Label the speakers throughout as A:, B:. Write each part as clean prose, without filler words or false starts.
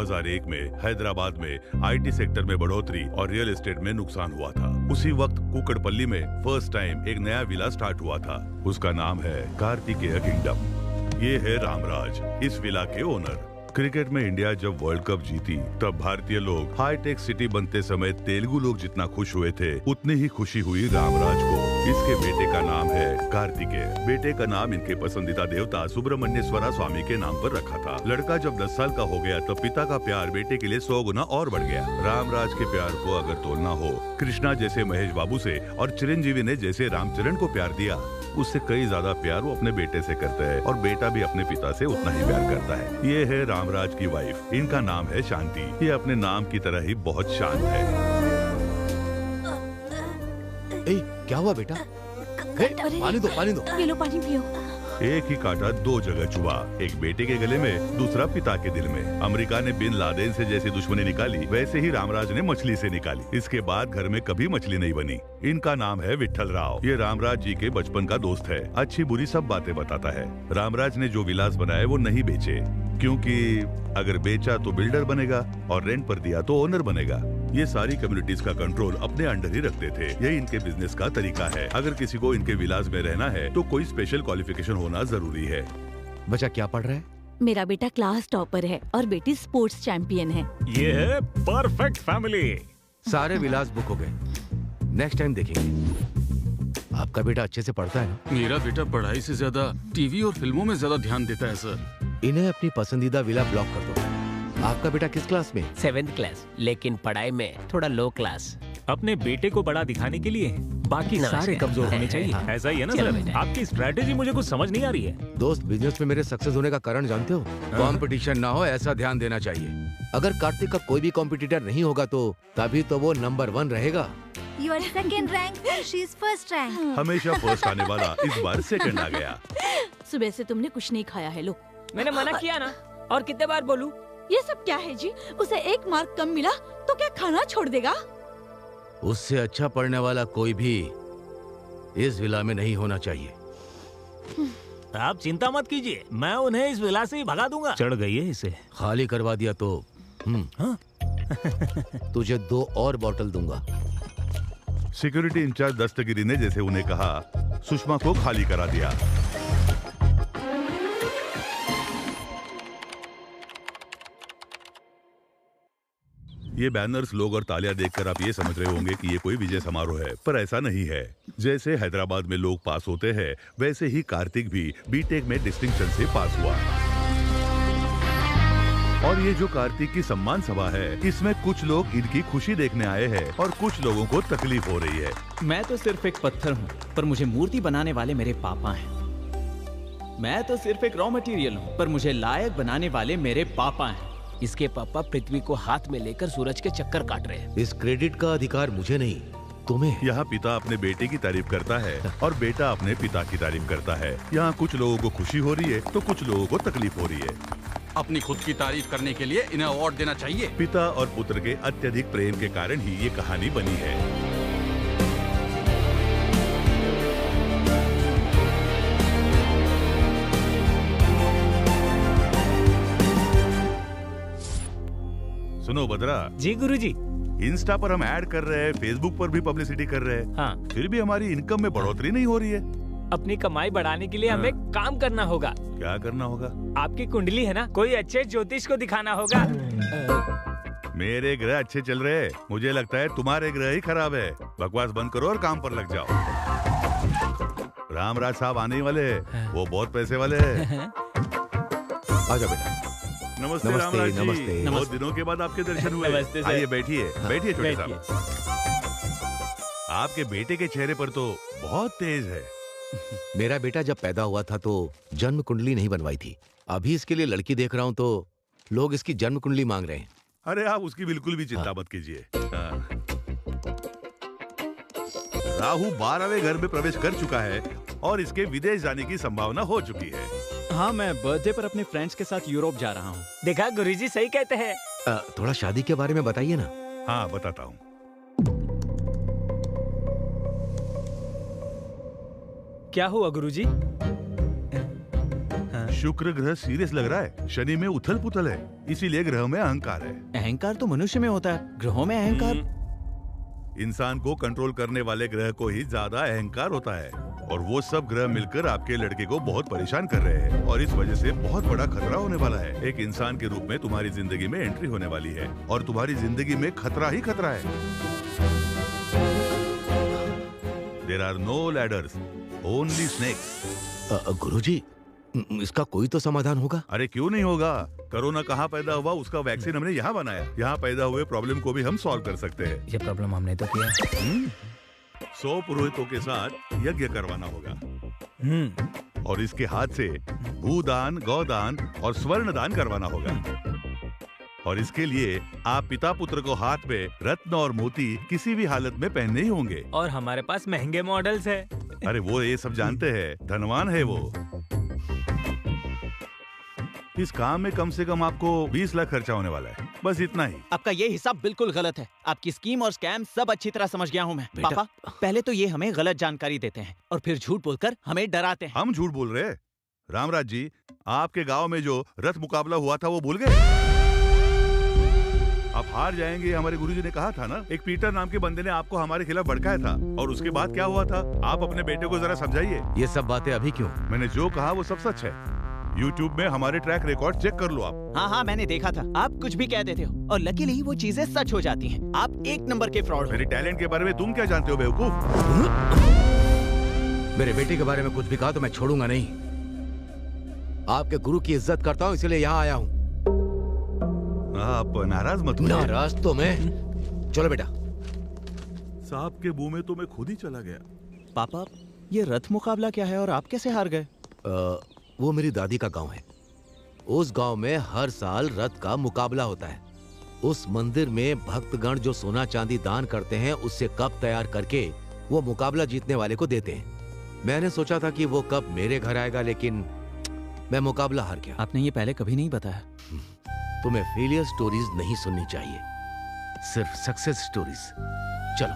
A: 2001 में हैदराबाद में IT sector में बढ़ोतरी और रियल एस्टेट में नुकसान हुआ था। उसी वक्त कुकड़पल्ली में फर्स्ट टाइम एक नया विला स्टार्ट हुआ था। उसका नाम है कार्तिकेय किंगडम। ये है रामराज, इस विला के ओनर। क्रिकेट में इंडिया जब वर्ल्ड कप जीती तब भारतीय लोग हाईटेक सिटी बनते समय तेलुगु लोग जितना खुश हुए थे उतनी ही खुशी हुई रामराज को। इसके बेटे का नाम है कार्तिकेय। बेटे का नाम इनके पसंदीदा देवता सुब्रमण्येश्वरा स्वामी के नाम पर रखा था। लड़का जब 10 साल का हो गया तो पिता का प्यार बेटे के लिए 100 गुना और बढ़ गया। रामराज के प्यार को अगर तोलना हो, कृष्णा जैसे महेश बाबू से और चिरंजीवी ने जैसे रामचरण को प्यार दिया, उससे कई ज्यादा प्यार वो अपने बेटे से करते हैं और बेटा भी अपने पिता से उतना ही प्यार करता है। ये है रामराज की वाइफ, इनका नाम है शांति। ये अपने नाम की तरह ही बहुत शांत है।
B: क्या हुआ बेटा? पानी दो, पानी दो।
C: पी लो, पानी पियो।
A: एक ही कांटा दो जगह चुभा, एक बेटे के गले में, दूसरा पिता के दिल में। अमेरिका ने बिन लादेन से जैसी दुश्मनी निकाली, वैसे ही रामराज ने मछली से निकाली। इसके बाद घर में कभी मछली नहीं बनी। इनका नाम है विट्ठल राव। ये रामराज जी के बचपन का दोस्त है, अच्छी बुरी सब बातें बताता है। रामराज ने जो विलास बनाए वो नहीं बेचे, क्योंकि अगर बेचा तो बिल्डर बनेगा और रेंट पर दिया तो ओनर बनेगा। ये सारी कम्युनिटीज का कंट्रोल अपने अंडर ही रखते थे। यही इनके बिजनेस का तरीका है। अगर किसी को इनके विलास में रहना है तो कोई स्पेशल क्वालिफिकेशन होना जरूरी है।
B: बच्चा क्या पढ़ रहा है?
C: मेरा बेटा क्लास टॉपर है और बेटी स्पोर्ट्स चैंपियन है।
D: ये है परफेक्ट फैमिली।
B: सारे विलास बुक हो गए, नेक्स्ट टाइम देखेंगे। आपका बेटा अच्छे से पढ़ता है?
E: मेरा बेटा पढ़ाई से ज्यादा टीवी और फिल्मों में ज्यादा ध्यान देता है सर।
B: इन्हें अपनी पसंदीदा विला ब्लॉक कर दो। आपका बेटा किस क्लास में?
F: 7th क्लास, लेकिन पढ़ाई में थोड़ा लो क्लास।
D: अपने बेटे को बड़ा दिखाने के लिए बाकी
F: नमस्कार।
D: सारे कमजोर होने चाहिए। ऐसा ही है ना
F: चलो
D: सर?
F: बेटा।
D: आपकी स्ट्रैटेजी मुझे कुछ समझ नहीं आ रही है।
B: दोस्त, बिजनेस में मेरे सक्सेस होने का कारण जानते हो? कंपटीशन ना हो, ऐसा ध्यान देना चाहिए। अगर कार्तिक का कोई भी कॉम्पिटिटर नहीं होगा तो तभी तो वो नंबर 1 रहेगा।
G: You are second rank, she is first rank.
A: हमेशा फर्स्ट आने वाला इस बार सेकंड आ गया।
C: सुबह से तुमने कुछ नहीं खाया है। लो,
F: मैंने मना किया ना, और कितने बार बोलूं?
C: ये सब क्या है जी? उसे 1 मार्क कम मिला तो क्या खाना छोड़ देगा?
B: उससे अच्छा पढ़ने वाला कोई भी इस विला में नहीं होना चाहिए।
D: आप चिंता मत कीजिए, मैं उन्हें इस विला से ही भगा दूंगा। चढ़ गई है इसे।
B: खाली करवा दिया तो तुझे 2 और बॉटल दूंगा।
A: सिक्योरिटी इंचार्ज दस्तगिरी ने जैसे उन्हें कहा, सुषमा को खाली करा दिया। ये बैनर्स, लोग और तालियां देखकर आप ये समझ रहे होंगे कि ये कोई विजय समारोह है, पर ऐसा नहीं है। जैसे हैदराबाद में लोग पास होते हैं, वैसे ही कार्तिक भी बीटेक में डिस्टिंक्शन से पास हुआ। और ये जो कार्तिक की सम्मान सभा है, इसमें कुछ लोग इनकी खुशी देखने आए हैं और कुछ लोगों को तकलीफ हो रही है।
H: मैं तो सिर्फ एक पत्थर हूँ, पर मुझे मूर्ति बनाने वाले मेरे पापा हैं। मैं तो सिर्फ एक रॉ मटेरियल हूँ, पर मुझे लायक बनाने वाले मेरे पापा हैं।
F: इसके पापा पृथ्वी को हाथ में लेकर सूरज के चक्कर काट रहे हैं।
B: इस क्रेडिट का अधिकार मुझे नहीं, तुम्हें।
A: यहाँ पिता अपने बेटे की तारीफ करता है और बेटा अपने पिता की तारीफ करता है। यहाँ कुछ लोगों को खुशी हो रही है तो कुछ लोगों को तकलीफ हो रही है।
E: अपनी खुद की तारीफ करने के लिए इन्हें अवार्ड देना चाहिए।
A: पिता और पुत्र के अत्यधिक प्रेम के कारण ही ये कहानी बनी है। सुनो बद्रा
D: जी गुरुजी।
A: इंस्टा पर हम ऐड कर रहे हैं, फेसबुक पर भी पब्लिसिटी कर रहे हैं,
D: हाँ।
A: फिर भी हमारी इनकम में बढ़ोतरी नहीं हो रही है।
F: अपनी कमाई बढ़ाने के लिए
A: हाँ।
F: हमें काम करना होगा।
A: क्या करना होगा?
F: आपकी कुंडली है ना, कोई अच्छे ज्योतिष को दिखाना होगा।
A: मेरे ग्रह अच्छे चल रहे हैं, मुझे लगता है तुम्हारे ग्रह ही खराब है। बकवास बंद करो और काम पर लग जाओ। रामराज साहब आने ही वाले हैं, वो बहुत पैसे वाले हैं।
B: आजा बेटा।
A: नमस्ते
B: नमस्ते,
A: रामराज जी।
B: नमस्ते।
A: बहुत दिनों के बाद आपके दर्शन हुए।
H: नमस्ते सर।
A: आइए बैठिए,
H: हाँ,
A: बैठिए छोटे
H: बैठिए।
A: साहब। आपके बेटे के चेहरे पर तो बहुत तेज है।
B: मेरा बेटा जब पैदा हुआ था तो जन्म कुंडली नहीं बनवाई थी। अभी इसके लिए लड़की देख रहा हूँ तो लोग इसकी जन्म कुंडली मांग रहे हैं।
A: अरे आप उसकी बिल्कुल भी चिंता मत कीजिए। राहु 12वें घर में प्रवेश कर चुका है और इसके विदेश जाने की संभावना हो चुकी है।
H: हाँ, मैं बर्थडे पर अपने फ्रेंड्स के साथ यूरोप जा रहा हूँ।
F: देखा, गुरुजी सही कहते हैं।
B: थोड़ा शादी के बारे में बताइए ना।
A: हाँ बताता हूँ।
H: क्या हुआ गुरुजी?
A: शुक्र ग्रह सीरियस लग रहा है, शनि में उथल पुथल है, इसीलिए ग्रह में अहंकार है।
H: अहंकार तो मनुष्य में होता है, ग्रहों में अहंकार?
A: इंसान को कंट्रोल करने वाले ग्रह को ही ज्यादा अहंकार होता है, और वो सब ग्रह मिलकर आपके लड़के को बहुत परेशान कर रहे हैं, और इस वजह से बहुत बड़ा खतरा होने वाला है। एक इंसान के रूप में तुम्हारी जिंदगी में एंट्री होने वाली है, और तुम्हारी जिंदगी में खतरा ही खतरा है। There are no ladders, only snakes.
B: गुरुजी, इसका कोई तो समाधान होगा?
A: अरे क्यों नहीं होगा? कोरोना कहाँ पैदा हुआ, उसका वैक्सीन हमने यहाँ बनाया। यहाँ पैदा हुए प्रॉब्लम को भी हम सॉल्व कर सकते हैं।
F: ये प्रॉब्लम हमने तो किया।
A: 100 पुरोहितों के साथ यज्ञ करवाना होगा, और इसके हाथ से भूदान, गौदान और स्वर्ण दान करवाना होगा। और इसके लिए आप पिता पुत्र को हाथ में रत्न और मोती किसी भी हालत में पहनने ही होंगे।
D: और हमारे पास महंगे मॉडल्स है।
A: अरे वो ये सब जानते हैं, धनवान है वो। इस काम में कम से कम आपको 20 लाख खर्चा होने वाला है, बस इतना ही।
H: आपका ये हिसाब बिल्कुल गलत है। आपकी स्कीम और स्कैम सब अच्छी तरह समझ गया हूँ मैं। पापा, पहले तो ये हमें गलत जानकारी देते हैं और फिर झूठ बोलकर हमें डराते हैं।
A: हम झूठ बोल रहे हैं? रामराज जी, आपके गांव में जो रथ मुकाबला हुआ था वो भूल गए? आप हार जाएंगे, हमारे गुरुजी ने कहा था ना। एक पीटर नाम के बंदे ने आपको हमारे खिलाफ भड़काया था, और उसके बाद क्या हुआ था? आप अपने बेटे को जरा समझाइए।
B: ये सब बातें अभी क्यों?
A: मैंने जो कहा वो सब सच है। YouTube में हमारे ट्रैक रिकॉर्ड चेक कर लो आप।
H: हाँ, मैंने देखा था। आप कुछ भी कह देते हो और लकीली वो चीजें सच हो जाती हैं। आप एक नंबर के फ्रॉड हो।
A: मेरे टैलेंट के बारे में तुम क्या जानते हो बेवकूफ?
B: मेरे बेटे के बारे में कुछ भी कहा तो मैं छोड़ूंगा नहीं। आपके गुरु की इज्जत करता हूँ, इसलिए यहाँ आया हूँ।
A: आप नाराज मत होइए।
B: नाराज तो मैं। चलो बेटा।
A: सांप के मुंह में तो मैं खुद ही चला गया।
H: पापा, ये रथ मुकाबला क्या है और आप कैसे हार गए?
B: वो मेरी दादी का गांव है। उस गांव में हर साल रथ का मुकाबला होता है। उस मंदिर में भक्तगण जो सोना चांदी दान करते हैं, उससे कप तैयार करके वो मुकाबला जीतने वाले को देते हैं। मैंने सोचा था कि वो कप मेरे घर आएगा, लेकिन मैं मुकाबला हार गया।
H: आपने ये पहले कभी नहीं बताया।
B: तुम्हें फेलियर स्टोरीज नहीं सुननी चाहिए, सिर्फ सक्सेस स्टोरीज। चलो।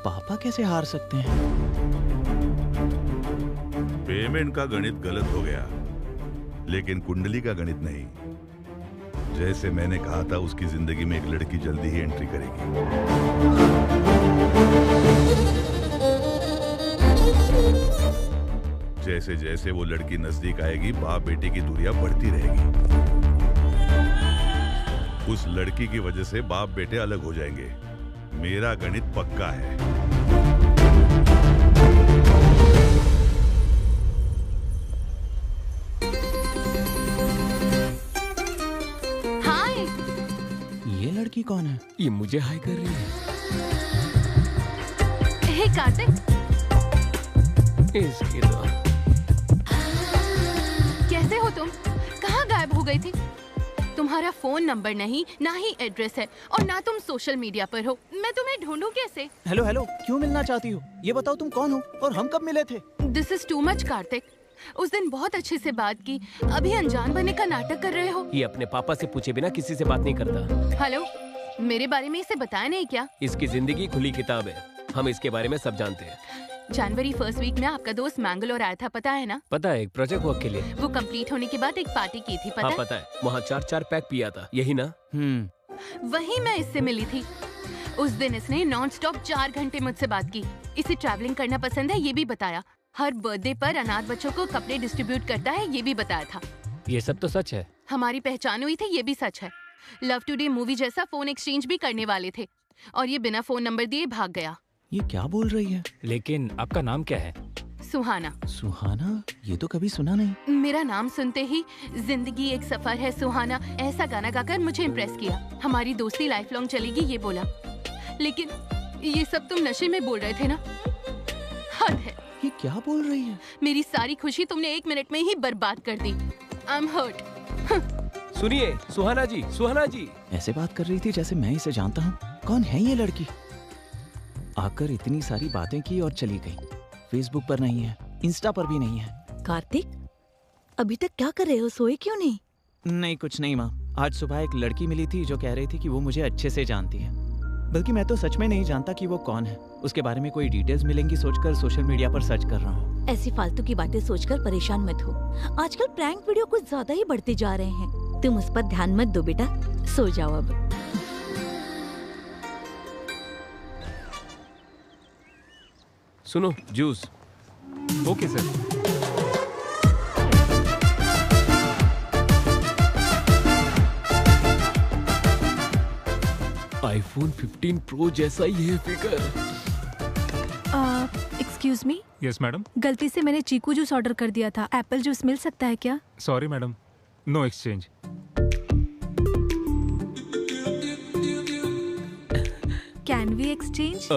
H: पापा कैसे हार सकते हैं?
A: पेमेंट का गणित गलत हो गया, लेकिन कुंडली का गणित नहीं। जैसे मैंने कहा था, उसकी जिंदगी में एक लड़की जल्दी ही एंट्री करेगी। जैसे जैसे वो लड़की नजदीक आएगी, बाप बेटे की दूरियां बढ़ती रहेगी। उस लड़की की वजह से बाप बेटे अलग हो जाएंगे। मेरा गणित पक्का है।
C: हाय।
H: ये लड़की कौन है?
F: ये मुझे हाय कर रही है।
C: हे कार्तिक,
F: इसकी तो
C: कैसे हो तुम? कहाँ गायब हो गई थी? तुम्हारा फोन नंबर नहीं, ना ही एड्रेस है, और ना तुम सोशल मीडिया पर हो। मैं तुम्हें ढूंढूं कैसे?
H: हेलो, क्यों मिलना चाहती हो? ये बताओ तुम कौन हो और हम कब मिले थे?
C: This is too much Kartik. उस दिन बहुत अच्छे से बात की, अभी अनजान बनने का नाटक कर रहे हो।
F: ये अपने पापा से पूछे बिना किसी से बात नहीं करता।
C: हेलो, मेरे बारे में इसे बताया नहीं क्या?
F: इसकी जिंदगी खुली किताब है, हम इसके बारे में सब जानते हैं।
C: जनवरी फर्स्ट वीक में आपका दोस्त मैंगलोर आया था, पता है ना?
F: पता है, एक प्रोजेक्ट वर्क के लिए।
C: वो कंप्लीट होने के बाद एक पार्टी की थी, पता
F: हाँ
C: है?
F: पता है, वहाँ 4 पैक पिया था, यही ना?
C: वहीं मैं इससे मिली थी। उस दिन इसने नॉन स्टॉप 4 घंटे मुझसे बात की। इसे ट्रैवलिंग करना पसंद है, ये भी बताया। हर बर्थडे पर अनाथ बच्चों को कपड़े डिस्ट्रीब्यूट करता है, ये भी बताया था।
F: ये सब तो सच है।
C: हमारी पहचान हुई थी, ये भी सच है। लव टुडे मूवी जैसा फोन एक्सचेंज भी करने वाले थे, और ये बिना फोन नंबर दिए भाग गया।
H: ये क्या बोल रही है?
D: लेकिन आपका नाम क्या है?
C: सुहाना।
H: सुहाना? ये तो कभी सुना नहीं।
C: मेरा नाम सुनते ही जिंदगी एक सफर है सुहाना, ऐसा गाना गाकर मुझे इम्प्रेस किया। हमारी दोस्ती लाइफ लॉन्ग चलेगी, ये बोला। लेकिन ये सब तुम नशे में बोल रहे थे ना? हद है।
H: ये क्या बोल रही है?
C: मेरी सारी खुशी तुमने 1 मिनट में ही बर्बाद कर दी। I am hurt.
F: सुनिए सुहाना जी।
H: ऐसे बात कर रही थी जैसे मैं इसे जानता हूँ। कौन है ये लड़की? आकर इतनी सारी बातें की और चली गई। फेसबुक पर नहीं है, इंस्टा पर भी नहीं है।
C: कार्तिक, अभी तक क्या कर रहे हो? सोए क्यों नहीं?
H: नहीं, कुछ नहीं माँ। आज सुबह एक लड़की मिली थी जो कह रही थी कि वो मुझे अच्छे से जानती है। बल्कि मैं तो सच में नहीं जानता कि वो कौन है। उसके बारे में कोई डिटेल्स मिलेंगी सोचकर सोशल मीडिया पर सर्च कर रहा हूँ।
I: ऐसी फालतू की बातें सोचकर परेशान मत हो। आजकल प्रैंक वीडियो कुछ ज्यादा ही बढ़ते जा रहे हैं। तुम उस पर ध्यान मत दो बेटा, सो जाओ अब।
F: सुनो, juice.
J: Okay sir.
F: IPhone 15 pro जैसा ही है figure.
G: Excuse me,
J: yes madam.
G: गलती से मैंने चीकू जूस ऑर्डर कर दिया था। एप्पल जूस मिल सकता है क्या?
J: Sorry madam, no exchange.
G: Can we exchange?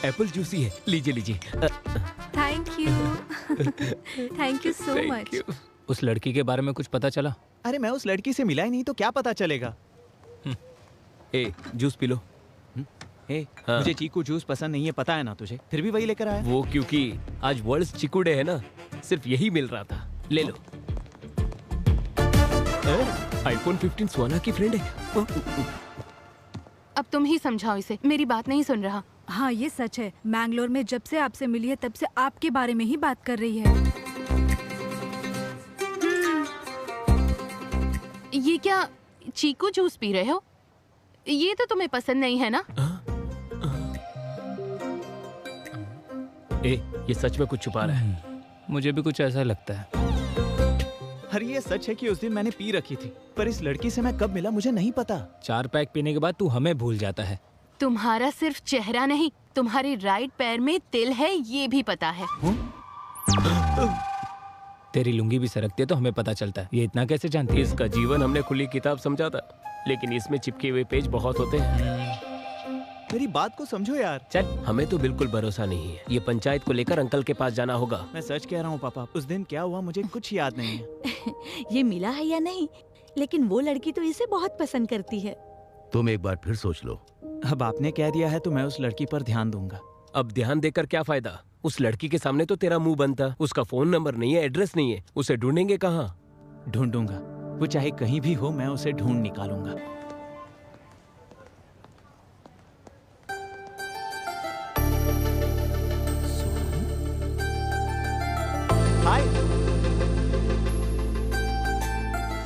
F: Apple juice ही है, लीजिए लीजिए।
G: Thank you. Thank you so much.
D: उस लड़की के बारे में कुछ पता चला?
H: अरे मैं उस लड़की से मिला ही नहीं तो क्या पता चलेगा।
F: ए, जूस पी लो।
H: हे,
F: हाँ।
H: मुझे चीकू जूस पसंद नहीं है, पता है ना तुझे, फिर भी वही लेकर आया।
F: वो क्योंकि आज वर्ल्ड चीकू डे है ना, सिर्फ यही मिल रहा था। ले लो। आईफोन 15 सोना की फ्रेंड है।
C: अब तुम ही समझाओ इसे, मेरी बात नहीं सुन रहा।
G: हाँ ये सच है, मैंगलोर में जब से आपसे मिली है तब से आपके बारे में ही बात कर रही है।
C: ये क्या चीकू जूस पी रहे हो? ये तो तुम्हें पसंद नहीं है ना?
F: ए, ये सच में कुछ छुपा रहा है।
D: मुझे भी कुछ ऐसा लगता है।
H: अरे ये सच है कि उस दिन मैंने पी रखी थी, पर इस लड़की से मैं कब मिला मुझे नहीं पता।
D: 4 पैक पीने के बाद तू हमें भूल जाता है।
C: तुम्हारा सिर्फ चेहरा नहीं, तुम्हारे राइट पैर में तिल है, ये भी पता है।
D: तेरी लुंगी भी सरकती है तो हमें पता चलता है। ये इतना कैसे जानती है?
F: इसका जीवन हमने खुली किताब समझा था, लेकिन इसमें चिपके हुए पेज बहुत होते हैं।
H: मेरी बात को समझो यार।
F: चल, हमें तो बिल्कुल भरोसा नहीं है। ये पंचायत को लेकर अंकल के पास जाना होगा।
H: मैं सच कह रहा हूँ पापा, उस दिन क्या हुआ मुझे कुछ याद नहीं है।
I: ये मिला है या नहीं, लेकिन वो लड़की तो इसे बहुत पसंद करती है।
B: तुम एक बार फिर सोच लो।
H: अब आपने कह दिया है तो मैं उस लड़की पर ध्यान दूंगा।
F: अब ध्यान देकर क्या फायदा? उस लड़की के सामने तो तेरा मुंह बंद था। उसका फोन नंबर नहीं है, एड्रेस नहीं है, उसे ढूंढेंगे कहाँ?
H: ढूंढूंगा, वो चाहे कहीं भी हो, मैं उसे ढूंढ निकालूंगा। हाय,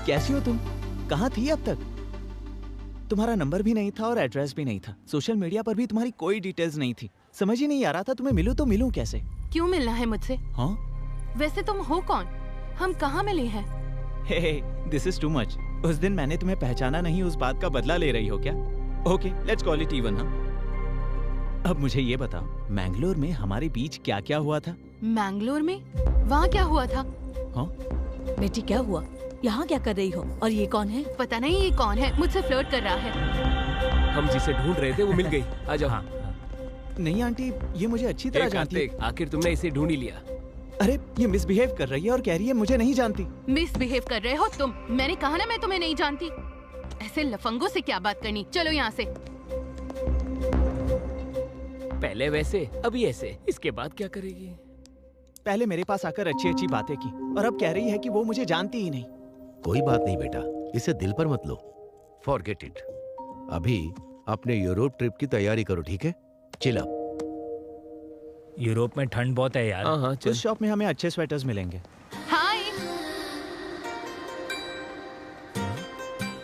H: कैसी हो तुम? कहाँ थी अब तक? तुम्हारा नंबर भी नहीं था और एड्रेस भी नहीं था। सोशल मीडिया पर भी तुम्हारी कोई डिटेल्स नहीं थी। समझ ही नहीं आ रहा था तुम्हें मिलूं तो मिलूं कैसे।
C: क्यों मिलना है मुझसे?
H: हाँ?
C: वैसे तुम हो कौन? हम कहाँ मिले हैं?
H: हे, दिस इज टू मच। उस दिन मैंने तुम्हें पहचाना नहीं, उस बात का बदला ले रही हो क्या? Okay, let's call it even. अब मुझे ये बताओ, मैंगलोर में हमारे बीच क्या क्या हुआ था?
C: मैंगलोर में? वहाँ क्या हुआ था?
H: हाँ?
I: बेटी क्या हुआ? यहाँ क्या कर रही हो? और ये कौन है?
C: पता नहीं ये कौन है, मुझसे फ्लर्ट कर रहा है।
F: हम जिसे ढूंढ रहे थे वो मिल गई। आ जाओ।
D: हाँ।
H: नहीं आंटी, ये मुझे अच्छी तरह जानती है।
F: आखिर तुमने इसे ढूंढ ही लिया।
H: अरे ये मिसबिहेव कर रही है और कह रही है मुझे नहीं जानती।
C: मिसबिहेव कर रहे हो तुम? मैंने कहा ना मैं तुम्हें नहीं जानती। ऐसे लफंगों से क्या बात करनी, चलो यहाँ से।
F: पहले वैसे, अभी ऐसे, इसके बाद क्या करेगी?
H: पहले मेरे पास आकर अच्छी अच्छी बातें की और अब कह रही है कि वो मुझे जानती ही नहीं।
B: कोई बात नहीं बेटा, इसे दिल पर मत लो। Forget it. अभी अपने यूरोप ट्रिप की तैयारी करो, ठीक है? Chill up.
D: यूरोप में ठंड बहुत है यार।
F: हाँ,
H: उस शॉप में हमें अच्छे स्वेटर्स मिलेंगे।
C: हाय।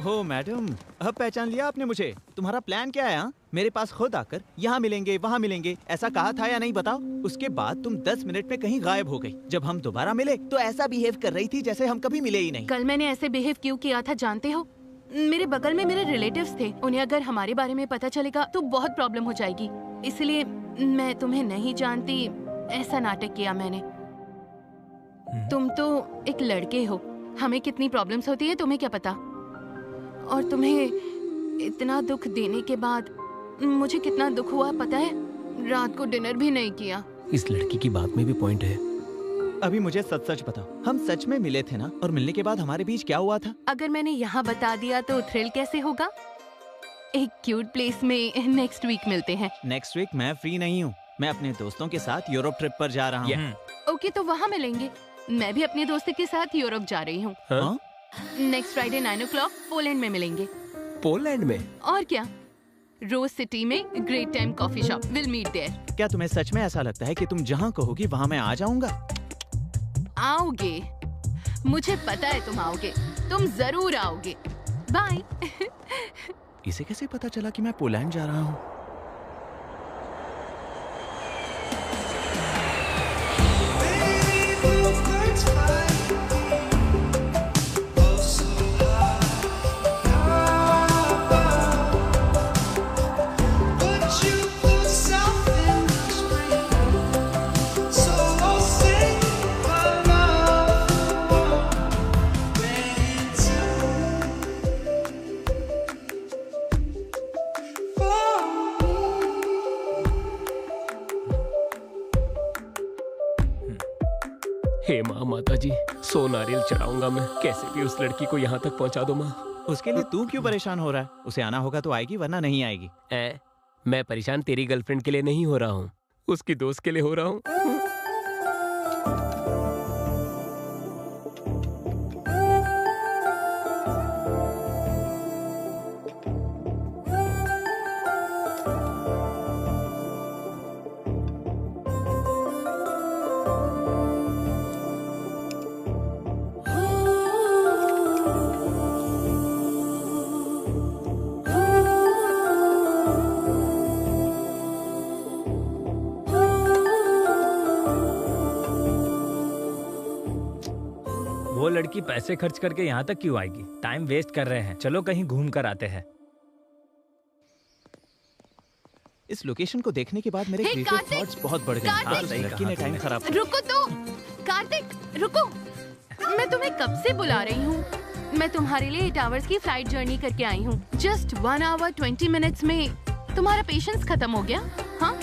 H: हो मैडम, अब पहचान लिया आपने मुझे। तुम्हारा प्लान क्या है? हाँ, मेरे पास खुद आकर यहाँ मिलेंगे वहाँ मिलेंगे ऐसा कहा था या नहीं बताओ? उसके बाद तुम 10 मिनट में कहीं गायब हो गई। जब हम दोबारा मिले तो ऐसा बिहेव कर रही थी जैसे हम कभी मिले ही नहीं।
C: कल मैंने ऐसे बिहेव क्यों किया था जानते हो? मेरे बगल में मेरे रिलेटिव्स थे, उन्हें अगर हमारे बारे में पता चलेगा तो बहुत प्रॉब्लम हो जाएगी, इसलिए मैं तुम्हें नहीं जानती ऐसा नाटक किया मैंने। तुम तो एक लड़के हो, हमें कितनी प्रॉब्लम्स होती है तुम्हें क्या पता? और तुम्हें इतना दुख देने के बाद मुझे कितना दुख हुआ पता है? रात को डिनर भी नहीं किया।
F: इस लड़की की बात में भी पॉइंट है।
H: अभी मुझे सच सच बताओ, हम सच में मिले थे ना? और मिलने के बाद हमारे बीच क्या हुआ था?
C: अगर मैंने यहाँ बता दिया तो थ्रिल कैसे होगा? एक क्यूट प्लेस में नेक्स्ट वीक मिलते हैं।
H: नेक्स्ट वीक मैं फ्री नहीं हूँ, मैं अपने दोस्तों के साथ यूरोप ट्रिप पर जा रहा हूँ।
C: ओके, तो वहाँ मिलेंगे। मैं भी अपने दोस्त के साथ यूरोप जा रही हूँ।
H: हाँ?
C: नेक्स्ट फ्राइडे 9 o'clock पोलैंड में मिलेंगे।
F: पोलैंड में?
C: और क्या, रोज सिटी में great time coffee shop, will meet there.
H: क्या तुम्हें सच में ऐसा लगता है कि तुम जहाँ कहोगी वहाँ मैं आ जाऊंगा?
C: आओगे, मुझे पता है तुम आओगे, तुम जरूर आओगे। बाय।
H: इसे कैसे पता चला कि मैं पोलैंड जा रहा हूँ?
F: हे माँ, माता जी, 100 नारियल चढ़ाऊंगा मैं। कैसे भी उस लड़की को यहाँ तक पहुँचा दो माँ।
H: उसके लिए तू क्यों परेशान हो रहा है? उसे आना होगा तो आएगी, वरना नहीं आएगी।
F: मैं परेशान तेरी गर्लफ्रेंड के लिए नहीं हो रहा हूँ, उसकी दोस्त के लिए हो रहा हूँ।
K: वो लड़की पैसे खर्च करके यहाँ तक क्यों आएगी? टाइम वेस्ट कर रहे हैं, चलो कहीं घूम कर आते हैं।
H: इस लोकेशन को देखने के बाद मेरे
C: हे,
H: क्रिएटिव
C: कार्तिक!
H: थॉट्स बहुत बढ़ गए।
C: कार्तिक!
H: इस लड़की ने टाइम खराब।
C: रुको तो, कार्तिक रुको, मैं तुम्हें कब से बुला रही हूँ। मैं तुम्हारे लिए 8 आवर्स की फ्लाइट जर्नी करके आई हूँ। जस्ट 1 आवर 20 मिनट्स में तुम्हारा पेशेंस खत्म हो गया? हाँ,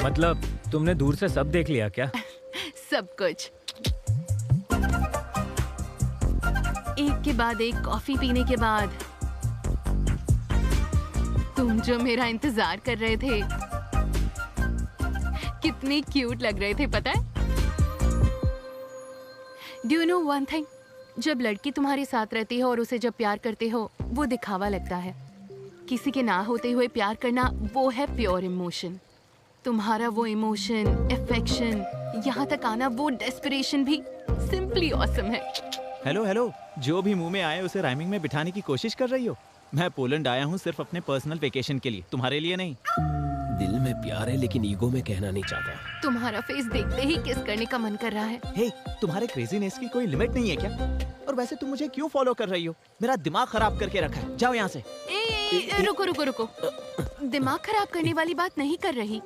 K: मतलब तुमने दूर से सब देख लिया क्या?
C: सब कुछ। एक के बाद एक कॉफी पीने के बाद तुम जो मेरा इंतजार कर रहे थे, कितने क्यूट लग रहे थे पता है? Do you know one thing, जब लड़की तुम्हारे साथ रहती है और उसे जब प्यार करते हो, वो दिखावा लगता है। किसी के ना होते हुए प्यार करना, वो है प्योर इमोशन। तुम्हारा वो इमोशन, अफेक्शन, यहाँ तक आना, वो डेस्परेशन भी सिंपली ऑसम है।
H: हेलो हेलो, जो भी मुंह में आए उसे राइमिंग में बिठाने की कोशिश कर रही हो। मैं पोलैंड आया हूँ सिर्फ अपने पर्सनल वेकेशन के लिए, तुम्हारे लिए नहीं।
F: दिल में प्यार है लेकिन ईगो में कहना नहीं चाहता।
C: तुम्हारा फेस देखते ही किस करने का मन कर रहा है।
H: हे, तुम्हारे क्रेजीनेस की कोई लिमिट नहीं है क्या? और वैसे तुम मुझे क्यों फॉलो कर रही हो? मेरा दिमाग खराब करके रखा है, जाओ यहाँ से।
C: रुको रुको रुको, दिमाग खराब करने वाली बात नहीं कर रही।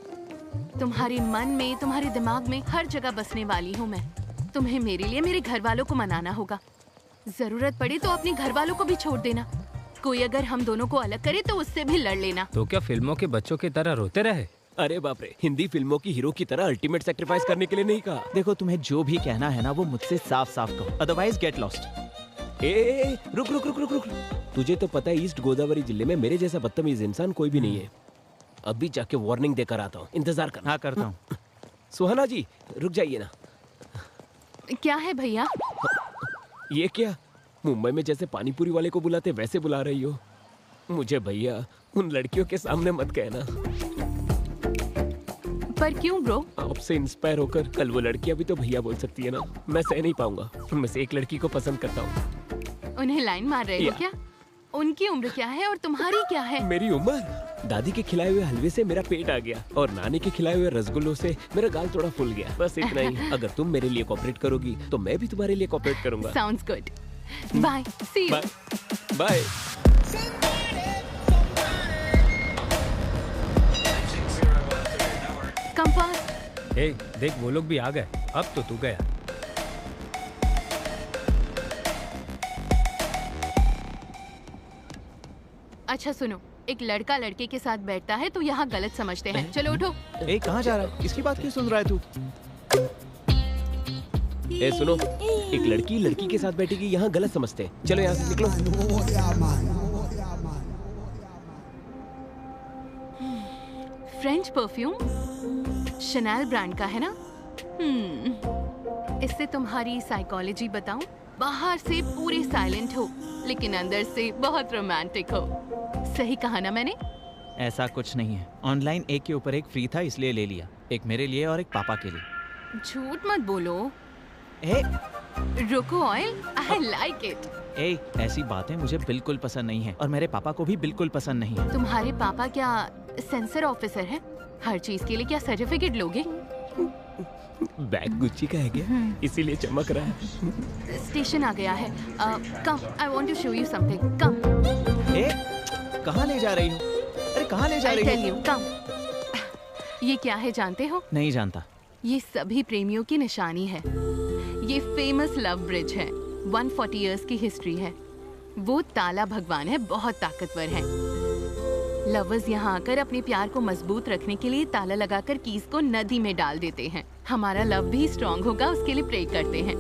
C: तुम्हारे मन में, तुम्हारे दिमाग में हर जगह बसने वाली हूँ मैं। तुम्हें मेरे लिए मेरे घर वालों को मनाना होगा। जरूरत पड़े तो अपने घर वालों को भी छोड़ देना। कोई अगर हम दोनों को अलग करे तो उससे भी लड़ लेना।
K: तो क्या फिल्मों के बच्चों की तरह रोते रहे?
F: अरे बाप रे, हिंदी फिल्मों की हीरो की तरह अल्टीमेट सैक्रिफाइस करने के लिए नहीं कहा।
H: देखो, तुम्हें जो भी कहना है ना, वो मुझसे साफ साफ कहो, अदरवाइज गेट लॉस्ट।
F: रुक रुक रुक रुक रुक। तुझे तो पता है ईस्ट गोदावरी जिले में मेरे जैसा बदतमीज इंसान कोई भी नहीं है। अभी जाके वार्निंग देकर आता हूँ, इंतजार करना।
H: हाँ, करता हूँ।
F: सुहाना जी, रुक जाइए ना।
C: क्या है भैया?
F: ये क्या, मुंबई में जैसे पानीपुरी वाले को बुलाते वैसे बुला रही हो? मुझे भैया उन लड़कियों के सामने मत कहना।
C: पर क्यों ब्रो?
F: आपसे इंस्पायर होकर कल वो लड़कियां भी तो भैया बोल सकती है ना। मैं सह नहीं पाऊंगा। उनमें से एक लड़की को पसंद करता हूँ।
C: उन्हें लाइन मार रहे हो क्या? उनकी उम्र क्या है और तुम्हारी क्या है?
F: मेरी उम्र? दादी के खिलाए हुए हलवे से मेरा पेट आ गया और नानी के खिलाए हुए रसगुल्लों से मेरा गाल थोड़ा फूल गया, बस इतना ही। अगर तुम मेरे लिए कोऑपरेट करोगी तो मैं भी तुम्हारे लिए कोऑपरेट करूंगा।
C: Sounds good. Bye, see you.
F: Bye.
C: Come fast.
K: ए, देख वो लोग भी आ गए। अब तो तू गया।
C: अच्छा सुनो, एक लड़का लड़के के साथ बैठता है तो यहाँ गलत समझते हैं। चलो उठो।
H: ए, कहाँ जा रहा है? इसकी बात क्यों सुन रहा है तू?
F: ए सुनो, एक लड़की लड़की के साथ बैठेगी यहाँ गलत समझते हैं। चलो यहाँ से निकलो।
C: फ्रेंच परफ्यूम, शनैल ब्रांड का है ना? इससे तुम्हारी साइकोलॉजी बताऊं? बाहर से पूरे साइलेंट हो लेकिन अंदर से बहुत रोमांटिक हो। सही कहा ना मैंने?
H: ऐसा कुछ नहीं है, ऑनलाइन एक के ऊपर एक फ्री था इसलिए ले लिया, एक मेरे लिए और एक पापा के लिए।
C: झूठ मत बोलो।
H: ए,
C: रोको ऑयल, आई लाइक इट।
H: ए, ऐसी बातें मुझे बिल्कुल पसंद नहीं है और मेरे पापा को भी बिल्कुल पसंद नहीं है।
C: तुम्हारे पापा क्या सेंसर ऑफिसर है? हर चीज के लिए क्या सर्टिफिकेट लोगे?
F: बैग गुच्ची का है क्या? इसीलिए चमक रहा है।
C: स्टेशन आ गया है। Come, I want to show you something. Come.
H: ए, कहाँ ले जा रही हो? अरे कहाँ ले जा रही हो?
C: I'll tell you, कम। ये क्या है जानते हो?
H: नहीं जानता।
C: ये सभी प्रेमियों की निशानी है। ये फेमस लव ब्रिज है, 140 इयर्स की हिस्ट्री है। वो ताला भगवान है, बहुत ताकतवर है। लवर्स यहाँ आकर अपने प्यार को मजबूत रखने के लिए ताला लगाकर कीज को नदी में डाल देते हैं। हमारा लव भी स्ट्रॉन्ग होगा, उसके लिए प्रे करते हैं।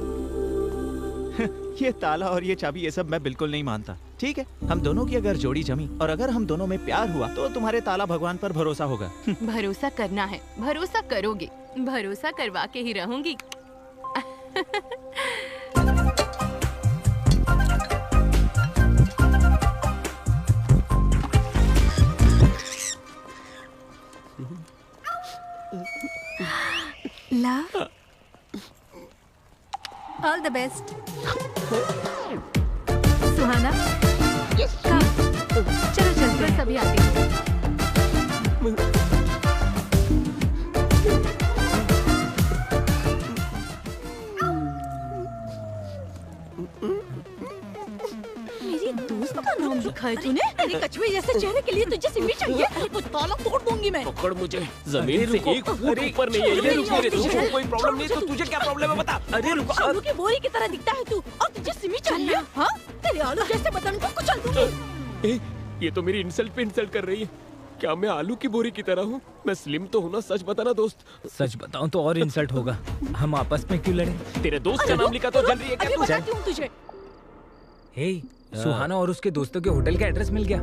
H: ये ताला और ये चाबी, ये सब मैं बिल्कुल नहीं मानता। ठीक है, हम दोनों की अगर जोड़ी जमी और अगर हम दोनों में प्यार हुआ तो तुम्हारे ताला भगवान पर भरोसा होगा।
C: भरोसा करना है, भरोसा करोगे, भरोसा करवा के ही रहूंगी।
G: Love, all the best. Suhana, चलो चलते हैं।
C: सभी आते हैं।
I: मेरी दोस्त का नाम लिखा है तूने? तेरे कछुए जैसे चेहरे के लिए तुझे सिमी चाहिए? वो ताला तोड़ दूंगी मैं।
F: पकड़ मुझे, जमीन से 1 फुट ऊपर नहीं है। ये रुक मेरे दोस्त को कोई प्रॉब्लम नहीं, तो तुझे क्या प्रॉब्लम है बता। अरे रुक,
I: आलू की बोरी की तरह दिखता है तू, और तुझे सिमी चाहिए? हाँ, तेरे आलू जैसे बदन को कुचल दूंगी।
F: ये तो मेरी इंसल्ट पे इंसल्ट कर रही है। क्या मैं आलू की बोरी की तरह हूँ? मैं स्लिम तो हूँ ना, सच बताना दोस्त।
K: सच बताऊं तो और इंसल्ट होगा। हम आपस में क्यों लड़े?
F: तेरे दोस्त का नाम लिखा तो जल रही है क्या
I: अभी
F: तू?
I: बताती हूँ तुझे।
K: हे, सुहाना और उसके दोस्तों के होटल का एड्रेस मिल गया।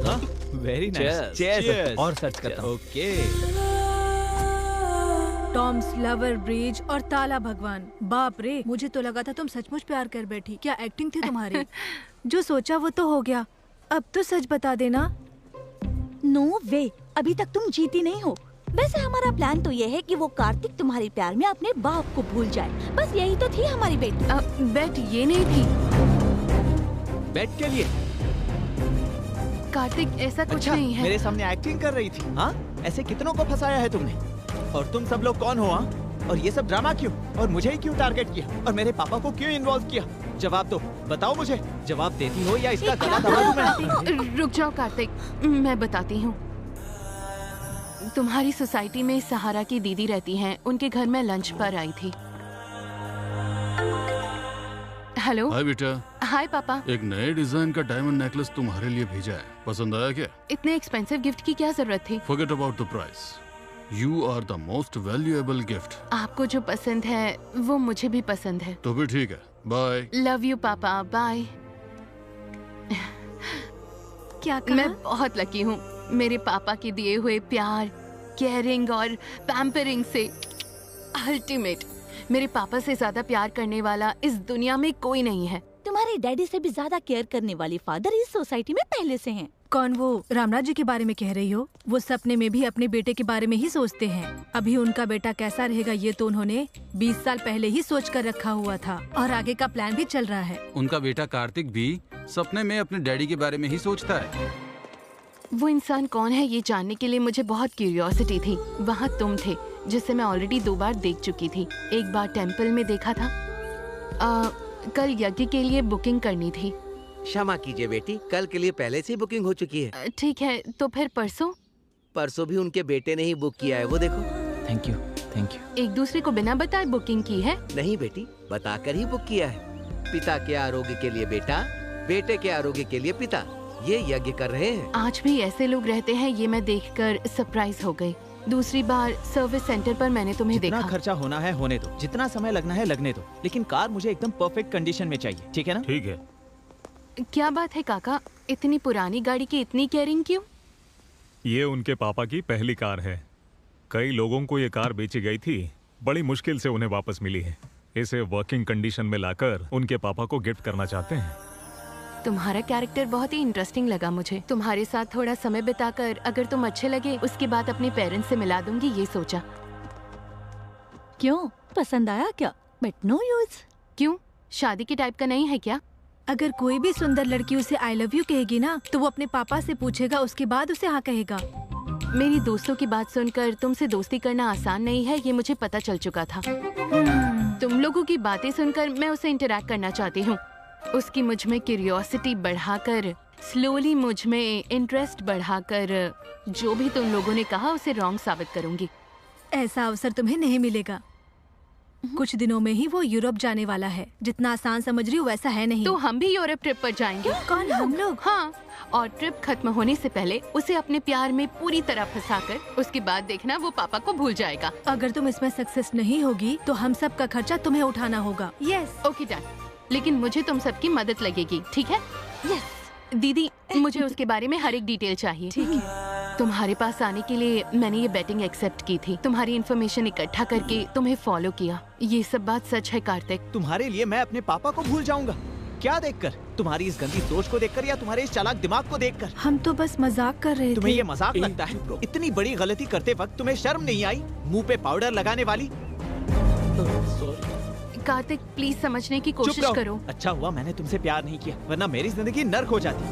H: हाँ, वेरी नाइस।
K: Cheers। और सर्च करता हूँ।
H: ओके।
G: टॉम्स लवर ब्रिज और ताला भगवान। बाप रे, मुझे तो लगा था तुम सचमुच प्यार कर बैठी। क्या एक्टिंग थी तुम्हारी? जो सोचा वो तो हो गया, अब तो सच बता देना।
I: नो वे, अभी तक तुम जीती नहीं हो। वैसे हमारा प्लान तो ये है कि वो कार्तिक तुम्हारे प्यार में अपने बाप को भूल जाए। बस यही तो थी हमारी बेट।
C: बेट ये नहीं थी।
H: बेट के लिए?
C: कार्तिक ऐसा कुछ
H: अच्छा,
C: नहीं है।
H: मेरे सामने एक्टिंग कर रही थी। हाँ, ऐसे कितनों को फंसाया है तुमने? और तुम सब लोग कौन हो? हाँ, और ये सब ड्रामा क्यों? और मुझे ही क्यों टारगेट किया? और मेरे पापा को क्यों इन्वॉल्व किया? जवाब दो, बताओ मुझे। जवाब देती हो या इसका गला दबा दूं मैं?
C: रुक जाओ कार्तिक, मैं बताती हूँ। तुम्हारी सोसाइटी में सहारा की दीदी रहती हैं, उनके घर में लंच पर आई थी। हेलो।
E: हाय बेटा।
C: हाय पापा।
E: एक नए डिजाइन का डायमंड नेकलेस तुम्हारे लिए भेजा है, पसंद आया क्या?
C: इतने एक्सपेंसिव गिफ्ट की क्या जरूरत थी?
E: Forget about the price. You are the most valuable gift.
C: आपको जो पसंद है वो मुझे भी पसंद है।
E: तो भी ठीक है, बाय।
C: लव यू पापा, बाय।
G: क्या कहा?
C: मैं बहुत लकी हूँ, मेरे पापा के दिए हुए प्यार, केयरिंग और पैम्परिंग से अल्टीमेट। मेरे पापा से ज्यादा प्यार करने वाला इस दुनिया में कोई नहीं है।
I: तुम्हारे डैडी से भी ज्यादा केयर करने वाली फादर इस सोसाइटी में पहले से हैं।
G: कौन? वो रामराज जी के बारे में कह रही हो? वो सपने में भी अपने बेटे के बारे में ही सोचते हैं। अभी उनका बेटा कैसा रहेगा ये तो उन्होंने 20 साल पहले ही सोच कर रखा हुआ था, और आगे का प्लान भी चल रहा है।
E: उनका बेटा कार्तिक भी सपने में अपने डैडी के बारे में ही सोचता है।
C: वो इंसान कौन है ये जानने के लिए मुझे बहुत क्यूरियोसिटी थी। वहाँ तुम थे, जिसे मैं ऑलरेडी 2 बार देख चुकी थी। एक बार टेम्पल में देखा था। कल यज्ञ के लिए बुकिंग करनी थी।
B: क्षमा कीजिए बेटी, कल के लिए पहले से ही बुकिंग हो चुकी है।
C: ठीक है, तो फिर परसों?
B: परसों भी उनके बेटे ने ही बुक किया है, वो देखो।
H: Thank you, thank you.
C: एक दूसरे को बिना बताए बुकिंग की है?
B: नहीं बेटी, बताकर ही बुक किया है। पिता के आरोग्य के लिए बेटा, बेटे के आरोग्य के लिए पिता, ये यज्ञ कर रहे हैं।
C: आज भी ऐसे लोग रहते हैं, ये मैं देखकर सरप्राइज हो गई। दूसरी बार सर्विस सेंटर पर मैंने तुम्हें देखा।
H: जितना खर्चा होना है होने दो, जितना समय लगना है लगने दो, लेकिन कार मुझे एकदम परफेक्ट कंडीशन में चाहिए, ठीक है ना?
D: ठीक है।
C: क्या बात है काका, इतनी पुरानी गाड़ी की इतनी केयरिंग क्यों?
J: ये उनके पापा की पहली कार है। कई लोगों को ये कार बेची गई थी, बड़ी मुश्किल से उन्हें वापस मिली है। इसे वर्किंग कंडीशन में लाकर उनके पापा को गिफ्ट करना चाहते हैं।
C: तुम्हारा कैरेक्टर बहुत ही इंटरेस्टिंग लगा मुझे। तुम्हारे साथ थोड़ा समय बिताकर अगर तुम अच्छे लगे उसके बाद अपने पेरेंट्स से मिला दूंगी, ये सोचा।
I: क्यों, पसंद आया क्या? But no use.
C: क्यों, शादी के टाइप का नहीं है क्या?
G: अगर कोई भी सुंदर लड़की उसे आई लव यू कहेगी ना तो वो अपने पापा से पूछेगा, उसके बाद उसे हाँ कहेगा।
C: मेरी दोस्तों की बात सुनकर तुमसे दोस्ती करना आसान नहीं है, ये मुझे पता चल चुका था। तुम लोगों की बातें सुनकर मैं उसे इंटरैक्ट करना चाहती हूँ। उसकी मुझ में क्यूरियोसिटी बढ़ाकर, स्लोली मुझ में इंटरेस्ट बढ़ाकर, जो भी तुम लोगों ने कहा उसे रॉन्ग साबित करूंगी।
G: ऐसा अवसर तुम्हें नहीं मिलेगा। कुछ दिनों में ही वो यूरोप जाने वाला है। जितना आसान समझ रही हो वैसा है नहीं।
C: तो हम भी यूरोप ट्रिप पर जाएंगे।
G: कौन, हम लोग?
C: हाँ, और ट्रिप खत्म होने से पहले उसे अपने प्यार में पूरी तरह फंसाकर उसके बाद देखना वो पापा को भूल जाएगा।
G: अगर तुम इसमें सक्सेस नहीं होगी तो हम सब का खर्चा तुम्हें उठाना होगा।
C: Yes, okay done. लेकिन मुझे तुम सबकी मदद लगेगी, ठीक है?
I: यस
C: दीदी, मुझे उसके बारे में हर एक डिटेल चाहिए।
G: ठीक है।
C: तुम्हारे पास आने के लिए मैंने ये बेटिंग एक्सेप्ट की थी। तुम्हारी इन्फॉर्मेशन इकट्ठा करके तुम्हें फॉलो किया। ये सब बात सच है कार्तिक।
H: तुम्हारे लिए मैं अपने पापा को भूल जाऊंगा? क्या देखकर? तुम्हारी इस गंदी सोच को देखकर या तुम्हारे इस चालाक दिमाग को देखकर?
G: हम तो बस मजाक कर रहे थे।
H: तुम्हें ये मजाक लगता है? इतनी बड़ी गलती करते वक्त तुम्हें शर्म नहीं आई? मुंह पे पाउडर लगाने वाली।
C: कार्तिक, प्लीज समझने की
H: चुप
C: कोशिश
H: रहो।
C: करो।
H: अच्छा हुआ मैंने तुमसे प्यार नहीं किया, वरना मेरी जिंदगी नर्क हो जाती।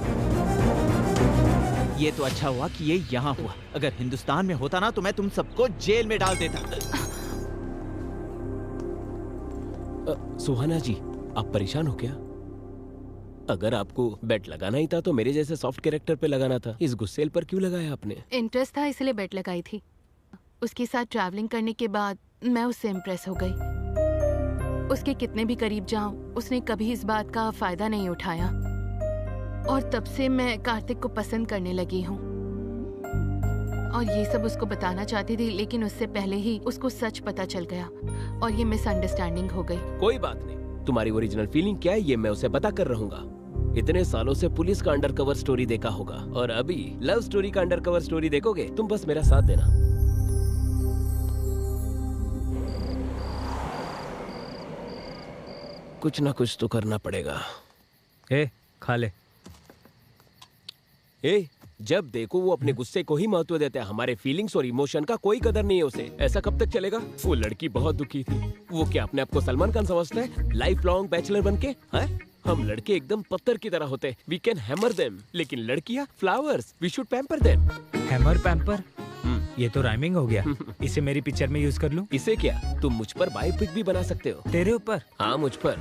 H: ये तो अच्छा हुआ कि ये यहाँ हुआ। अगर हिंदुस्तान में होता ना तो मैं तुम सबको जेल में डाल देता।
F: सुहाना जी, आप परेशान हो क्या? अगर आपको बेट लगाना ही था तो मेरे जैसे सॉफ्ट कैरेक्टर पे लगाना था। इस गुस्सेल पर क्यों लगाया आपने?
C: इंटरेस्ट था इसलिए बेट लगाई थी। उसके साथ ट्रैवलिंग करने के बाद मैं उससे इम्प्रेस हो गई। उसके कितने भी करीब जाऊं, उसने कभी इस बात का फायदा नहीं उठाया। और तब से मैं कार्तिक को पसंद करने लगी हूँ। और ये सब उसको बताना चाहती थी, लेकिन उससे पहले ही उसको सच पता चल गया और ये मिसअंडरस्टैंडिंग हो गई।
F: कोई बात नहीं, तुम्हारी ओरिजिनल फीलिंग क्या है ये मैं उसे बता कर रहूंगा। इतने सालों से पुलिस का अंडरकवर स्टोरी देखा होगा और अभी लव स्टोरी का अंडरकवर स्टोरी देखोगे। तुम बस मेरा साथ देना। कुछ ना कुछ तो करना पड़ेगा।
K: ए, खा ले।
F: ए, जब देखो वो अपने गुस्से को ही महत्व देता है। हमारे फीलिंग्स और इमोशन का कोई कदर नहीं है उसे। ऐसा कब तक चलेगा? वो लड़की बहुत दुखी थी। वो क्या अपने आप को सलमान खान समझता है? लाइफ लॉन्ग बैचलर बनके हैं? हम लड़के एकदम पत्थर की तरह होते हैं। वी कैन हैमर देम, लेकिन लड़कियां flowers, we should pamper them.
K: Hammer pamper, ये तो राइमिंग हो गया। इसे मेरी पिक्चर में यूज कर लूं?
F: इसे क्या, तुम मुझ पर बायोपिक भी बना सकते हो।
K: तेरे ऊपर?
F: हाँ, मुझ पर।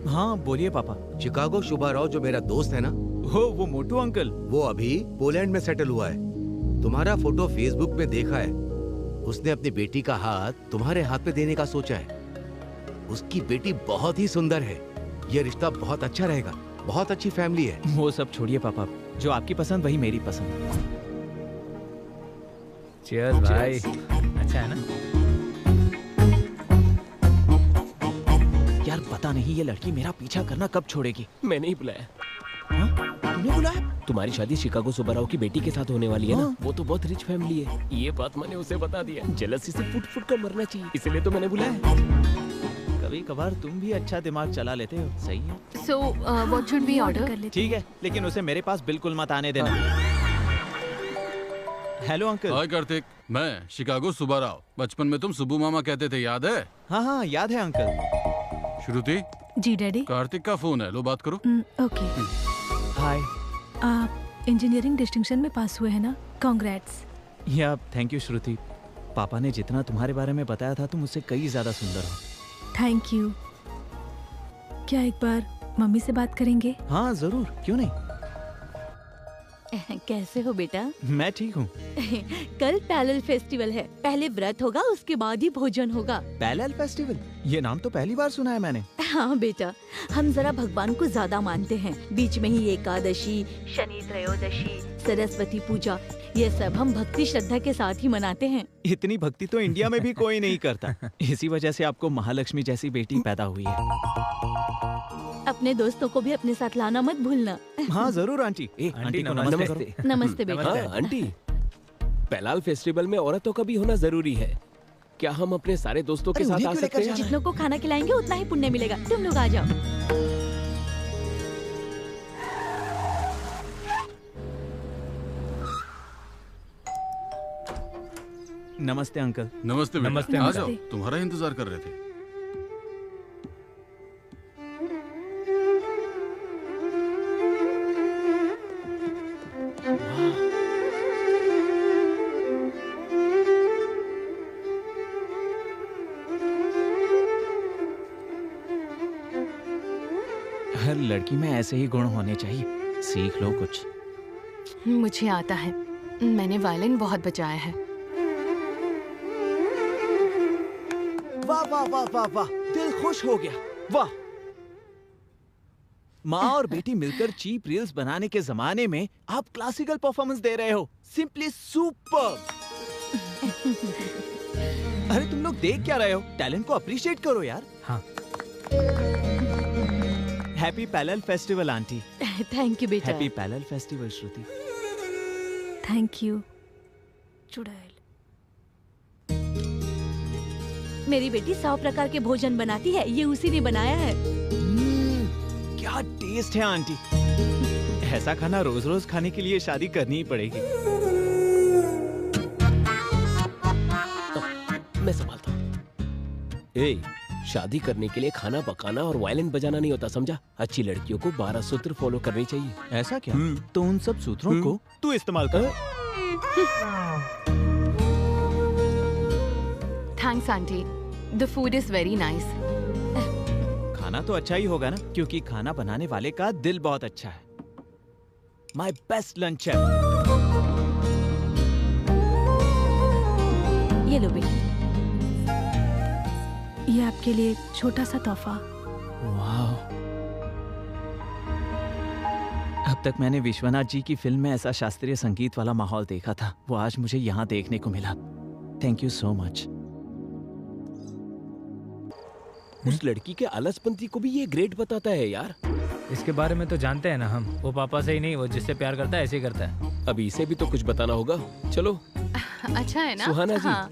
H: हाँ बोलिए पापा।
B: चिकागो शुभा राव जो मेरा दोस्त है ना,
H: वो मोटू अंकल,
B: वो अभी पोलैंड में सेटल हुआ है। तुम्हारा फोटो फेसबुक में देखा है। उसने अपनी बेटी का हाथ तुम्हारे हाथ पे देने का सोचा है। उसकी बेटी बहुत ही सुंदर है। ये रिश्ता बहुत अच्छा रहेगा। बहुत अच्छी फैमिली है।
H: वो सब छोड़िए पापा, जो आपकी पसंद वही मेरी पसंद।
K: चीयर्स भाई। अच्छा है ना?
H: यार पता नहीं ये लड़की मेरा पीछा करना कब छोड़ेगी।
F: मैंने ही बुलाया।
H: तुमने बुलाया?
F: तुम्हारी शादी शिकागो सुब्बाराव की बेटी के साथ होने वाली है ना? वो तो बहुत रिच फैमिली है। ये बात मैंने उसे बता दिया। जेलसी से फुट फुट कर मरना चाहिए, इसलिए तो मैंने बुलाया।
H: कभी कभार तुम भी अच्छा दिमाग चला लेते हो। सही है।
C: So, what should we order?
H: ठीक है, लेकिन उसे मेरे पास बिल्कुल मत आने देना। Hello uncle.
E: हाय कार्तिक, मैं शिकागो सुब्बा राव। बचपन में तुम सुब्बू मामा कहते थे, याद है?
H: हाँ हाँ याद है अंकल।
E: श्रुति।
G: जी डैडी।
E: कार्तिक का फोन है, लो बात करो।
G: ओके।
H: हाय।
G: आप इंजीनियरिंग डिस्टिंक्शन में पास हुए हैं ना? कांग्रेट्स।
H: या थैंक यू श्रुति। पापा ने जितना तुम्हारे बारे में बताया था तुम उससे कई ज्यादा सुंदर हो।
G: Thank you. क्या एक बार मम्मी से बात करेंगे?
H: हाँ जरूर, क्यों नहीं।
I: कैसे हो बेटा?
H: मैं ठीक हूँ।
I: कल पैरेलल फेस्टिवल है। पहले व्रत होगा, उसके बाद ही भोजन होगा।
H: Parallel festival? ये नाम तो पहली बार सुना है मैंने।
I: हाँ बेटा, हम जरा भगवान को ज्यादा मानते हैं। बीच में ही एकादशी, शनि त्रयोदशी, सरस्वती पूजा, ये सब हम भक्ति श्रद्धा के साथ ही मनाते हैं।
H: इतनी भक्ति तो इंडिया में भी कोई नहीं करता। इसी वजह से आपको महालक्ष्मी जैसी बेटी पैदा हुई है।
I: अपने दोस्तों को भी अपने साथ लाना मत भूलना।
H: हाँ जरूर आंटी। आंटी को नमस्ते करो।
I: नमस्ते बेटा।
F: हाँ आंटी, पैरेलल फेस्टिवल में औरतों का भी होना जरूरी है। क्या हम अपने सारे दोस्तों के साथ आ सकते हैं?
I: जितनों को खाना खिलाएंगे उतना ही पुण्य मिलेगा। तुम लोग आ जाओ।
H: नमस्ते अंकल।
E: नमस्ते बेटा।
K: नमस्ते,
E: आ
K: नमस्ते।
E: जाओ, तुम्हारा इंतजार कर रहे थे।
H: हर लड़की में ऐसे ही गुण होने चाहिए। सीख लो कुछ।
C: मुझे आता है, मैंने वायलिन बहुत बजाया है।
H: वाह वाह वाह वाह वाह, दिल खुश हो गया। वाह, माँ और बेटी मिलकर चीप रील्स बनाने के जमाने में आप क्लासिकल परफॉर्मेंस दे रहे हो। Simply super. अरे तुम लोग देख क्या रहे हो? टैलेंट को अप्रिशिएट करो यार।
K: हाँ।
H: Happy parallel festival aunty.
I: Thank you बेटा।
H: Happy parallel festival Shruti.
G: Thank you चुड़ैल।
I: मेरी बेटी 100 प्रकार के भोजन बनाती है, ये उसी ने बनाया है।
H: क्या टेस्ट है आंटी। ऐसा खाना रोज रोज खाने के लिए शादी करनी ही पड़ेगी।
F: मैं संभालता हूँ। ए, शादी करने के लिए खाना पकाना और वायलिन बजाना नहीं होता, समझा? अच्छी लड़कियों को 12 सूत्र फॉलो करनी चाहिए।
H: ऐसा क्या? तो उन सब सूत्रों को तू इस्तेमाल कर।
C: Thanks aunty, the food is very nice.
H: खाना तो अच्छा ही होगा ना, क्योंकि खाना बनाने वाले का दिल बहुत अच्छा है। माय बेस्ट लंच है।
I: ये लो बेटी।
G: ये आपके लिए एक छोटा सा तोहफा।
H: वाह। अब तक मैंने विश्वनाथ जी की फिल्म में ऐसा शास्त्रीय संगीत वाला माहौल देखा था, वो आज मुझे यहाँ देखने को मिला। Thank you so much.
F: उस लड़की के आलसपंती को भी ये ग्रेट बताता है यार।
K: इसके बारे में तो जानते हैं ना हम। वो पापा से ही नहीं, वो जिससे प्यार करता है ऐसे ही करता है।
F: अभी इसे भी तो कुछ बताना होगा। चलो।
C: अच्छा है ना?
F: सुहाना जी।
C: हाँ।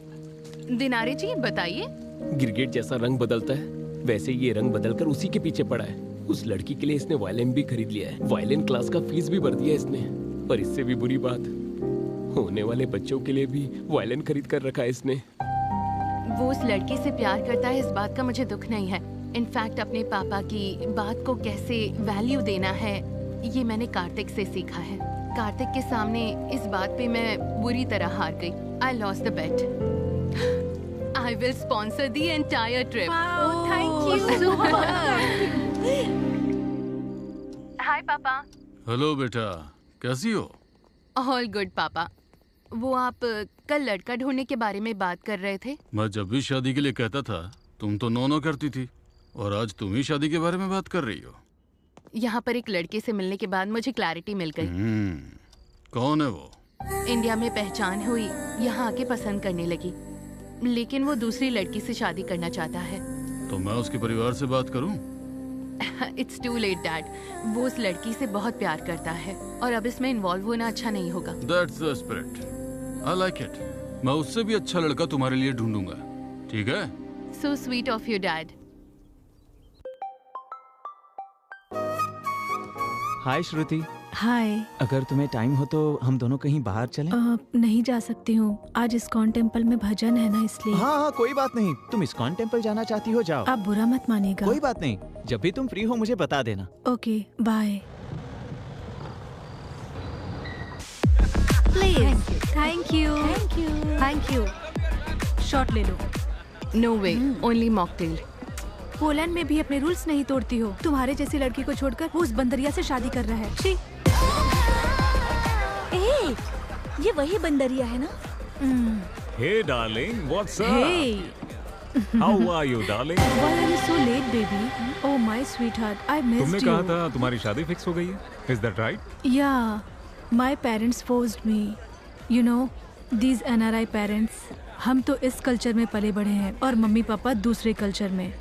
C: दिनारे जी बताइए।
F: गिरगिट जैसा रंग बदलता है, वैसे ये रंग बदलकर उसी के पीछे पड़ा है। उस लड़की के लिए इसने वायलिन भी खरीद लिया है। वायलिन क्लास का फीस भी भर दिया इसने। और इससे भी बुरी बात, होने वाले बच्चों के लिए भी वायलिन खरीद कर रखा है इसने।
C: वो उस लड़के से प्यार करता है, इस बात का मुझे दुख नहीं है। इनफैक्ट अपने पापा की बात को कैसे वैल्यू देना है, ये मैंने कार्तिक से सीखा है। कार्तिक के सामने इस बात पे मैं बुरी तरह हार गई। I lost the bet. I will sponsor the entire trip.
G: Wow, thank you so much.
C: Hi पापा।
E: हेलो बेटा, कैसी हो?
C: All good पापा। वो आप कल लड़का ढूंढने के बारे में बात कर रहे थे।
E: मैं जब भी शादी के लिए कहता था तुम तो नो करती थी, और आज तुम ही शादी के बारे में बात कर रही हो।
C: यहाँ पर एक लड़के से मिलने के बाद मुझे क्लैरिटी मिल गई।
E: कौन है वो?
C: इंडिया में पहचान हुई, यहाँ आके पसंद करने लगी, लेकिन वो दूसरी लड़की से शादी करना चाहता है।
E: तो मैं उसके परिवार से बात करूं?
C: It's too late dad. वो उस लड़की से बहुत प्यार करता है और अब इसमें इन्वॉल्व होना अच्छा नहीं होगा।
E: That's the spirit. I like it. मैं उससे भी अच्छा लड़का तुम्हारे लिए ढूंढूंगा, ठीक है?
C: So sweet of you, Dad.
H: हाय श्रुति।
G: हाय।
H: अगर तुम्हें टाइम हो तो हम दोनों कहीं बाहर चलें?
G: नहीं जा सकती हूँ, आज इस्कॉन टेम्पल में भजन है ना, इसलिए।
H: हाँ हाँ कोई बात नहीं, तुम इस्कॉन टेम्पल जाना चाहती हो जाओ।
G: आप बुरा मत मानिएगा।
H: कोई बात नहीं, जब भी तुम फ्री हो मुझे बता देना।
G: Okay bye. Please. Thank you
I: thank you.
G: Thank you. Shot ले लो।
C: No way, only mocktail.
G: Poland में भी अपने रूल्स नहीं तोड़ती हो। तुम्हारे जैसी लड़की को छोड़कर वो उस बंदरिया से शादी कर रहा है। शी।
I: ए, ये वही बंदरिया है ना?
J: Hey darling, what's up?
G: Hey.
J: How are you darling?
G: Why are you so late, baby? Oh my sweetheart, I missed
J: तुमने
G: you.
J: कहा था तुम्हारी शादी फिक्स हो गई है? Is that right?
G: Yeah, my parents forced me. You know, these NRI parents. हम तो इस कल्चर में पले बढ़े हैं और मम्मी पापा दूसरे कल्चर में।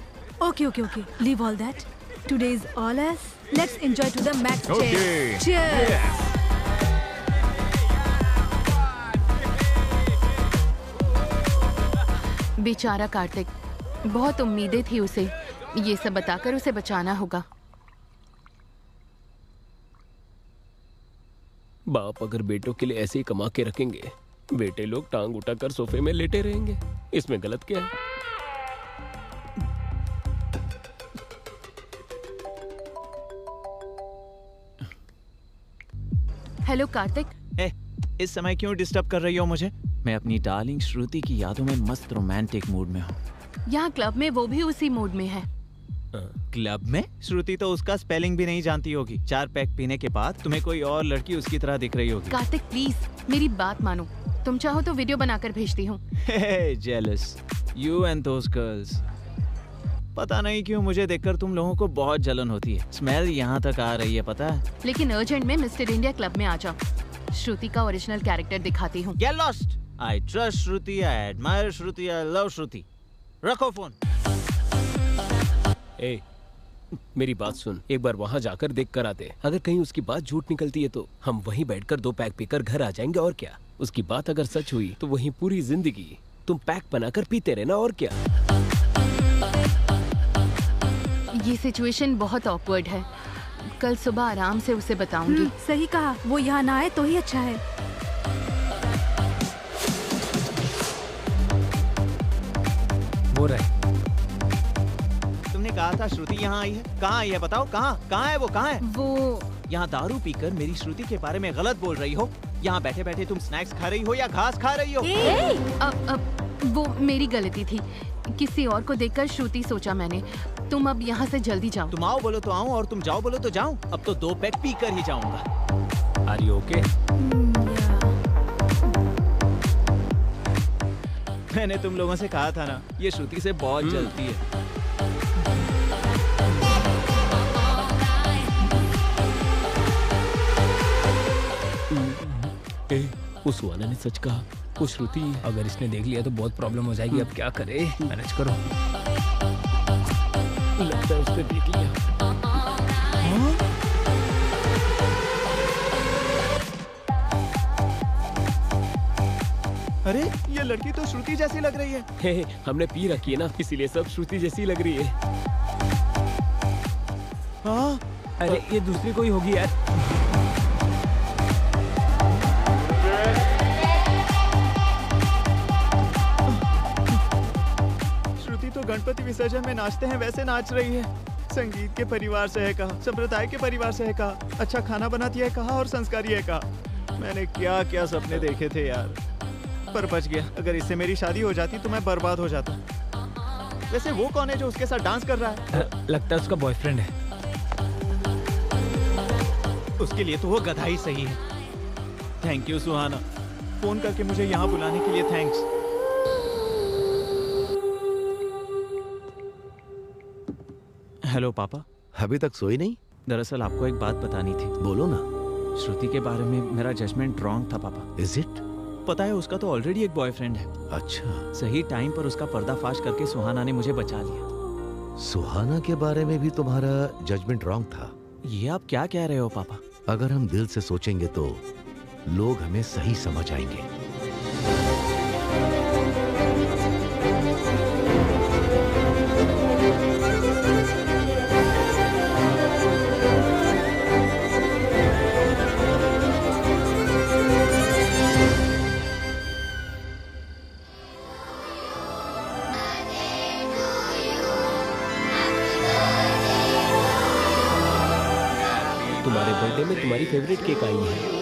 G: Okay, okay, okay. Leave all that. Today is all us. Let's enjoy to the max.
J: Okay.
G: Cheers.
J: Yes.
C: बेचारा कार्तिक, बहुत उम्मीदें थी उसे। ये सब बताकर उसे बचाना होगा।
F: बाप अगर बेटों के लिए ऐसे ही कमा के रखेंगे बेटे लोग टांग उठाकर सोफे में लेटे रहेंगे, इसमें गलत क्या है?
C: हेलो कार्तिक।
H: इस समय क्यों डिस्टर्ब कर रही हो मुझे? मैं अपनी डार्लिंग श्रुति की यादों में मस्त रोमांटिक मूड में हूँ।
C: यहाँ क्लब में वो भी उसी मूड में है।
H: क्लब में? श्रुति तो उसका स्पेलिंग भी नहीं जानती होगी। 4 पैक पीने के बाद तुम्हें कोई और लड़की उसकी तरह दिख रही होगी।
C: कार्तिक प्लीज मेरी बात मानो, तुम चाहो तो वीडियो बनाकर भेजती हूँ।
H: Jealous you and those girls. पता नहीं क्यों मुझे देखकर तुम लोगों को बहुत जलन होती है। स्मेल यहाँ तक आ रही है, पता है?
C: लेकिन अर्जेंट में मिस्टर इंडिया क्लब में आ जाओ, श्रुति का ओरिजिनल कैरेक्टर दिखाती हूँ।
H: Get lost. I trust Shruti, I admire Shruti, I love श्रुति। रखो फोन।
F: ए, मेरी बात सुन, एक बार वहाँ जाकर देख कर आते। अगर कहीं उसकी बात झूठ निकलती है तो हम वहीं बैठकर 2 पैक पीकर घर आ जाएंगे, और क्या। उसकी बात अगर सच हुई तो वहीं पूरी जिंदगी तुम पैक बनाकर पीते रहना, और क्या।
C: ये सिचुएशन बहुत ऑकवर्ड है, कल सुबह आराम से उसे बताऊंगी।
G: सही कहा, वो यहाँ ना आए तो ही अच्छा है।
K: वो रहे।
H: तुमने कहा था श्रुति यहाँ आई है, कहाँ आई है बताओ? कहाँ है वो? कहाँ है
C: वो?
H: यहाँ दारू पीकर मेरी श्रुति के बारे में गलत बोल रही हो। यहाँ बैठे बैठे तुम स्नैक्स खा रही हो या घास खा रही हो?
C: अब वो मेरी गलती थी, किसी और को देखकर श्रुति सोचा मैंने। तुम अब यहाँ से जल्दी जाओ।
H: तुम आओ बोलो तो आऊँ और तुम जाओ बोलो तो जाऊँ। अब तो 2 पैक पी कर ही जाऊंगा।
F: Are you okay?
H: मैंने तुम लोगों से कहा था ना, ये श्रुति से बहुत जलती है।
F: उस सुहाना ने सच कहा, वो श्रुति।
K: अगर इसने देख लिया तो बहुत प्रॉब्लम हो जाएगी। अब क्या करे? मैनेज करो।
F: लगता है उसने देख लिया।
H: अरे ये लड़की तो श्रुति जैसी लग रही है।
F: हमने पी रखी है ना, इसीलिए सब श्रुति जैसी लग रही है।
H: हाँ?
K: अरे ये दूसरी कोई होगी यार।
H: श्रुति तो गणपति विसर्जन में नाचते हैं वैसे नाच रही है। संगीत के परिवार से है कहा, संप्रदाय के परिवार से है कहा, अच्छा खाना बनाती है कहा और संस्कारी है कहा। मैंने क्या क्या सपने देखे थे यार, पर बच गया। अगर इससे मेरी शादी हो जाती तो मैं बर्बाद हो जाता। वैसे वो कौन है जो उसके साथ डांस कर रहा है?
K: लगता है उसका बॉयफ्रेंड है।
H: उसके लिए तो वो गधा ही सही है। थैंक यू सुहाना, फोन करके मुझे यहाँ बुलाने के लिए थैंक्स। हेलो पापा।
B: अभी तक सोई नहीं?
H: दरअसल आपको एक बात बतानी थी।
B: बोलो ना।
H: श्रुति के बारे में मेरा जजमेंट रॉन्ग था पापा।
B: Is it?
H: पता है उसका तो ऑलरेडी एक बॉयफ्रेंड है।
B: अच्छा।
H: सही टाइम पर उसका पर्दाफाश करके सुहाना ने मुझे बचा लिया।
B: सुहाना के बारे में भी तुम्हारा जजमेंट रॉन्ग था?
H: ये आप क्या कह रहे हो पापा?
B: अगर हम दिल से सोचेंगे तो लोग हमें सही समझ आएंगे।
F: तुम्हारे बर्थडे में तुम्हारी फेवरेट केक आई है।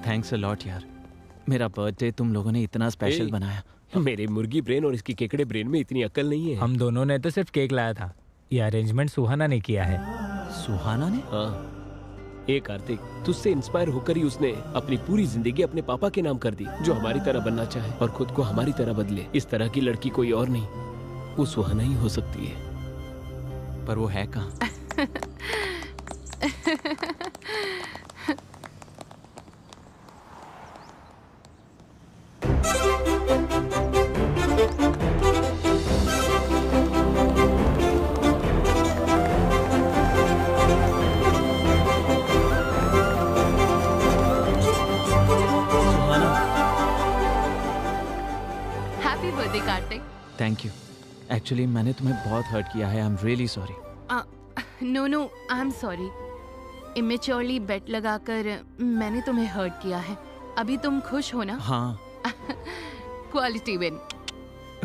H: थैंक्स अ लॉट यार, मेरा बर्थडे तुम लोगों ने इतना स्पेशल बनाया।
F: मेरे मुर्गी ब्रेन और इसकी केकड़े ब्रेन में इतनी अक्ल नहीं है।
K: हम दोनों ने तो सिर्फ केक लाया था, ये अरेंजमेंट सुहाना ने किया है।
H: सुहाना ने?
F: हाँ। कार्तिक, तुझसे इंस्पायर होकर ही उसने अपनी पूरी जिंदगी अपने पापा के नाम कर दी, जो हमारी तरह बनना चाहे और खुद को हमारी तरह बदले। इस तरह की लड़की कोई और नहीं, वो सुहाना ही हो सकती है।
H: पर वो है कहाँ?
C: Birthday Kartik.
H: Thank you. Actually मैंने तुम्हें बहुत हर्ट किया है। I am really sorry.
C: No no, I am sorry. Immaturely bet लगाकर मैंने तुम्हें हर्ट किया है। अभी तुम खुश हो ना?
H: हाँ।
C: Quality win.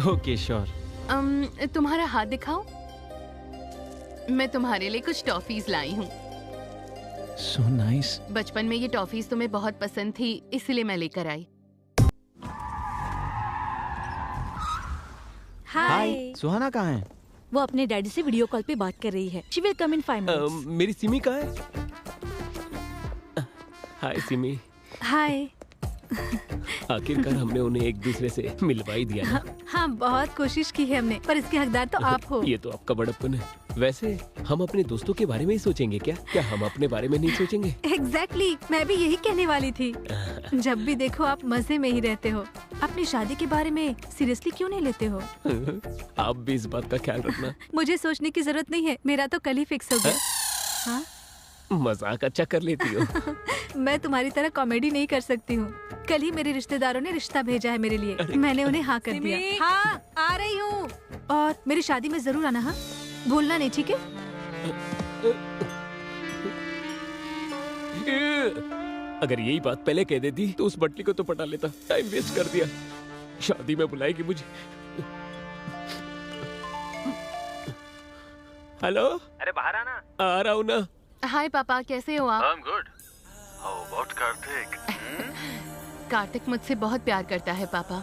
H: Okay sure.
C: तुम्हारा हाथ दिखाओ। मैं तुम्हारे लिए कुछ टॉफीज लाई हूँ।
H: So nice.
C: बचपन में ये टॉफीज तुम्हें बहुत पसंद थी, इसलिए मैं लेकर आई।
I: हाय।
H: सुहाना कहाँ है?
I: वो अपने डैडी से वीडियो कॉल पे बात कर रही है। She will come in 5 minutes.
F: मेरी सिमी कहाँ है? हाय सिमी।
G: हाय।
F: आखिरकार हमने उन्हें एक दूसरे से मिलवा ही दिया ना।
G: हाँ, बहुत कोशिश की है हमने, पर इसके हकदार तो आप हो।
F: ये तो आपका बड़प्पन है। वैसे हम अपने दोस्तों के बारे में ही सोचेंगे क्या? क्या हम अपने बारे में नहीं सोचेंगे?
G: एग्जैक्टली, मैं भी यही कहने वाली थी। जब भी देखो आप मजे में ही रहते हो। अपनी शादी के बारे में सीरियसली क्यों नहीं लेते हो?
F: आप भी इस बात का ख्याल रखना।
G: मुझे सोचने की जरूरत नहीं है, मेरा तो कल ही फिक्स हो गया। हाँ?
F: मजाक अच्छा कर लेती हो।
G: मैं तुम्हारी तरह कॉमेडी नहीं कर सकती हूँ। कल ही मेरे रिश्तेदारों ने रिश्ता भेजा है मेरे लिए। मैंने उन्हें हाँ कर दिया। हाँ, आ रही हूँ। और मेरी शादी में जरूर आना। हाँ, भूलना नहीं, ठीक है?
F: अगर यही बात पहले कह देती तो उस बटली को तो पटा लेता। टाइम वेस्ट कर दिया। शादी में बुलाएगी मुझे। हेलो।
D: अरे बाहर आना।
F: आ रहा हूँ ना।
C: हाय पापा, कैसे हो आप?
A: I'm good. How about Kartik?
C: Kartik मुझसे बहुत प्यार करता है पापा।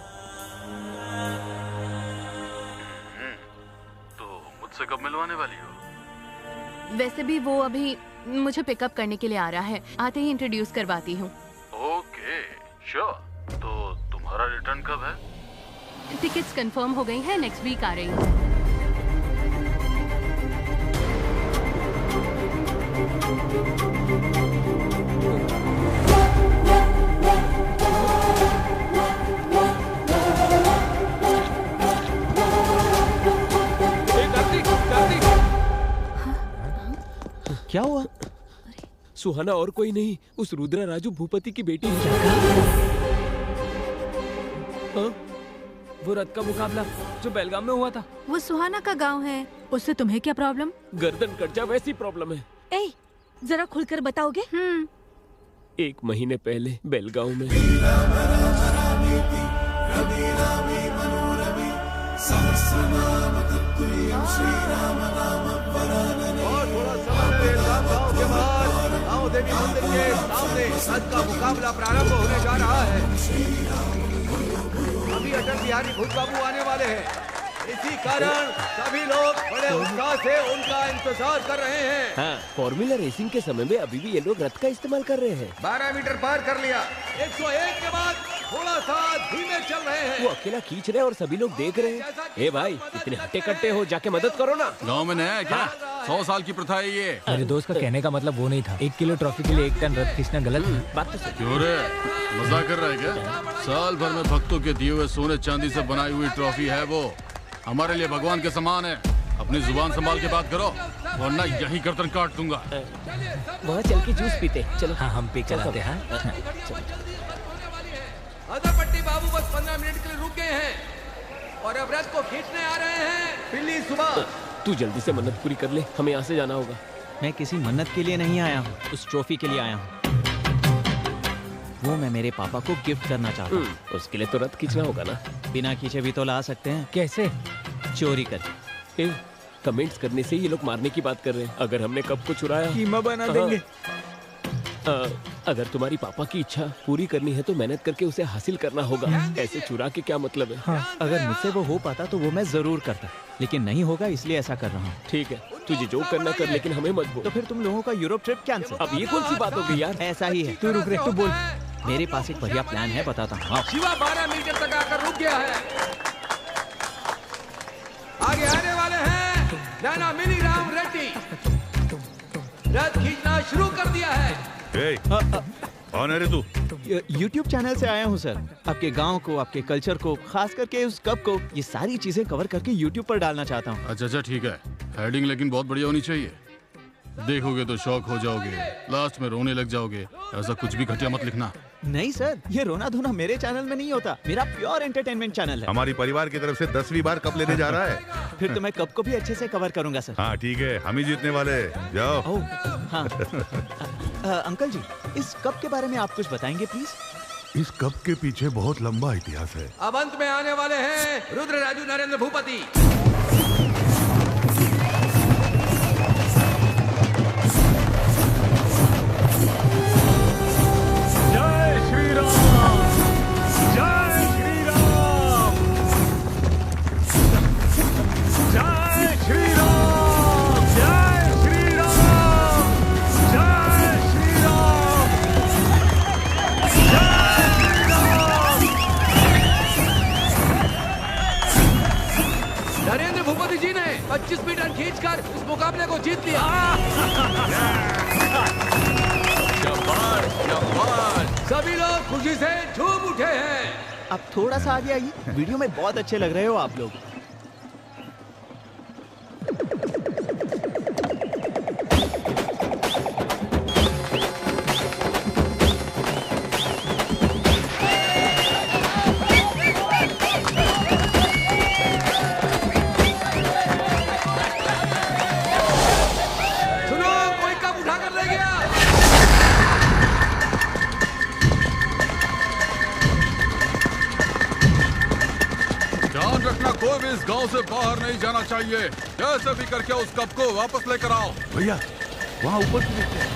A: तो मुझसे कब मिलवाने वाली हो?
C: वैसे भी वो अभी मुझे पिकअप करने के लिए आ रहा है। आते ही इंट्रोड्यूस करवाती हूँ।
A: Okay, sure. तो तुम्हारा रिटर्न कब है?
C: टिकट्स कंफर्म हो गई हैं, नेक्स्ट वीक आ रही हूँ।
H: क्या हुआ?
F: सुहाना और कोई नहीं, उस रुद्रा राजू भूपति की बेटी है।
K: हाँ? वो रथ का मुकाबला जो बेलगाम में हुआ था।
G: वो सुहाना का गांव है, उससे तुम्हें क्या प्रॉब्लम?
F: गर्दन कट जा वैसी प्रॉब्लम है।
I: ए, जरा खुलकर बताओगे?
F: 1 महीने पहले बेलगांव में।
B: देवी मंदिर के सामने रथ का मुकाबला प्रारंभ होने जा रहा है। अभी अटल बिहारी भूत बाबू आने वाले हैं। इसी कारण सभी लोग बड़े उत्साह से उनका इंतजार कर रहे हैं।
F: हाँ, फॉर्मूला रेसिंग के समय में अभी भी ये लोग रथ का इस्तेमाल कर रहे हैं।
B: 12 मीटर पार कर लिया। 101 के बाद थोड़ा सा धीमे चल रहे हैं।
F: वो अकेला खींच रहे हैं और सभी लोग देख रहे हैं। ए भाई, इतने हट्टे कट्टे हो, जाके मदद करो ना।
E: गांव में नया है क्या? 100 साल की प्रथा है ये।
K: मेरे दोस्त का कहने का मतलब वो नहीं था। 1 किलो ट्रॉफी के लिए 1 टन रथ खींचना गलत है।
F: बात तो सही।
E: क्यों रे, मजाक कर रहा है क्या? साल भर में भक्तों के दिए हुए सोने चांदी से बनाई हुई ट्रॉफी है वो। हमारे लिए भगवान के समान है। अपनी जुबान संभाल के बात करो, वरना यही गर्दन काट दूंगा।
F: वहाँ चल के जूस पीते। चलो।
K: हाँ, हम पे चलाते हैं।
B: अदरपट्टी बाबू बस 15 मिनट के लिए रुक गए हैं और अब रथ को खींचने आ रहे हैं। पिल्ली सुबह,
F: तू जल्दी से मन्नत पूरी कर ले, हमें यहाँ से जाना होगा।
H: मैं किसी मन्नत के लिए नहीं आया हूँ, उस ट्रॉफी के लिए आया हूँ। वो मैं मेरे पापा को गिफ्ट करना चाहता हूँ।
F: उसके लिए तो रथ खींचना होगा ना।
H: बिना खींचे भी तो ला सकते हैं।
K: कैसे?
H: चोरी कर।
F: कमेंट्स करने से ये लोग मारने की बात कर रहे हैं। अगर हमने कब को चुराया,
H: कीमा बना देंगे।
F: अगर तुम्हारी पापा की इच्छा पूरी करनी है तो मेहनत करके उसे हासिल करना होगा। ऐसे चुरा के क्या मतलब है?
H: हाँ। अगर मुझसे वो हो पाता तो वो मैं जरूर करता, लेकिन नहीं होगा इसलिए ऐसा कर रहा हूँ।
F: ठीक है, तुझे जो करना कर, लेकिन हमें मत बोल।
H: तो फिर तुम लोगों का यूरोप ट्रिप कैंसिल।
F: अब ये कौन सी बात हो गई यार?
H: ऐसा ही है।
K: तू रुक रे, तू बोल।
H: मेरे पास एक बढ़िया प्लान है, बताता हूँ।
B: शिवा 12 मीटर तक आकर रुक गया है। आगे आने वाले हैं नाना मिनी राम रेड्डी। रथ खींचना शुरू कर दिया है।
A: कौन है रे तू?
H: YouTube चैनल से आया हूँ सर। आपके गांव को, आपके कल्चर को, खास करके उस कप को, ये सारी चीजें कवर करके YouTube पर डालना चाहता हूँ।
E: अच्छा ठीक है, हेडिंग लेकिन बहुत बढ़िया होनी चाहिए। देखोगे तो शौक हो जाओगे, लास्ट में रोने लग जाओगे। ऐसा कुछ भी घटिया मत लिखना।
H: नहीं सर, ये रोना धोना मेरे चैनल में नहीं होता, मेरा प्योर एंटरटेनमेंट चैनल है।
A: हमारी परिवार की तरफ से 10वीं बार कप लेने जा रहा है।
H: फिर तो मैं कप को भी अच्छे से कवर करूंगा सर।
A: हाँ ठीक है, हम ही जीतने वाले। जाओ।
H: हाँ। अंकल जी, इस कप के बारे में आप कुछ बताएंगे प्लीज?
A: इस कप के पीछे बहुत लंबा इतिहास है।
L: अब अंत में आने वाले हैं रुद्र राजू नरेंद्र भूपति।
J: जय श्री राम, जय श्री राम, जय श्री राम, जय श्री राम, जय श्री राम,
L: नरेंद्र भूपति जी ने 25 मीटर खींचकर इस मुकाबले को जीत लिया। शाबाश, शाबाश। सभी लोग खुशी से झूम उठे हैं।
H: अब थोड़ा सा आगे आइए, वीडियो में बहुत अच्छे लग रहे हो आप लोग।
L: सुनो, कोई कप उठा कर ले गया।
E: ध्यान रखना, कोई भी इस गांव से बाहर नहीं जाना चाहिए। कैसे भी करके उस कप को वापस लेकर आओ।
A: भैया वहाँ ऊपर से देखते हैं।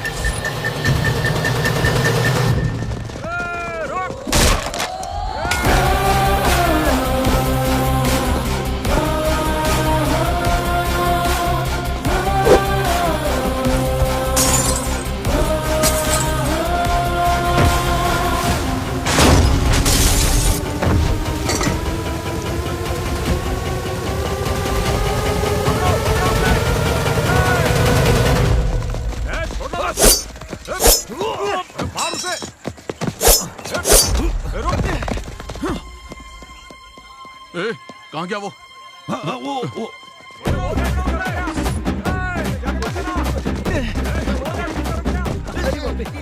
E: ए, कहाँ गया वो?
A: वो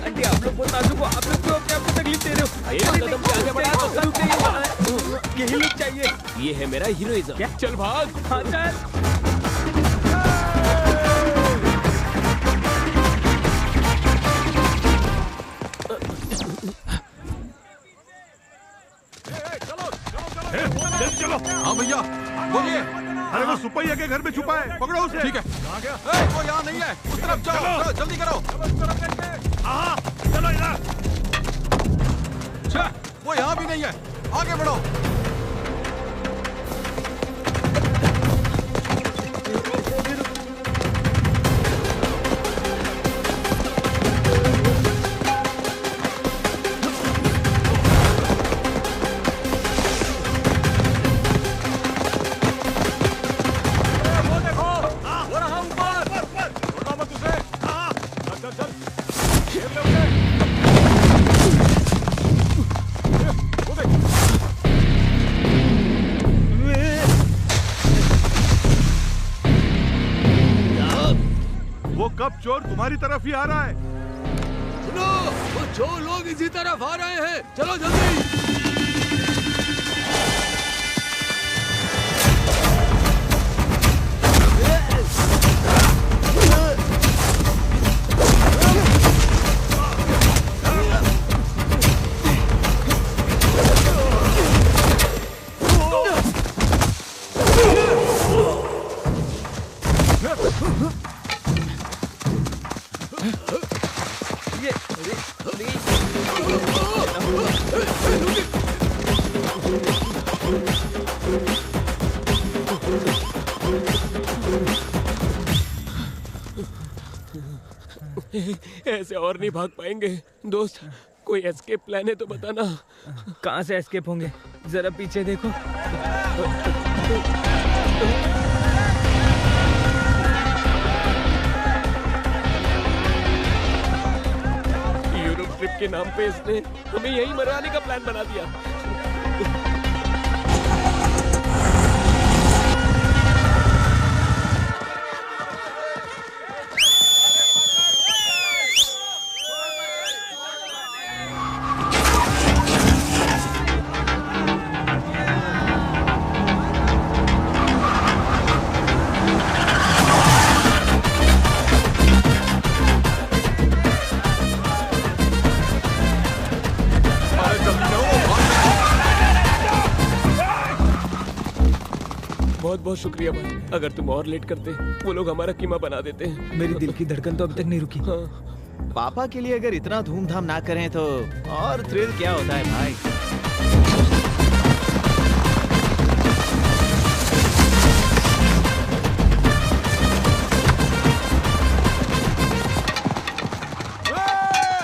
F: आंटी, आप लोग बहुत नाजुक हो, आप लोग क्यों अपने आप को तकलीफ दे रहे हो? एक कदम से आगे बढ़ा तो रुक जाइए। यही लुक चाहिए। ये है मेरा हीरोइज्म। चल भाग। हाँ चल।
A: चलो।
E: हाँ भैया, बोलिए।
A: अरे वो सुपैया के घर में छुपा है, पकड़ो उसे।
E: ठीक है। कहाँ गया? वो यहाँ नहीं है, उस तरफ जाओ, जल्दी करो।
A: हाँ, चलो इधर।
E: वो यहाँ भी नहीं है, आगे बढ़ो।
A: वो कब चोर तुम्हारी तरफ ही आ रहा है।
L: सुनो, वो चोर लोग इसी तरफ आ रहे हैं। चलो जल्दी।
F: ऐसे और नहीं भाग पाएंगे। दोस्त, कोई एस्केप प्लान है तो बताना।
K: कहाँ से एस्केप होंगे? जरा पीछे देखो।
F: यूरोप ट्रिप के नाम पे इसने हमें यहीं मरवाने का प्लान बना दिया। बहुत बहुत शुक्रिया भाई। अगर तुम और लेट करते वो लोग हमारा कीमा बना देते हैं।
K: मेरी दिल की धड़कन तो अभी तक नहीं रुकी।
F: हाँ।
H: पापा के लिए अगर इतना धूमधाम ना करें तो और थ्रिल क्या होता है भाई।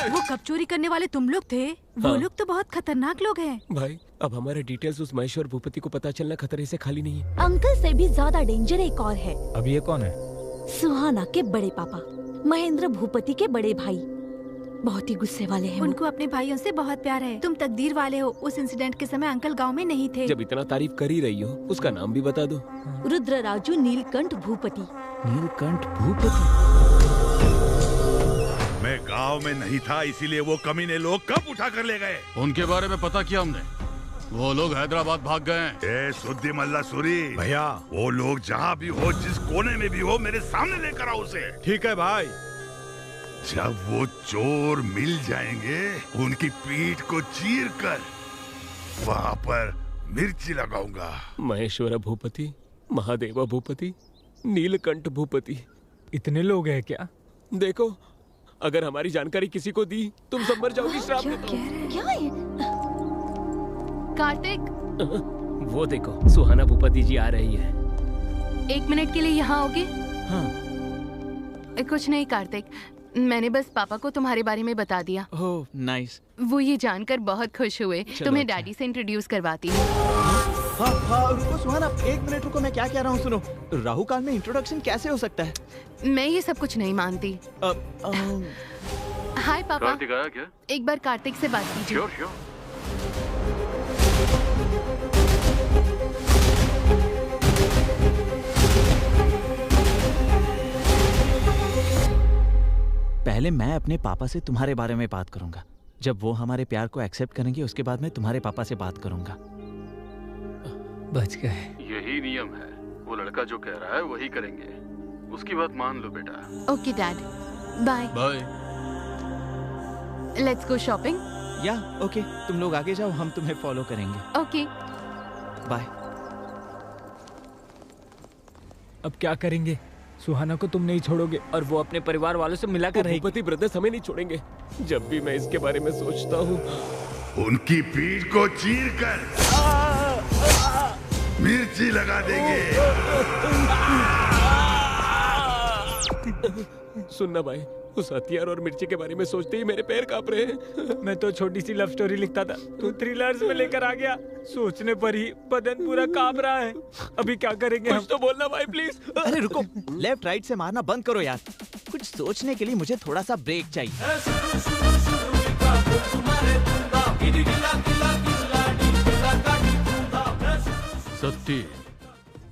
G: वो कब चोरी करने वाले तुम लोग थे? वो
F: हाँ।
G: लोग तो बहुत खतरनाक लोग हैं।
F: भाई अब हमारे डिटेल्स उस महेश्वर भूपति को पता चलना खतरे से खाली नहीं है।
I: अंकल से भी ज्यादा डेंजर एक और है।
K: अब ये कौन है?
I: सुहाना के बड़े पापा, महेंद्र भूपति के बड़े भाई। बहुत ही गुस्से वाले हैं।
G: उनको अपने भाइयों से बहुत प्यार है। तुम तकदीर वाले हो। उस इंसिडेंट के समय अंकल गांव में नहीं थे।
F: जब इतना तारीफ कर ही रही हो उसका नाम भी बता दो।
I: रुद्रराजू नीलकंठ भूपति।
H: नीलकंठ भूपति?
A: मैं गांव में नहीं था, इसीलिए वो कमीने लोग कब उठा कर ले गए?
E: उनके बारे में पता किया हमने, वो लोग हैदराबाद भाग गए हैं।
A: ए सुद्दी मल्ला सूरी
B: भैया,
A: वो लोग जहाँ भी हो, जिस कोने में भी हो, मेरे सामने लेकर आओ उसे।
B: ठीक है भाई।
A: जब वो चोर मिल जाएंगे, उनकी पीठ को चीर कर वहाँ पर मिर्ची लगाऊंगा।
F: महेश्वर भूपति, महादेवा भूपति, नीलकंठ भूपति,
K: इतने लोग हैं क्या?
F: देखो अगर हमारी जानकारी किसी को दी तुम सब मर जाओगी। श्राप देता हूं।
I: क्या है?
C: कार्तिक,
F: वो देखो सुहाना भूपति जी आ रही है।
C: 1 मिनट के लिए यहाँ आओगे?
H: हाँ।
C: कुछ नहीं कार्तिक, मैंने बस पापा को तुम्हारे बारे में बता दिया।
H: Oh nice.
C: वो ये जानकर बहुत खुश हुए। तुम्हें डैडी से इंट्रोड्यूस करवाती हूँ।
H: हाँ, रुको सुहाना, 1 मिनट रुको, मैं क्या कह रहा हूँ सुनो। राहु काल में इंट्रोडक्शन कैसे हो सकता है?
C: मैं ये सब कुछ नहीं मानती। हाय पापा।
E: कार्तिक आया क्या?
C: एक बार कार्तिक से बात कीजिए।
E: Sure sure.
H: पहले मैं अपने पापा से तुम्हारे बारे में बात करूंगा। जब वो हमारे प्यार को एक्सेप्ट करेंगे उसके बाद मैं तुम्हारे पापा से बात करूंगा।
K: बच गए।
E: यही नियम है, वो लड़का जो कह रहा है वही करेंगे। उसकी बात मान लो बेटा।
C: Okay dad, bye.
E: Bye.
C: Let's go shopping.
H: या ओके, तुम लोग आगे जाओ, हम तुम्हें फॉलो करेंगे।
C: Okay
H: bye.
K: अब क्या करेंगे? सुहाना को तुम नहीं छोड़ोगे और वो अपने परिवार वालों से मिला कर रहेगी।
F: भूपति ब्रदर्स हमें नहीं छोड़ेंगे। जब भी मैं इसके बारे में सोचता हूँ
A: उनकी पीठ को चीर कर मिर्ची लगा देंगे।
F: सुनना भाई, उस हथियार और मिर्ची के बारे में सोचते ही मेरे पैर कांप रहे हैं।
K: मैं तो छोटी सी लव स्टोरी लिखता था, तू थ्रिलर्स में लेकर आ गया। सोचने पर ही बदन पूरा कांप रहा है। अभी क्या करेंगे हम?
F: कुछ तो बोलना भाई प्लीज।
H: अरे रुको, लेफ्ट राइट से मारना बंद करो यार। कुछ सोचने के लिए मुझे थोड़ा सा ब्रेक चाहिए।
E: सत्ती,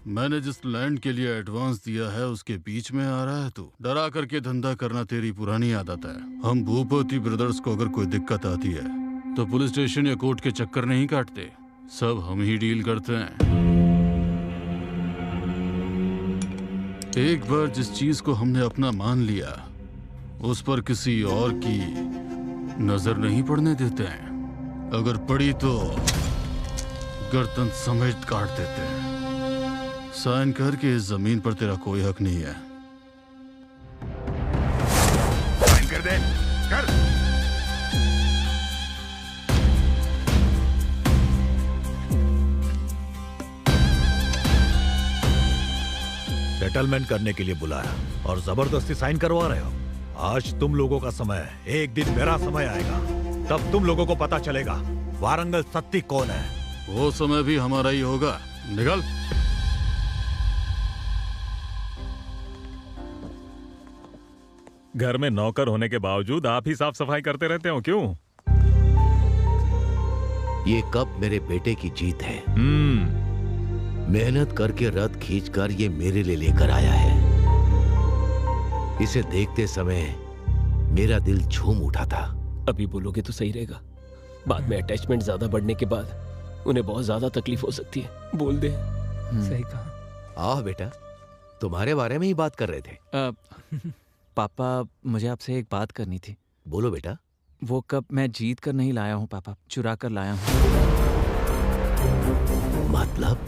E: मैंने जिस लैंड के लिए एडवांस दिया है उसके बीच में आ रहा है तू। डरा करके धंधा करना तेरी पुरानी आदत है। हम भूपति ब्रदर्स को अगर कोई दिक्कत आती है तो पुलिस स्टेशन या कोर्ट के चक्कर नहीं काटते, सब हम ही डील करते हैं। एक बार जिस चीज को हमने अपना मान लिया उस पर किसी और की नजर नहीं पड़ने देते हैं। अगर पड़ी तो गर्दन समेत काट देते हैं। साइन करके इस जमीन पर तेरा कोई हक नहीं है।
A: साइन कर दे, कर।
M: सेटलमेंट करने के लिए बुलाया और जबरदस्ती साइन करवा रहे हो। आज तुम लोगों का समय है, एक दिन मेरा समय आएगा, तब तुम लोगों को पता चलेगा वारंगल सत्ती कौन है।
E: वो समय भी हमारा ही होगा। निकल।
J: घर में नौकर होने के बावजूद आप ही साफ सफाई करते रहते हो, क्यों?
B: ये कप मेरे बेटे की जीत है। मेहनत करके रथ खींचकर ये मेरे लिए लेकर आया है। इसे देखते समय मेरा दिल झूम उठा था।
F: अभी बोलोगे तो सही रहेगा, बाद में अटैचमेंट ज्यादा बढ़ने के बाद उन्हें बहुत ज्यादा तकलीफ हो सकती है। बोल दे।
K: सही कहा।
B: आओ बेटा, तुम्हारे बारे में ही बात कर रहे थे।
H: पापा, मुझे आपसे एक बात करनी थी।
B: बोलो बेटा।
H: वो कप मैं जीत कर नहीं लाया हूँ पापा, चुरा कर लाया हूँ।
B: मतलब?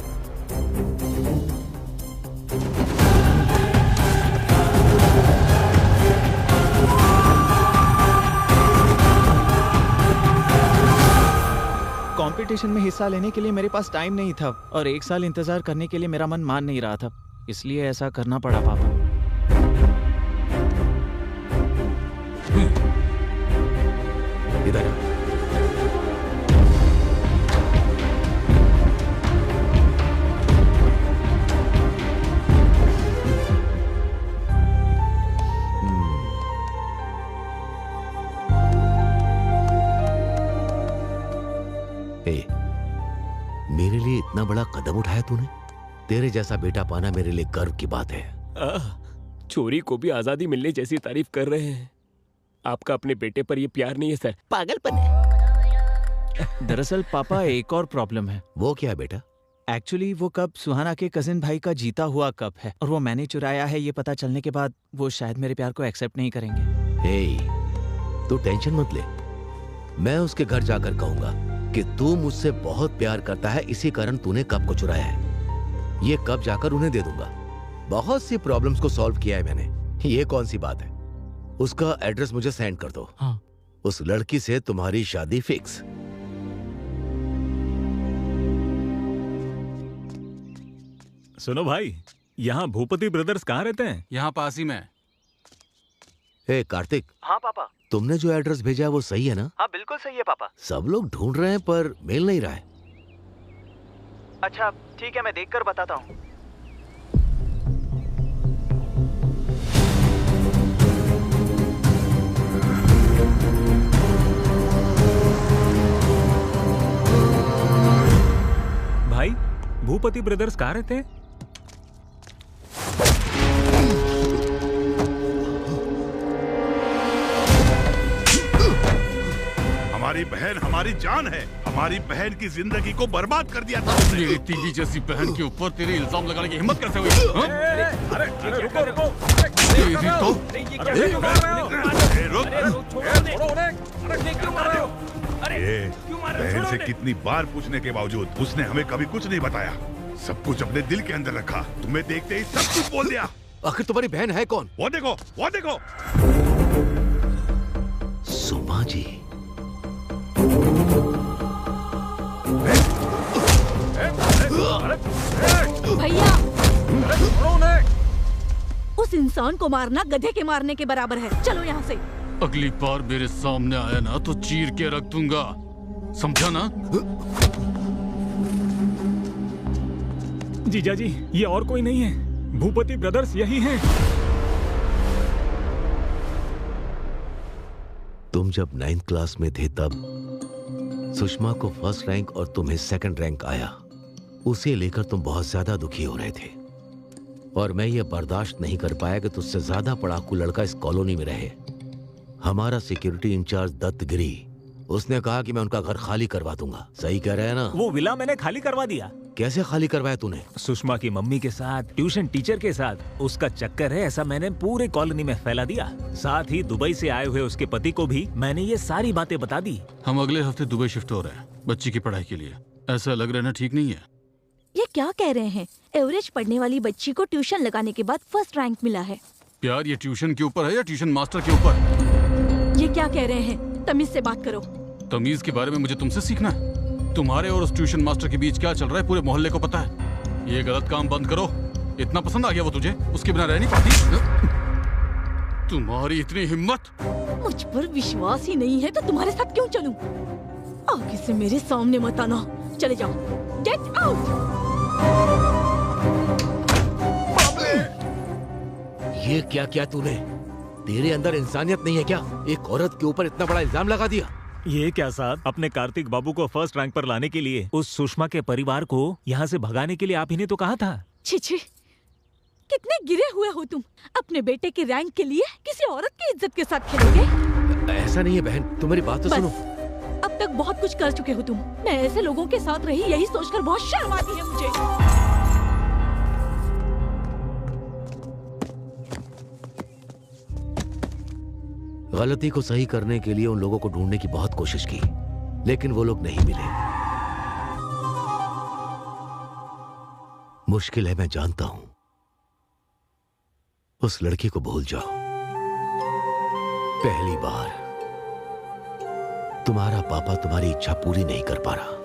H: कंपटीशन में हिस्सा लेने के लिए मेरे पास टाइम नहीं था और 1 साल इंतजार करने के लिए मेरा मन मान नहीं रहा था, इसलिए ऐसा करना पड़ा पापा।
B: इधर मेरे लिए इतना बड़ा कदम उठाया तूने। तेरे जैसा बेटा पाना मेरे लिए गर्व की बात है।
F: चोरी को भी आजादी मिलने जैसी तारीफ कर रहे हैं। आपका अपने बेटे पर ये प्यार नहीं है सर, पागलपन है।
H: दरअसल पापा एक और प्रॉब्लम है।
B: वो क्या है बेटा?
H: एक्चुअली वो कप सुहाना के कजिन भाई का जीता हुआ कप है और वो मैंने चुराया है। ये पता चलने के बाद वो शायद मेरे प्यार को एक्सेप्ट नहीं करेंगे।
B: हे, तू टेंशन मत ले। मैं उसके घर जाकर कहूंगा कि तू मुझसे बहुत प्यार करता है, इसी कारण तूने कप को चुराया है। ये कप जाकर उन्हें दे दूंगा। बहुत सी प्रॉब्लम्स को सॉल्व किया है मैंने। ये कौन सी बात है? उसका एड्रेस मुझे सेंड कर दो।
H: हाँ।
B: उस लड़की से तुम्हारी शादी फिक्स।
J: सुनो भाई, यहाँ भूपति ब्रदर्स कहाँ रहते हैं?
E: यहाँ पास ही में।
B: हे कार्तिक।
H: हाँ पापा।
B: तुमने जो एड्रेस भेजा है वो सही है ना?
H: हाँ बिल्कुल सही है पापा।
B: सब लोग ढूंढ रहे हैं पर मिल नहीं रहा है।
H: अच्छा ठीक है, मैं देखकर बताता हूँ।
J: भाई, भूपति ब्रदर्स कहाँ रहते हैं?
A: हमारी बहन हमारी जान है। हमारी बहन की जिंदगी को बर्बाद कर दिया था।
E: मेरी तीली जैसी बहन के ऊपर तेरे इल्जाम लगाने की हिम्मत कैसे हुई?
J: अरे रुको रुको।
A: बहन से कितनी बार पूछने के बावजूद उसने हमें कभी कुछ नहीं बताया। सब कुछ अपने दिल के अंदर रखा। तुम्हें देखते ही सब कुछ बोल दिया।
B: आखिर तुम्हारी बहन है कौन?
A: वो देखो, वो देखो।
B: सुमा जी।
I: भैया, उस इंसान को मारना गधे के मारने के बराबर है। चलो यहाँ से।
E: अगली बार मेरे सामने आया ना तो चीर के रख दूंगा, समझा ना?
J: जीजा जी, ये और कोई नहीं है। भूपति ब्रदर्स यही हैं।
B: तुम जब 9th क्लास में थे तब सुषमा को फर्स्ट रैंक और तुम्हें सेकंड रैंक आया। उसे लेकर तुम बहुत ज्यादा दुखी हो रहे थे और मैं ये बर्दाश्त नहीं कर पाया कि तुझसे ज्यादा पढ़ाकू लड़का इस कॉलोनी में रहे। हमारा सिक्योरिटी इंचार्ज दत्तगिरी, उसने कहा कि मैं उनका घर खाली करवा दूंगा। सही कह रहे हैं ना?
D: वो विला मैंने खाली करवा दिया।
B: कैसे खाली करवाया तूने?
D: सुषमा की मम्मी के साथ, ट्यूशन टीचर के साथ उसका चक्कर है, ऐसा मैंने पूरे कॉलोनी में फैला दिया। साथ ही दुबई से आए हुए उसके पति को भी मैंने ये सारी बातें बता दी।
E: हम अगले हफ्ते दुबई शिफ्ट हो रहे हैं बच्ची की पढ़ाई के लिए। ऐसा लग रहा है ठीक नहीं है?
I: ये क्या कह रहे हैं? एवरेज पढ़ने वाली बच्ची को ट्यूशन लगाने के बाद फर्स्ट रैंक मिला है।
E: प्यार ये ट्यूशन के ऊपर है या ट्यूशन मास्टर के ऊपर?
I: ये क्या कह रहे हैं? तमीज से बात करो।
E: तमीज के बारे में मुझे तुमसे सीखना है। तुम्हारे और उस ट्यूशन मास्टर के बीच क्या चल रहा है पूरे मोहल्ले को पता है। ये गलत काम बंद करो। इतना पसंद आ गया वो तुझे, उसके बिना रह नहीं पाती? तुम्हारी इतनी हिम्मत!
I: मुझ पर विश्वास ही नहीं है तो तुम्हारे साथ क्यों चलूं? आगे से मेरे सामने मत आना। चले जाओ। Get out.
B: ये क्या किया तूने? तेरे अंदर इंसानियत नहीं है क्या? एक औरत के ऊपर इतना बड़ा इल्जाम लगा दिया।
J: ये क्या साहब, अपने कार्तिक बाबू को फर्स्ट रैंक पर लाने के लिए उस सुषमा के परिवार को यहाँ से भगाने के लिए आप ही ने तो कहा था।
I: छी छी, कितने गिरे हुए हो तुम। अपने बेटे के रैंक के लिए किसी औरत की इज्जत के साथ खेलोगे?
B: ऐसा नहीं है बहन, तुम मेरी बात तो सुनो।
I: अब तक बहुत कुछ कर चुके हो तुम। मैं ऐसे लोगों के साथ रही, यही सोचकर बहुत शर्म आती है मुझे।
B: गलती को सही करने के लिए उन लोगों को ढूंढने की बहुत कोशिश की, लेकिन वो लोग नहीं मिले। मुश्किल है, मैं जानता हूं, उस लड़की को भूल जाओ। पहली बार तुम्हारा पापा तुम्हारी इच्छा पूरी नहीं कर पा रहा।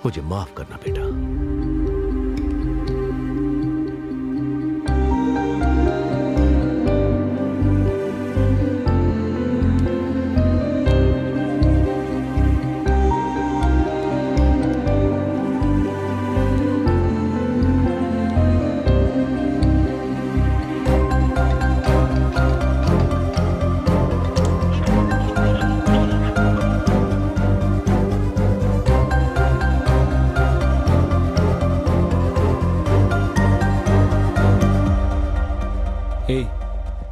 B: मुझे माफ करना बेटा।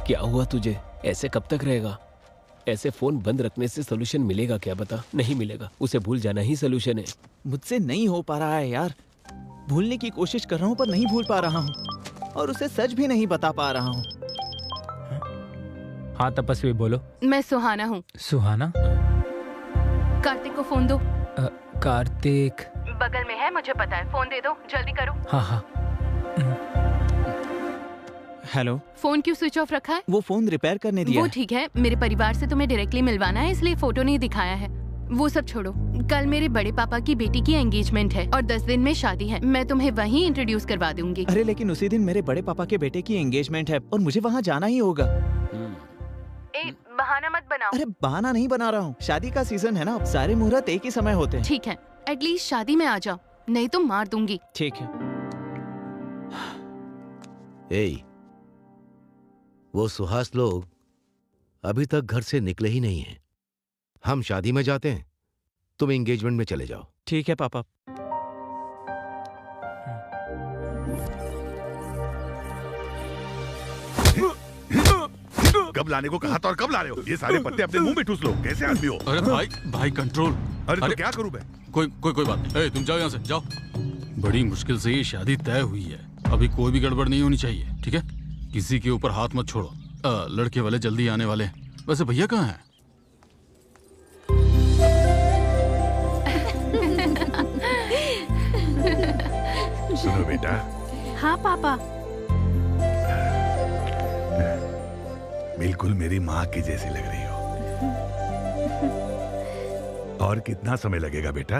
F: क्या हुआ तुझे? ऐसे कब तक रहेगा? ऐसे फोन बंद रखने से सोल्यूशन मिलेगा क्या? बता। नहीं मिलेगा, उसे भूल जाना ही सोल्यूशन है।
H: मुझसे नहीं हो पा रहा है यार। भूलने की कोशिश कर रहा हूँ पर नहीं भूल पा रहा हूँ, और उसे सच भी नहीं बता पा रहा हूँ।
K: हाँ तपस्वी बोलो।
C: मैं सुहाना हूँ।
K: सुहाना?
C: कार्तिक को फोन दो।
K: कार्तिक
C: बगल में है, मुझे पता है। फोन दे दो, जल्दी करो।
K: हाँ हाँ।
H: हेलो।
C: फोन क्यों स्विच ऑफ रखा है?
H: वो फोन रिपेयर करने दिया
C: वो ठीक है, मेरे परिवार से तुम्हें डायरेक्टली मिलवाना है, इसलिए फोटो नहीं दिखाया है। वो सब छोड़ो, कल मेरे बड़े पापा की बेटी की एंगेजमेंट है और 10 दिन में शादी है। मैं तुम्हें वहीं इंट्रोड्यूस करवा दूंगी।
H: अरे लेकिन उसी दिन मेरे बड़े पापा के बेटे की एंगेजमेंट है और मुझे वहाँ जाना ही होगा।
C: बहाना मत बनाओ।
H: अरे बहाना नहीं बना रहा हूँ, शादी का सीजन है ना, सारे मुहूर्त एक ही समय होते हैं।
C: ठीक है, एटलीस्ट शादी में आ जाओ, नहीं तो मार दूंगी।
H: ठीक है।
B: वो सुहास लोग अभी तक घर से निकले ही नहीं हैं। हम शादी में जाते हैं, तुम एंगेजमेंट में चले जाओ।
H: ठीक है पापा।
A: कब लाने को कहा था और कब ला रहे हो? ये सारे पत्ते अपने मुंह में ठूस लो। कैसे आदमी हो?
E: अरे भाई कंट्रोल।
A: अरे तो क्या करूं मैं?
E: कोई बात नहीं। तुम जाओ यहाँ से, जाओ। बड़ी मुश्किल से ये शादी तय हुई है, अभी कोई भी गड़बड़ नहीं होनी चाहिए, ठीक है? किसी के ऊपर हाथ मत छोड़ो। लड़के वाले जल्दी आने वाले हैं। वैसे भैया कहाँ हैं?
A: सुनो बेटा।
G: हाँ पापा।
A: बिल्कुल मेरी माँ की जैसी लग रही हो। और कितना समय लगेगा बेटा?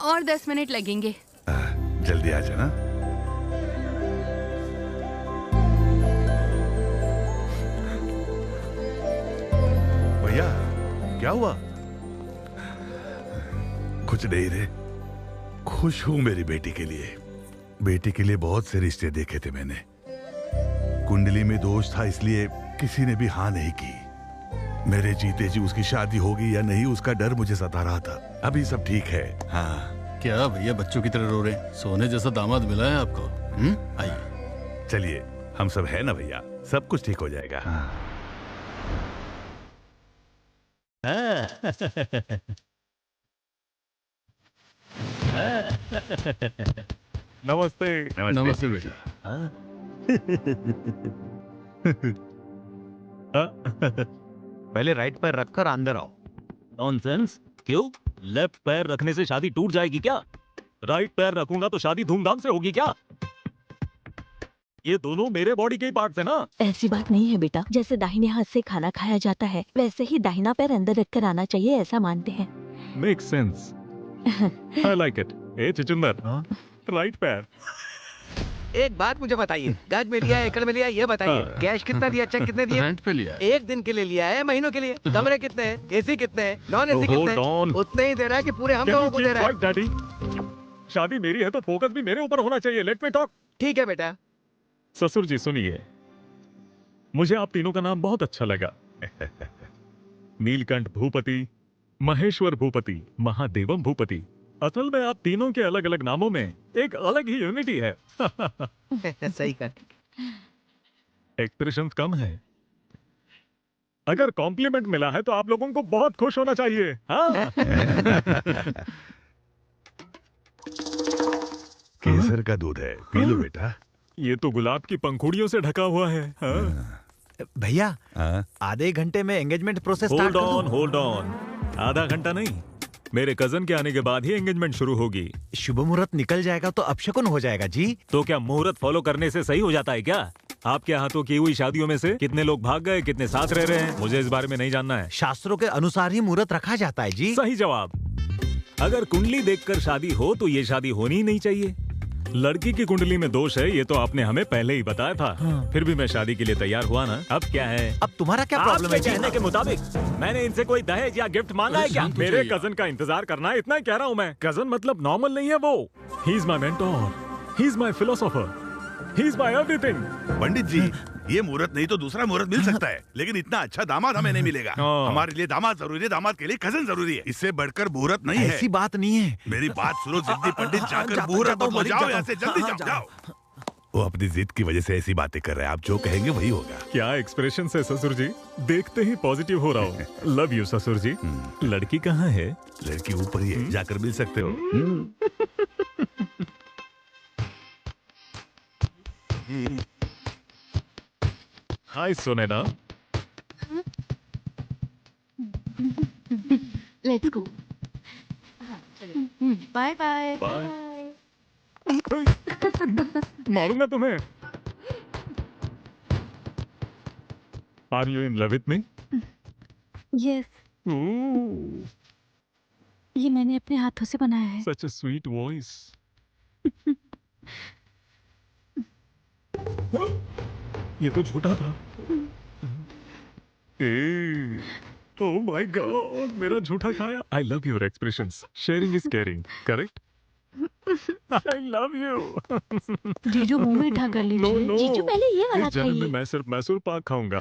C: और 10 मिनट लगेंगे।
A: जल्दी आ जाना। भैया क्या हुआ? कुछ नहीं रे, खुश हूं मेरी बेटी के लिए। बेटी के लिए बहुत से रिश्ते देखे थे मैंने। कुंडली में दोष था, इसलिए किसी ने भी हाँ नहीं की। मेरे जीते जी उसकी शादी होगी या नहीं, उसका डर मुझे सता रहा था। अभी सब ठीक है। हाँ।
E: क्या भैया बच्चों की तरह रो रहे हैं? सोने जैसा दामाद मिला है आपको।
A: आइए चलिए, हम सब है ना भैया, सब कुछ ठीक हो जाएगा।
J: नमस्ते।
E: नमस्ते बेटा।
D: पहले राइट पैर रखकर अंदर आओ। नॉनसेंस। क्यों? लेफ्ट पैर रखने से शादी टूट जाएगी क्या? राइट पैर रखूंगा तो शादी धूमधाम से होगी क्या? ये दोनों मेरे बॉडी के ही पार्ट्स है ना।
I: ऐसी बात नहीं है बेटा, जैसे दाहिने हाथ से खाना खाया जाता है वैसे ही दाहिना पैर अंदर रखकर आना चाहिए, ऐसा मानते हैं।
J: Make sense. I like it. ए चिचुंदर, राइट पैर।
N: एक बात मुझे बताइए, गज में लिया, एकड़ में लिया, ये बताइए। कैश कितना दिया, चेक कितने दिए?
E: रेंट पे लिया।
N: एक दिन के लिए लिया है, महीनों के लिए? कमरे कितने हैं, एसी कितने हैं, नॉन एसी कितने हैं? उतने ही दे रहा है कि पूरे हम लोगों को दे रहा है?
J: डैडी, शादी मेरी है तो फोकस भी मेरे ऊपर होना चाहिए। Let me talk.
N: ठीक है बेटा।
J: ससुर जी सुनिए, मुझे आप तीनों का नाम बहुत अच्छा लगा। नीलकंठ भूपति, महेश्वर भूपति, महादेवम भूपति। असल में आप तीनों के अलग अलग नामों में एक अलग ही यूनिटी है।
N: सही कर।
J: एक्सप्रेशंस कम है। अगर कॉम्प्लीमेंट मिला है तो आप लोगों को बहुत खुश होना चाहिए। हाँ?
A: केसर का दूध है, पी लो बेटा।
J: ये तो गुलाब की पंखुड़ियों से ढका हुआ है। हाँ?
H: भैया, आधे घंटे में एंगेजमेंट प्रोसेस स्टार्ट कर दो।
J: Hold on. आधा घंटा नहीं, मेरे कजन के आने के बाद ही एंगेजमेंट शुरू होगी।
H: शुभ मुहूर्त निकल जाएगा तो अपशकुन हो जाएगा जी।
D: तो क्या मुहूर्त फॉलो करने से सही हो जाता है क्या?
J: आपके हाथों की हुई शादियों में से कितने लोग भाग गए, कितने साथ रह रहे हैं, मुझे इस बारे में नहीं जानना है।
M: शास्त्रों के अनुसार ही मुहूर्त रखा जाता है जी।
J: सही जवाब। अगर कुंडली देखकर शादी हो तो ये शादी होनी ही नहीं चाहिए। लड़की की कुंडली में दोष है, ये तो आपने हमें पहले ही बताया था। हाँ। फिर भी मैं शादी के लिए तैयार हुआ ना। अब क्या है?
M: अब तुम्हारा क्या प्रॉब्लम है?
J: कहने के मुताबिक मैंने इनसे कोई दहेज या गिफ्ट मांगा है क्या? मेरे कजन का इंतजार करना है, इतना ही कह रहा हूँ मैं। कजन मतलब नॉर्मल नहीं है वो। He is my mentor, he is my philosopher, he is my everything.
A: पंडित जी, ये मुहूर्त नहीं तो दूसरा मुहूर्त मिल सकता है, लेकिन इतना अच्छा दामाद हमें नहीं मिलेगा। हमारे लिए दामाद जरूरी है, दामाद के लिए कजन जरूरी है। इससे बढ़कर मुहूर्त नहीं है।
M: ऐसी बात नहीं है।
A: मेरी बात सुनो जिद्दी पंडित, जाकर मुहूर्त बदलो, जाओ यहाँ से, जल्दी जाओ, जाओ। वो अपनी जिद की वजह से ऐसी बातें कर रहे हैं, आप जो कहेंगे वही होगा।
J: क्या एक्सप्रेशन है ससुर जी, देखते ही पॉजिटिव हो रहा हूँ। लव यू ससुर जी। लड़की कहाँ है?
A: लड़की ऊपर ही है, जाकर मिल सकते हो।
J: Hi Sonena.
C: Let's go. Bye bye.
J: मारूंगा तुम्हें। Are you in love with me?
I: Yes. ये मैंने अपने हाथों से बनाया है।
J: Such a sweet voice. ये तो झूठा था। Oh my God, मेरा झूठा खाया। I love your expressions. Sharing is caring. Correct? I love you.
I: जीजू मुंह में उठा कर लीजिए।
J: No, no.
I: जीजू पहले ये वाला
J: इस जन्म में
I: खाइए।
J: मैं सिर्फ मैसूर पाक खाऊंगा।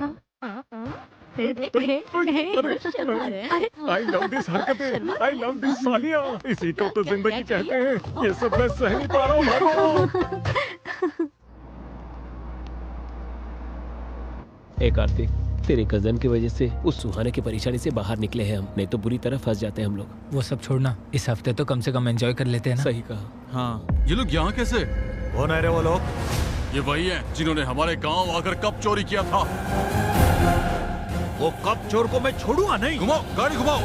J: I love this हरकतें। I love this सालियाँ। इसी को तो जिंदगी कहते हैं। ये सब मैं सह नहीं पा रहा हूँ।
F: ए कार्तिक, तेरे कजन की वजह से उस सुहाने की परेशानी से बाहर निकले हैं हम, नहीं तो बुरी तरह फंस जाते हैं हम लोग।
K: वो सब छोड़ना, इस हफ्ते तो कम से कम एंजॉय कर लेते हैं ना।
F: सही कहा।
E: हाँ, ये लोग यहाँ कैसे?
M: कौन है रे वो लोग?
E: ये वही हैं जिन्होंने हमारे गांव आकर कप चोरी किया था।
M: वो कप चोर को मैं छोड़ूंगा नहीं।
E: घुमाओ, गाड़ी घुमाओ।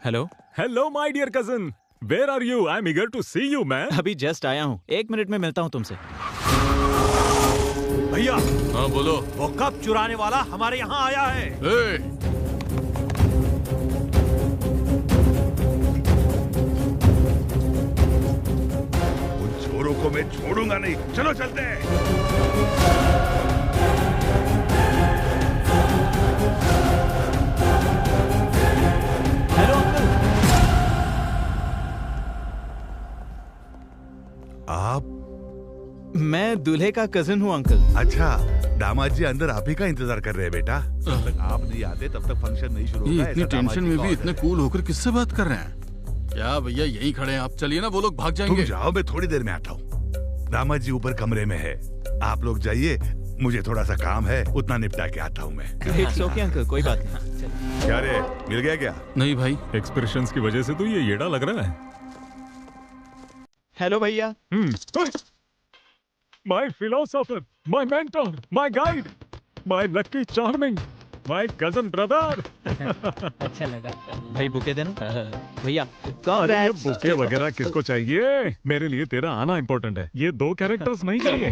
H: Hello
J: hello my dear cousin, where are you? I am eager to see you man.
H: अभी जस्ट आया हूँ, 1 मिनट में मिलता हूँ तुमसे।
M: भैया।
E: हाँ बोलो।
M: वो कप चुराने वाला हमारे यहाँ आया है।
A: उन चोरों को मैं छोड़ूंगा नहीं, चलो चलते हैं। आप?
H: मैं दूल्हे का कजिन हूँ अंकल।
A: अच्छा, दामाद जी अंदर आप ही का इंतजार कर रहे हैं बेटा। जब तक आप नहीं आते तब तक फंक्शन नहीं शुरू होगा।
E: इतनी टेंशन में भी इतने कूल होकर किससे बात कर रहे हैं? क्या भैया यहीं खड़े हैं आप? चलिए ना, वो लोग भाग जाएंगे।
A: तुम जाओ, मैं थोड़ी देर में आता हूँ। दामाद जी ऊपर कमरे में है, आप लोग जाइए, मुझे थोड़ा सा काम है, उतना निपटा के आता हूँ मैं।
H: इट्स ओके अंकल, कोई बात नहीं।
A: क्या रे, मिल गया क्या?
E: नहीं भाई,
J: एक्सप्रेशंस की वजह से तो ये येड़ा लग रहा है।
H: हेलो भैया।
J: My philosopher, my mentor, my guide, my lucky charming, my cousin brother.
K: अच्छा लगा
H: भाई, बुके देना भैया।
J: अरे बुके वगैरह किसको चाहिए? मेरे लिए तेरा आना इम्पोर्टेंट है, ये 2 कैरेक्टर्स नहीं चाहिए।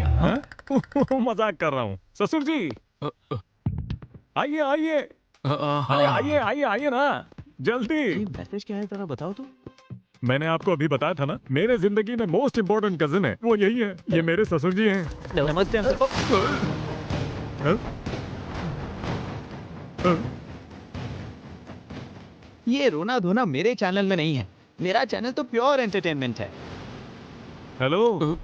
J: मजाक कर रहा हूँ। ससुर जी आइए आइए। अरे आइए आइए आइए ना, जल्दी।
H: मैसेज क्या है जरा बताओ तो।
J: मैंने आपको अभी बताया था ना, मेरे जिंदगी में मोस्ट इम्पोर्टेंट कजिन है, वो यही है। ये मेरे ससुर जी हैं।
H: नमस्ते अंकल। ये रोना धोना मेरे चैनल में नहीं है, मेरा चैनल तो प्योर एंटरटेनमेंट है।
J: हेलो,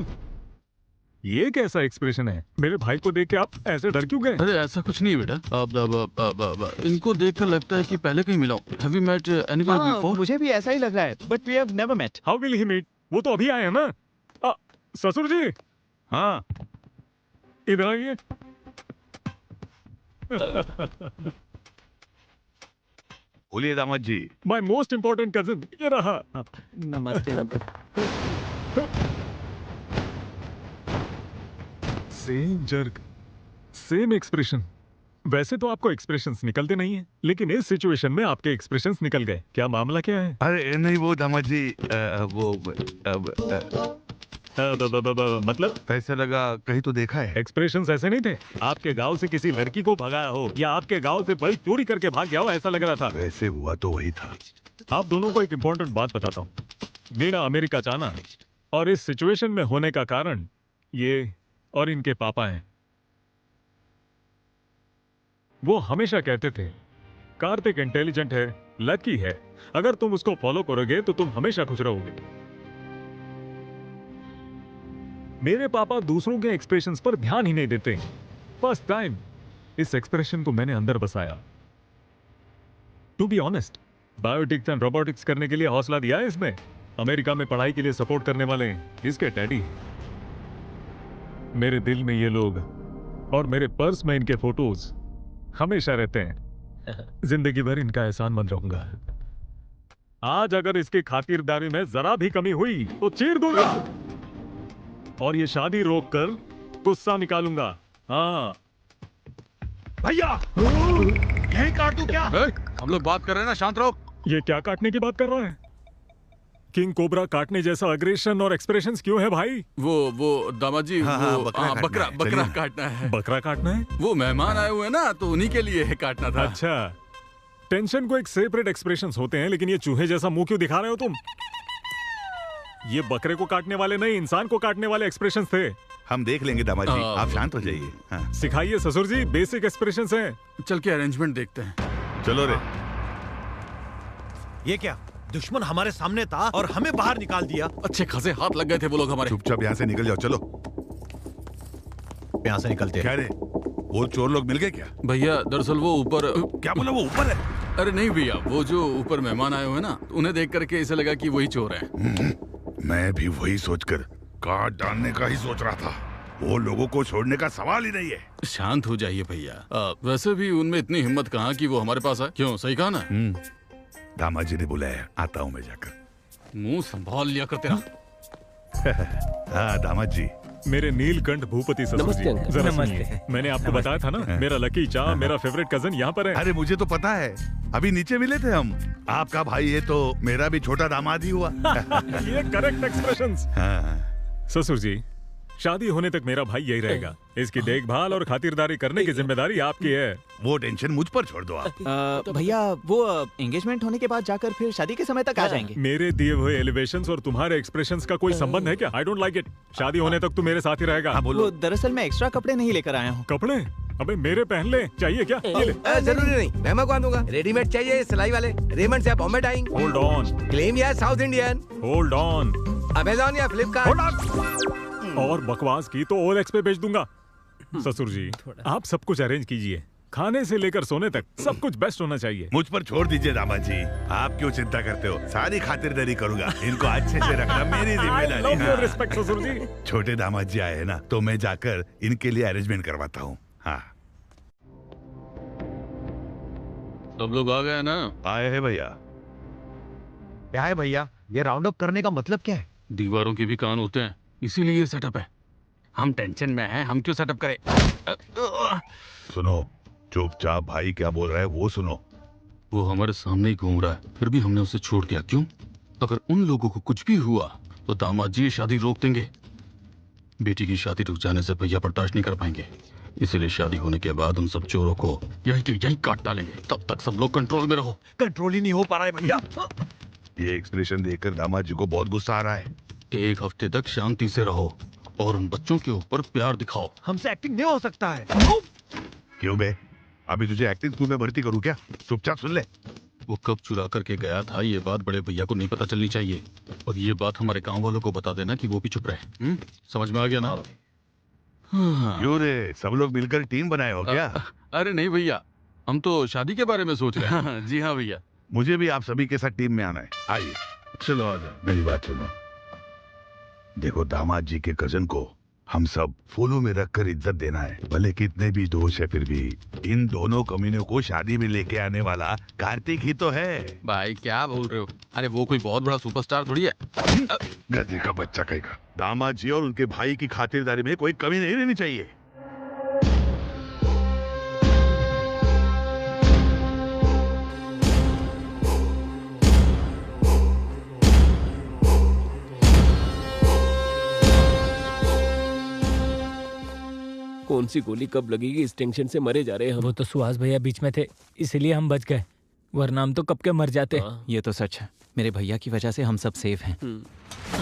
J: ये कैसा एक्सप्रेशन है? मेरे भाई को देख के आप ऐसे डर क्यों गए?
E: अरे ऐसा कुछ नहीं बेटा, अब इनको देखकर लगता है कि पहले कहीं मिला हूं। Have you met anyone before?
H: मुझे भी ऐसा ही लग रहा है, but we have never met.
J: How will he meet? वो तो अभी आए हैं ना। ससुर जी, हाँ इधर आइए।
A: बोलिए दामाद जी।
J: My most important cousin, ये रहा।
H: नमस्ते।
J: Same jerk, same expression. वैसे तो आपको एक्सप्रेशंस निकलते नहीं हैं, लेकिन इस सिचुएशन में आपके एक्सप्रेशंस निकल गए। क्या मामला क्या है?
A: अरे नहीं वो दामाद जी, वो
D: मतलब
A: पैसे लगा कहीं तो देखा है।
J: एक्सप्रेशंस ऐसे नहीं थे। आपके गांव से किसी लड़की को भगाया हो या आपके गांव से बल्ब चोरी करके भाग गया हो, ऐसा लग रहा था।
A: वैसे हुआ तो वही था।
J: आप दोनों को एक इम्पोर्टेंट बात बताता हूँ। मेरा अमेरिका जाना और इस सिचुएशन में होने का कारण ये और इनके पापा हैं। वो हमेशा कहते थे कार्तिक इंटेलिजेंट है, लकी है, अगर तुम उसको फॉलो करोगे तो तुम हमेशा खुश रहोगे। मेरे पापा दूसरों के एक्सप्रेशंस पर ध्यान ही नहीं देते। फर्स्ट टाइम इस एक्सप्रेशन को मैंने अंदर बसाया। To be honest, biotics and robotics करने के लिए हौसला दिया है इसने। अमेरिका में पढ़ाई के लिए सपोर्ट करने वाले इसके डैडी। मेरे दिल में ये लोग और मेरे पर्स में इनके फोटोज हमेशा रहते हैं। जिंदगी भर इनका एहसान मंद रहूंगा। आज अगर इसकी खातिरदारी में जरा भी कमी हुई तो चीर दूंगा और ये शादी रोककर गुस्सा निकालूंगा। हाँ
M: भैया, यही काट दूं क्या?
E: हम लोग बात कर रहे हैं ना, शांत रहो।
J: ये क्या काटने की बात कर रहा है? किंग कोबरा काटने जैसा अग्रेशन और एक्सप्रेशंस क्यों है भाई?
E: वो दामाद जी, बकरा काटना है।
J: बकरा काटना है?
E: वो मेहमान आए हुए हैं ना, तो उन्हीं के लिए काटना था।
J: अच्छा, टेंशन को एक सेपरेट एक्सप्रेशंस होते हैं, लेकिन ये चूहे जैसा मुंह क्यों दिखा रहे हो तुम? ये बकरे को काटने वाले नहीं, इंसान को काटने वाले एक्सप्रेशंस थे।
A: हम देख लेंगे दामाद जी, आप शांत हो जाइए। हाँ।
J: सिखाइए ससुर जी, बेसिक एक्सप्रेशंस हैं।
E: चल के अरेंजमेंट देखते हैं।
A: चलो रे।
M: ये क्या, दुश्मन हमारे सामने था और हमें बाहर निकाल दिया।
E: अच्छे खासे हाथ लग गए थे वो लोग हमारे।
A: चुपचाप यहाँ से निकल जाओ। चलो
M: यहाँ से निकलते।
A: क्या रे, वो चोर लोग मिल गए क्या?
E: भैया दरअसल वो ऊपर।
A: क्या बोला, वो ऊपर है?
E: अरे नहीं भैया, वो जो ऊपर मेहमान आए हुए हैं ना, उन्हें देख करके ऐसा लगा कि वही चोर है।
A: मैं भी वही सोचकर काट डालने का ही सोच रहा था। वो लोगों को छोड़ने का सवाल ही नहीं है।
E: शांत हो जाइए भैया। वैसे भी उनमें इतनी हिम्मत कहाँ कि वो हमारे पास आए। क्यों, सही कहा ना?
A: दामाद जी ने बुलाया, आता हूँ मैं जाकर।
E: मुंह संभाल लिया कर तेरा।
A: हाँ दामाद जी।
J: मेरे नीलकंठ भूपति ससुर जी, जरा सुनिए। मैंने आपको बताया था ना, मेरा लकी चा, मेरा फेवरेट कजन यहाँ पर है।
A: अरे मुझे तो पता है, अभी नीचे मिले थे हम। आपका भाई है तो मेरा भी छोटा दामाद ही हुआ।
J: ये करेक्ट एक्सप्रेशंस। ससुर जी, शादी होने तक मेरा भाई यही रहेगा। इसकी देखभाल और खातिरदारी करने की जिम्मेदारी आपकी है।
A: वो टेंशन मुझ पर छोड़ दो आप।
H: भैया वो एंगेजमेंट होने के बाद जाकर फिर शादी के समय तक आ जाएंगे।
J: मेरे दिए हुए एलिवेशंस और तुम्हारे एक्सप्रेशंस का कोई संबंध है क्या? I don't like it. शादी होने तक तू मेरे साथ ही रहेगा।
H: वो दरअसल मैं एक्स्ट्रा कपड़े नहीं लेकर आया हूँ।
J: कपड़े? अबे मेरे पहन ले, चाहिए क्या? ये ले।
N: जरूरी नहीं, मैं मंगवा दूंगा। रेडीमेड चाहिए सिलाई वाले? रेमंड से Bombay Dyeing.
J: Hold on.
N: Claim या South Indian?
J: Hold on.
N: Amazon या फ्लिपकार्ट?
J: और बकवास की तो OLX पे भेज दूंगा। ससुर जी, आप सब कुछ अरेंज कीजिए, खाने से लेकर सोने तक सब कुछ बेस्ट होना चाहिए।
A: मुझ पर छोड़ दीजिए दामाद जी, आप क्यों चिंता करते हो? सारी खातिरदारी करूंगा। इनको अच्छे से रखना मेरी जिम्मेदारी।
J: रिस्पेक्ट ससुर जी।
A: छोटे दामाद जी आए हैं ना, तो मैं जाकर इनके लिए अरेंजमेंट करवाता हूँ। हाँ,
E: सब लोग आ गए ना?
A: आए हैं भैया।
M: क्या है भैया, ये राउंड अप करने का मतलब क्या है?
E: दीवारों के भी कान होते हैं, इसीलिए ये सेटअप है। हम टेंशन में हैं, हम क्यों सेटअप करें?
A: सुनो, चुपचाप भाई क्या बोल रहा है वो सुनो।
E: वो हमारे सामने ही घूम रहा है, फिर भी हमने उसे छोड़ दिया। क्यों? अगर उन लोगों को कुछ भी हुआ तो दामाद जी शादी रोक देंगे। बेटी की शादी रुक जाने से भैया बर्दाश्त नहीं कर पाएंगे, इसीलिए शादी होने के बाद उन सब चोरों को यहीं काट डालेंगे। तब तक सब लोग कंट्रोल में रहो।
M: कंट्रोल ही नहीं हो पा रहा है भैया।
A: ये एक्सप्रेशन देखकर दामाद जी को बहुत गुस्सा आ रहा है।
E: एक हफ्ते तक शांति से रहो और उन बच्चों के ऊपर प्यार दिखाओ।
M: हमसे एक्टिंग नहीं हो सकता है।
A: क्यों बे, अभी तुझे एक्टिंग स्कूल में भर्ती करूं क्या? चुपचाप सुन ले।
E: वो कब चुरा करके गया था, ये बात बड़े भैया को नहीं पता चलनी चाहिए। और ये बात हमारे गांव वालों को बता देना कि वो भी चुप रहे। समझ में आ गया ना?
A: क्यों रे, सब लोग मिलकर टीम बनाए हो क्या?
E: अरे नहीं भैया, हम तो शादी के बारे में सोच रहे हैं। जी हाँ भैया।
A: मुझे भी आप सभी के साथ टीम में आना है। आइए। चलो आ जाओ। मेरी बात सुनो, देखो दामाद जी के कजन को हम सब फूलों में रखकर इज्जत देना है। भले कितने भी दोष है, फिर भी इन दोनों कमीनों को शादी में लेके आने वाला कार्तिक ही तो है।
E: भाई क्या बोल रहे हो? अरे वो कोई बहुत बड़ा सुपरस्टार थोड़ी है।
A: गधे का बच्चा कहेगा। दामाद जी और उनके भाई की खातिरदारी में कोई कमी नहीं रहनी चाहिए।
F: कौन सी गोली कब लगेगी इस टेंशन से मरे जा रहे हैं हम।
K: वो तो सुहास भैया बीच में थे, इसलिए हम बच गए, वरना हम तो कब के मर जाते।
H: ये तो सच है, मेरे भैया की वजह से हम सब सेफ हैं।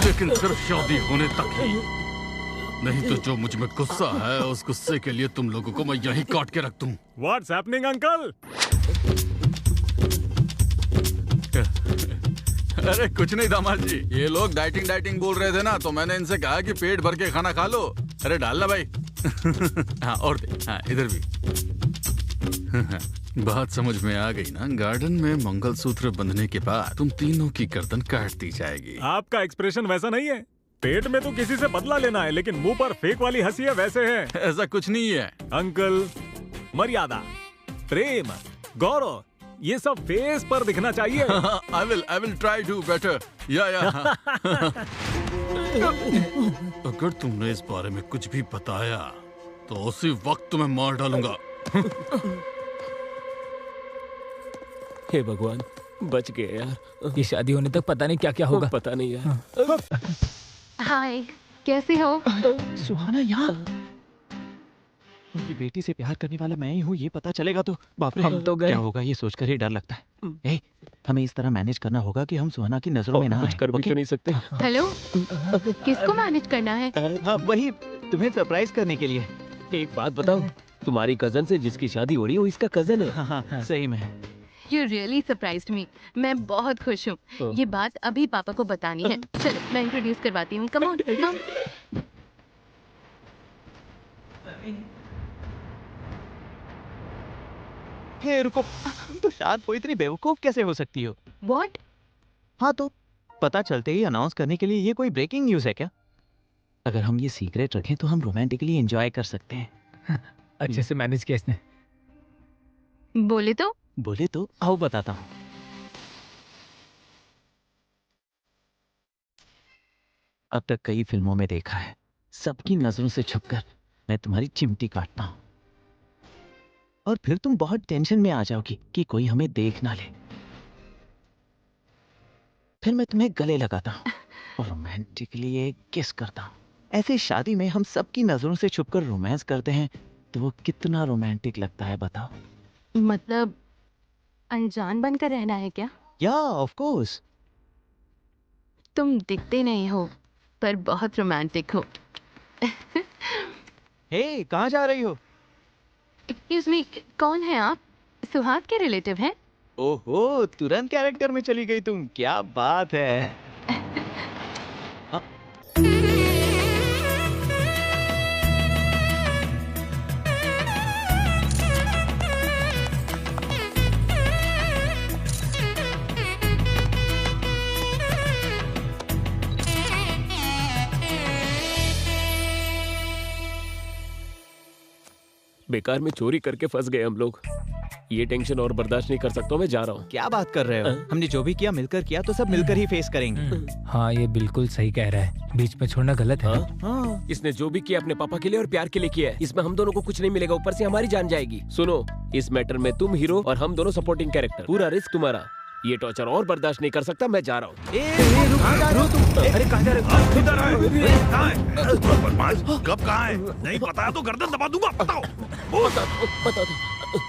E: लेकिन सिर्फ शादी होने तक ही, नहीं तो जो मुझ में गुस्सा है उस गुस्से के लिए तुम लोगों को मैं यहीं काट के रख दूं।
J: What's happening, uncle?
E: अरे कुछ नहीं दामाद जी, ये लोग डाइटिंग बोल रहे थे ना, तो मैंने इनसे कहा कि पेट भर के खाना खा लो। अरे डालना भाई। हाँ और दे, हाँ इधर भी। बात समझ में आ गई ना? गार्डन में मंगलसूत्र बंधने के बाद तुम तीनों की गर्दन काट दी जाएगी।
J: आपका एक्सप्रेशन वैसा नहीं है। पेट में तो किसी से बदला लेना है, लेकिन मुंह पर फेक वाली हंसी है वैसे है।
E: ऐसा कुछ नहीं है
J: अंकल। मर्यादा, प्रेम, गौरव, ये सब फेस पर दिखना चाहिए।
E: I will try to better. या। अगर तुमने इस बारे में कुछ भी बताया तो उसी वक्त तुम्हें मार डालूंगा।
F: हे भगवान, बच गए यार।
K: ये शादी होने तक पता नहीं क्या क्या होगा।
F: पता नहीं यार।
C: हाय, कैसे हो?
H: सुहाना यहाँ? उनकी बेटी से प्यार करने वाला मैं ही हूँ, ये पता चलेगा तो बाप रे,
K: हम तो गए।
H: क्या होगा ये सोचकर ही डर लगता है। ए, हमें इस तरह मैनेज करना होगा कि हम सुहाना की नजरों में ना
F: कुछ कर भी तो नहीं सकते।
C: हेलो, किसको मैनेज करना है?
H: हाँ वही, तुम्हें सरप्राइज करने के लिए।
F: एक बात बताओ, तुम्हारी कजन से जिसकी शादी हो रही है वो इसका कजन है?
H: हाँ, सही में।
C: You really surprised me. मैं बहुत खुश हूँ। ये बात अभी पापा को बतानी है। चलो मैं इंट्रोड्यूस करवाती हूँ। Come on, come.
H: हे रुको, तो शायद वो इतनी बेवकूफ कैसे हो सकती हो?
C: What?
H: हाँ तो पता चलते ही अनाउंस करने के लिए ये कोई ब्रेकिंग न्यूज़ है क्या? अगर हम ये सीक्रेट रखें तो हम रोमांटिकली एंजॉय कर सकते हैं।
K: अच्छे से मैनेज किया इसने।
C: बोले तो
H: आओ बताता हूँ। अब तक कई फिल्मों में देखा है, सबकी नजरों से छुपकर मैं तुम्हारी चिमटी काटता हूँ और फिर तुम बहुत टेंशन में आ जाओगी कि कोई हमें देख ना ले। फिर मैं तुम्हें गले लगाता हूँ और रोमांटिकली एक किस करता हूँ। ऐसे शादी में हम सबकी नजरों से छुपकर रोमांस करते हैं तो वो कितना रोमांटिक लगता है बताओ।
C: मतलब अनजान बनकर रहना है क्या?
H: या ऑफ कोर्स।
C: तुम दिखते नहीं हो पर बहुत रोमांटिक हो।
H: हे, कहाँ जा रही हो?
C: एक्सक्यूज मी, कौन है आप? सुहास के रिलेटिव हैं?
H: ओहो, तुरंत कैरेक्टर में चली गई तुम, क्या बात है।
F: बेकार में चोरी करके फंस गए हम लोग। ये टेंशन और बर्दाश्त नहीं कर सकता, मैं जा रहा हूँ।
H: क्या बात कर रहे हो? हमने जो भी किया मिलकर किया तो सब मिलकर ही फेस करेंगे।
K: हाँ ये बिल्कुल सही कह रहा है, बीच में छोड़ना गलत है।
F: हाँ, इसने जो भी किया अपने पापा के लिए और प्यार के लिए किया है। इसमें हम दोनों को कुछ नहीं मिलेगा, ऊपर से हमारी जान जाएगी। सुनो, इस मैटर में तुम हीरो और हम दोनों सपोर्टिंग कैरेक्टर, पूरा रिस्क तुम्हारा। ये टॉर्चर और बर्दाश्त नहीं कर सकता, मैं जा रहा हूँ।
H: अरे कहाँ जा रहे हो?
M: इधर आए। बदमाश, कब कहाँ है? नहीं बताया तो गर्दन दबा दूंगा। बताओ।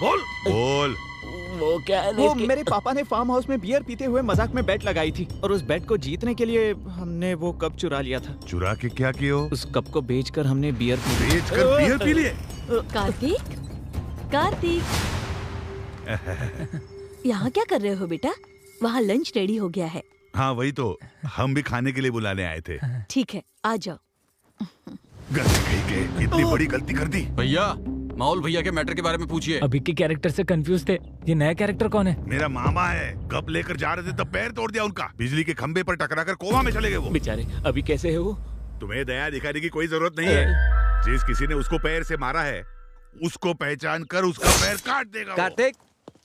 A: बोल।
F: वो क्या है?
H: वो मेरे पापा ने फार्म हाउस में बियर पीते हुए मजाक में बेट लगाई थी और उस बेट को जीतने के लिए हमने वो कप चुरा लिया था।
A: चुरा के क्या किया?
H: उस कप को बेचकर हमने बियर
A: पी लिए।
I: कार्तिक, कार्तिक, यहाँ क्या कर रहे हो बेटा? वहाँ लंच रेडी हो गया है।
A: हाँ वही तो, हम भी खाने के लिए बुलाने आए थे।
I: ठीक है, आ जाओ।
A: गलती कही के इतनी बड़ी गलती कर दी।
E: भैया, माहौल भैया के मैटर के बारे में पूछिए।
K: अभी के कैरेक्टर से कंफ्यूज थे, ये नया कैरेक्टर कौन है?
A: मेरा मामा है, कब लेकर जा रहे थे तब पैर तोड़ दिया उनका, बिजली के खंबे पर टकराकर कोमा में चले गए वो
F: बेचारे। अभी कैसे है वो?
A: तुम्हें दया दिखाने की कोई जरूरत नहीं है। जिस किसी ने उसको पैर से मारा है उसको पहचान कर उसका पैर काट देगा।
N: कार्तिक,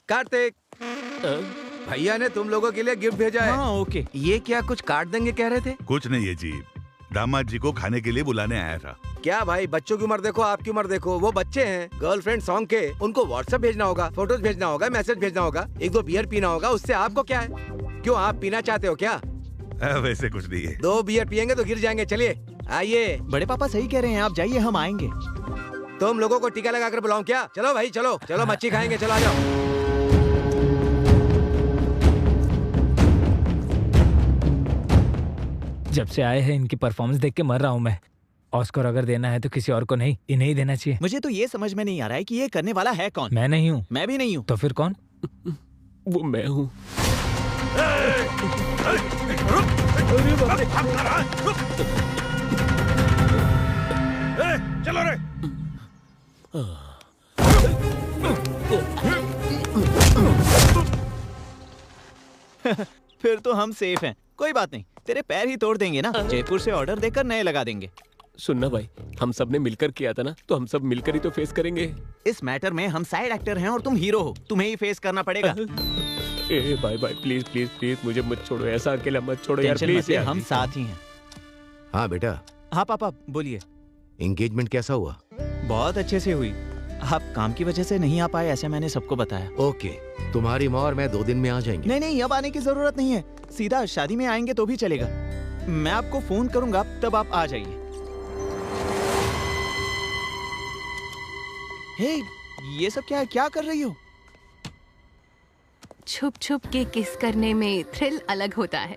N: कार्तिक, भैया ने तुम लोगों के लिए गिफ्ट भेजा है।
H: हाँ ओके।
N: ये क्या कुछ काट देंगे कह रहे थे?
A: कुछ नहीं है जी, दामाद जी को खाने के लिए बुलाने आया था।
N: क्या भाई, बच्चों की उम्र देखो, आपकी उम्र देखो। वो बच्चे हैं, गर्लफ्रेंड सॉन्ग के, उनको व्हाट्सएप भेजना होगा, फोटोज भेजना होगा, मैसेज भेजना होगा, एक दो बियर पीना होगा। उससे आपको क्या है? क्यों, आप पीना चाहते हो क्या?
A: वैसे कुछ नहीं है।
N: 2 बियर पियेंगे तो गिर जाएंगे। चलिए आइए।
H: बड़े पापा सही कह रहे हैं, आप जाइए, हम आएंगे।
N: तुम लोगों को टीका लगाकर बुलाऊं क्या? चलो भाई चलो चलो, मच्छी खाएंगे, चलो आ जाओ।
K: जब से आए हैं इनकी परफॉर्मेंस देख के मर रहा हूँ मैं। ऑस्कर अगर देना है तो किसी और को नहीं, इन्हें ही देना चाहिए।
H: मुझे तो ये समझ में नहीं आ रहा है कि ये करने वाला है कौन।
K: मैं नहीं हूँ।
H: मैं भी नहीं हूँ।
K: तो फिर कौन?
F: वो मैं हूँ।
M: चलो रे।
H: फिर तो हम सेफ हैं। कोई बात नहीं, तेरे पैर ही तोड़ देंगे ना। जयपुर से ऑर्डर देकर नए लगा देंगे।
F: सुनना भाई, हम सब ने मिलकर किया था ना, तो हम सब मिलकर ही तो फेस करेंगे।
H: इस मैटर में हम साइड एक्टर हैं और तुम हीरो हो, तुम्हें ही फेस करना पड़ेगा।
F: ए भाई भाई प्लीज प्लीज प्लीज मुझे मत छोड़ो, ऐसा अकेला मत छोड़ो यार प्लीज यार।
H: हम साथ ही हैं।
B: हाँ बेटा।
H: हाँ पापा बोलिए।
B: एंगेजमेंट कैसा हुआ?
H: बहुत अच्छे से हुई। आप काम की वजह से नहीं आ पाए ऐसे मैंने सबको बताया।
B: ओके, तुम्हारी माँ और मैं 2 दिन में आ जाएंगे।
H: नहीं नहीं, अब आने की जरूरत नहीं है, सीधा शादी में आएंगे तो भी चलेगा। मैं आपको फोन करूंगा, तब आप आ जाइए। हे, ये सब क्या है? क्या कर रही हो?
C: छुप छुप के किस करने में थ्रिल अलग होता है।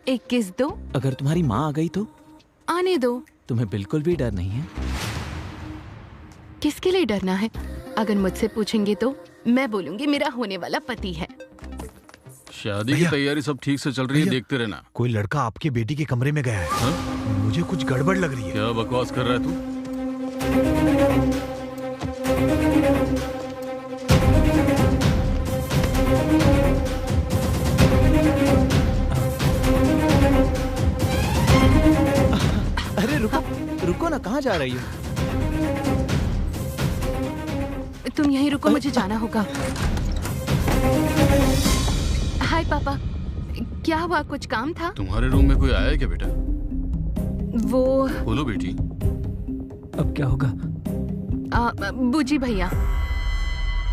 C: एक किस दो।
H: अगर तुम्हारी माँ आ गई तो?
C: आने दो।
H: तुम्हें बिल्कुल भी डर नहीं है?
C: किसके लिए डरना है? अगर मुझसे पूछेंगे तो मैं बोलूंगी मेरा होने वाला पति है।
E: शादी की तैयारी सब ठीक से चल रही है, देखते रहना।
M: कोई लड़का आपकी बेटी के कमरे में गया है। हा? मुझे कुछ गड़बड़ लग रही है।
E: क्या बकवास कर रहा है तू?
H: अरे रुको रुको ना, कहाँ जा रही हो?
C: तुम यहीं रुको, मुझे जाना होगा। हाय पापा, क्या हुआ? कुछ काम था?
E: तुम्हारे रूम में कोई आया है क्या बेटा?
C: वो
E: बोलो बेटी।
K: अब क्या होगा?
C: बूजी भैया।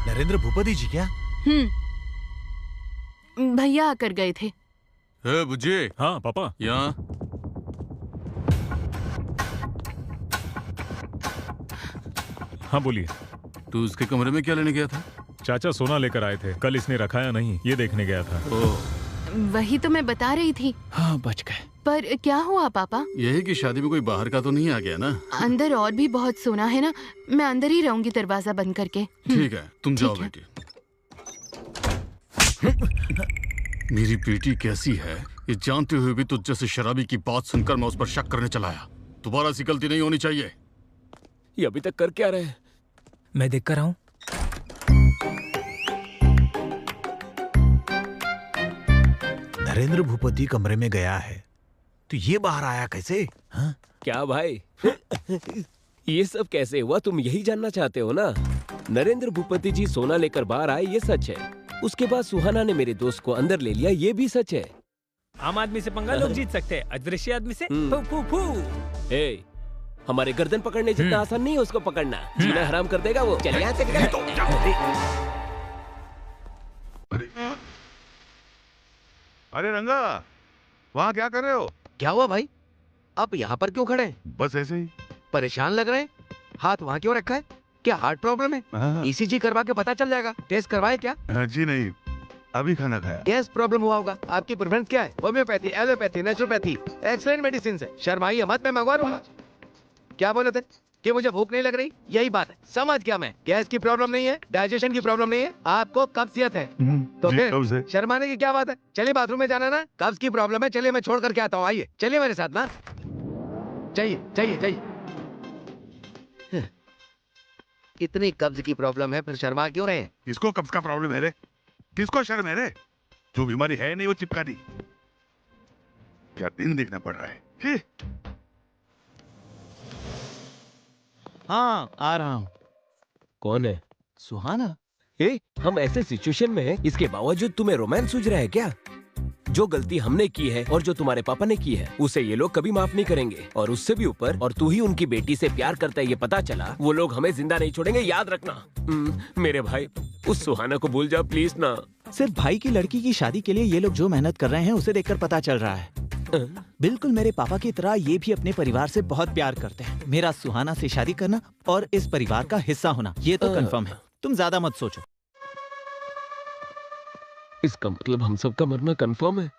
M: नरेंद्र भूपति जी क्या?
C: भैया आकर गए थे।
E: बुज्जी।
J: हाँ पापा।
E: यहाँ।
J: हाँ बोलिए।
E: तू उसके कमरे में क्या लेने गया था?
J: चाचा सोना लेकर आए थे, कल इसने रखा या नहीं ये देखने गया था।
C: वही तो मैं बता रही थी।
H: हाँ बच गए।
C: पर क्या हुआ पापा?
E: यही कि शादी में कोई बाहर का तो नहीं आ गया ना?
C: अंदर और भी बहुत सोना है ना, मैं अंदर ही रहूंगी दरवाजा बंद करके।
E: ठीक है, तुम जाओ बेटी। मेरी बेटी कैसी है ये जानते हुए भी तुझ जैसे शराबी की बात सुनकर मैं उस पर शक करने चला आया। दोबारा ऐसी गलती नहीं होनी चाहिए।
F: ये अभी तक कर क्या रहे हैं?
K: मैं देख कर आऊं।
M: नरेंद्र भूपति कमरे में गया है तो ये बाहर आया कैसे? हाँ?
F: क्या भाई ये सब कैसे हुआ? तुम यही जानना चाहते हो ना? नरेंद्र भूपति जी सोना लेकर बाहर आए ये सच है। उसके बाद सुहाना ने मेरे दोस्त को अंदर ले लिया ये भी सच है।
K: आम आदमी से पंगा लोग जीत सकते हैं, अदृश्य आदमी से फू फू फू।
F: ए, हमारे गर्दन पकड़ने जितना आसान नहीं है उसको पकड़ना। जीना हराम कर देगा वो। चल यहाँ से निकल।
A: अरे रंगा, वहाँ क्या कर रहे हो?
B: क्या हुआ भाई? आप यहाँ पर क्यों खड़े हैं?
A: बस ऐसे ही।
B: परेशान लग रहे हैं। हाथ वहाँ क्यों रखा है? क्या हार्ट प्रॉब्लम है? ECG करवा के पता चल जाएगा। टेस्ट करवाए क्या?
A: जी नहीं, अभी खाना खाया।
B: गैस प्रॉब्लम हुआ होगा। आपकी प्रेफरेंस क्या है? Homeopathy, allopathy, naturopathy? Excellent medicine है। शर्माइए मत, मैं मंगवा दूंगा। क्या बोले थे कि मुझे भूख नहीं लग रही? यही बात है। समझ गया मैं। गैस की प्रॉब्लम नहीं है, डाइजेशन की प्रॉब्लम नहीं है, आपको कब्जियत है। तो फिर शर्माने की क्या बात है? चलिए बाथरूम में जाना ना। कब्ज की प्रॉब्लम है, चलिए मैं छोड़ करके आता हूँ। आइए चलिए मेरे साथ ना। चाहिए चाहिए चाहिए। इतनी कब्ज की प्रॉब्लम है फिर शर्मा क्यों रहे हैं?
A: किसको कब्ज का प्रॉब्लम है रे? किसको शर्म है रे? जो बीमारी है नहीं वो चिपका दी। क्या दिन देखना पड़ रहा है।
H: हाँ आ रहा हूँ।
F: कौन है?
H: सुहाना।
F: हम ऐसे सिचुएशन में हैं, इसके बावजूद तुम्हें रोमांस सूझ रहा है क्या? जो गलती हमने की है और जो तुम्हारे पापा ने की है उसे ये लोग कभी माफ नहीं करेंगे। और उससे भी ऊपर, और तू ही उनकी बेटी से प्यार करता है ये पता चला, वो लोग हमें जिंदा नहीं छोड़ेंगे, याद रखना। मेरे भाई उस सुहाना को भूल जा प्लीज ना।
H: सिर्फ भाई की लड़की की शादी के लिए ये लोग जो मेहनत कर रहे हैं उसे देखकर पता चल रहा है। बिल्कुल मेरे पापा की तरह ये भी अपने परिवार से बहुत प्यार करते हैं। मेरा सुहाना से शादी करना और इस परिवार का हिस्सा होना, ये तो कंफर्म है। तुम ज्यादा मत सोचो।
F: इसका मतलब हम सबका मरना कंफर्म है।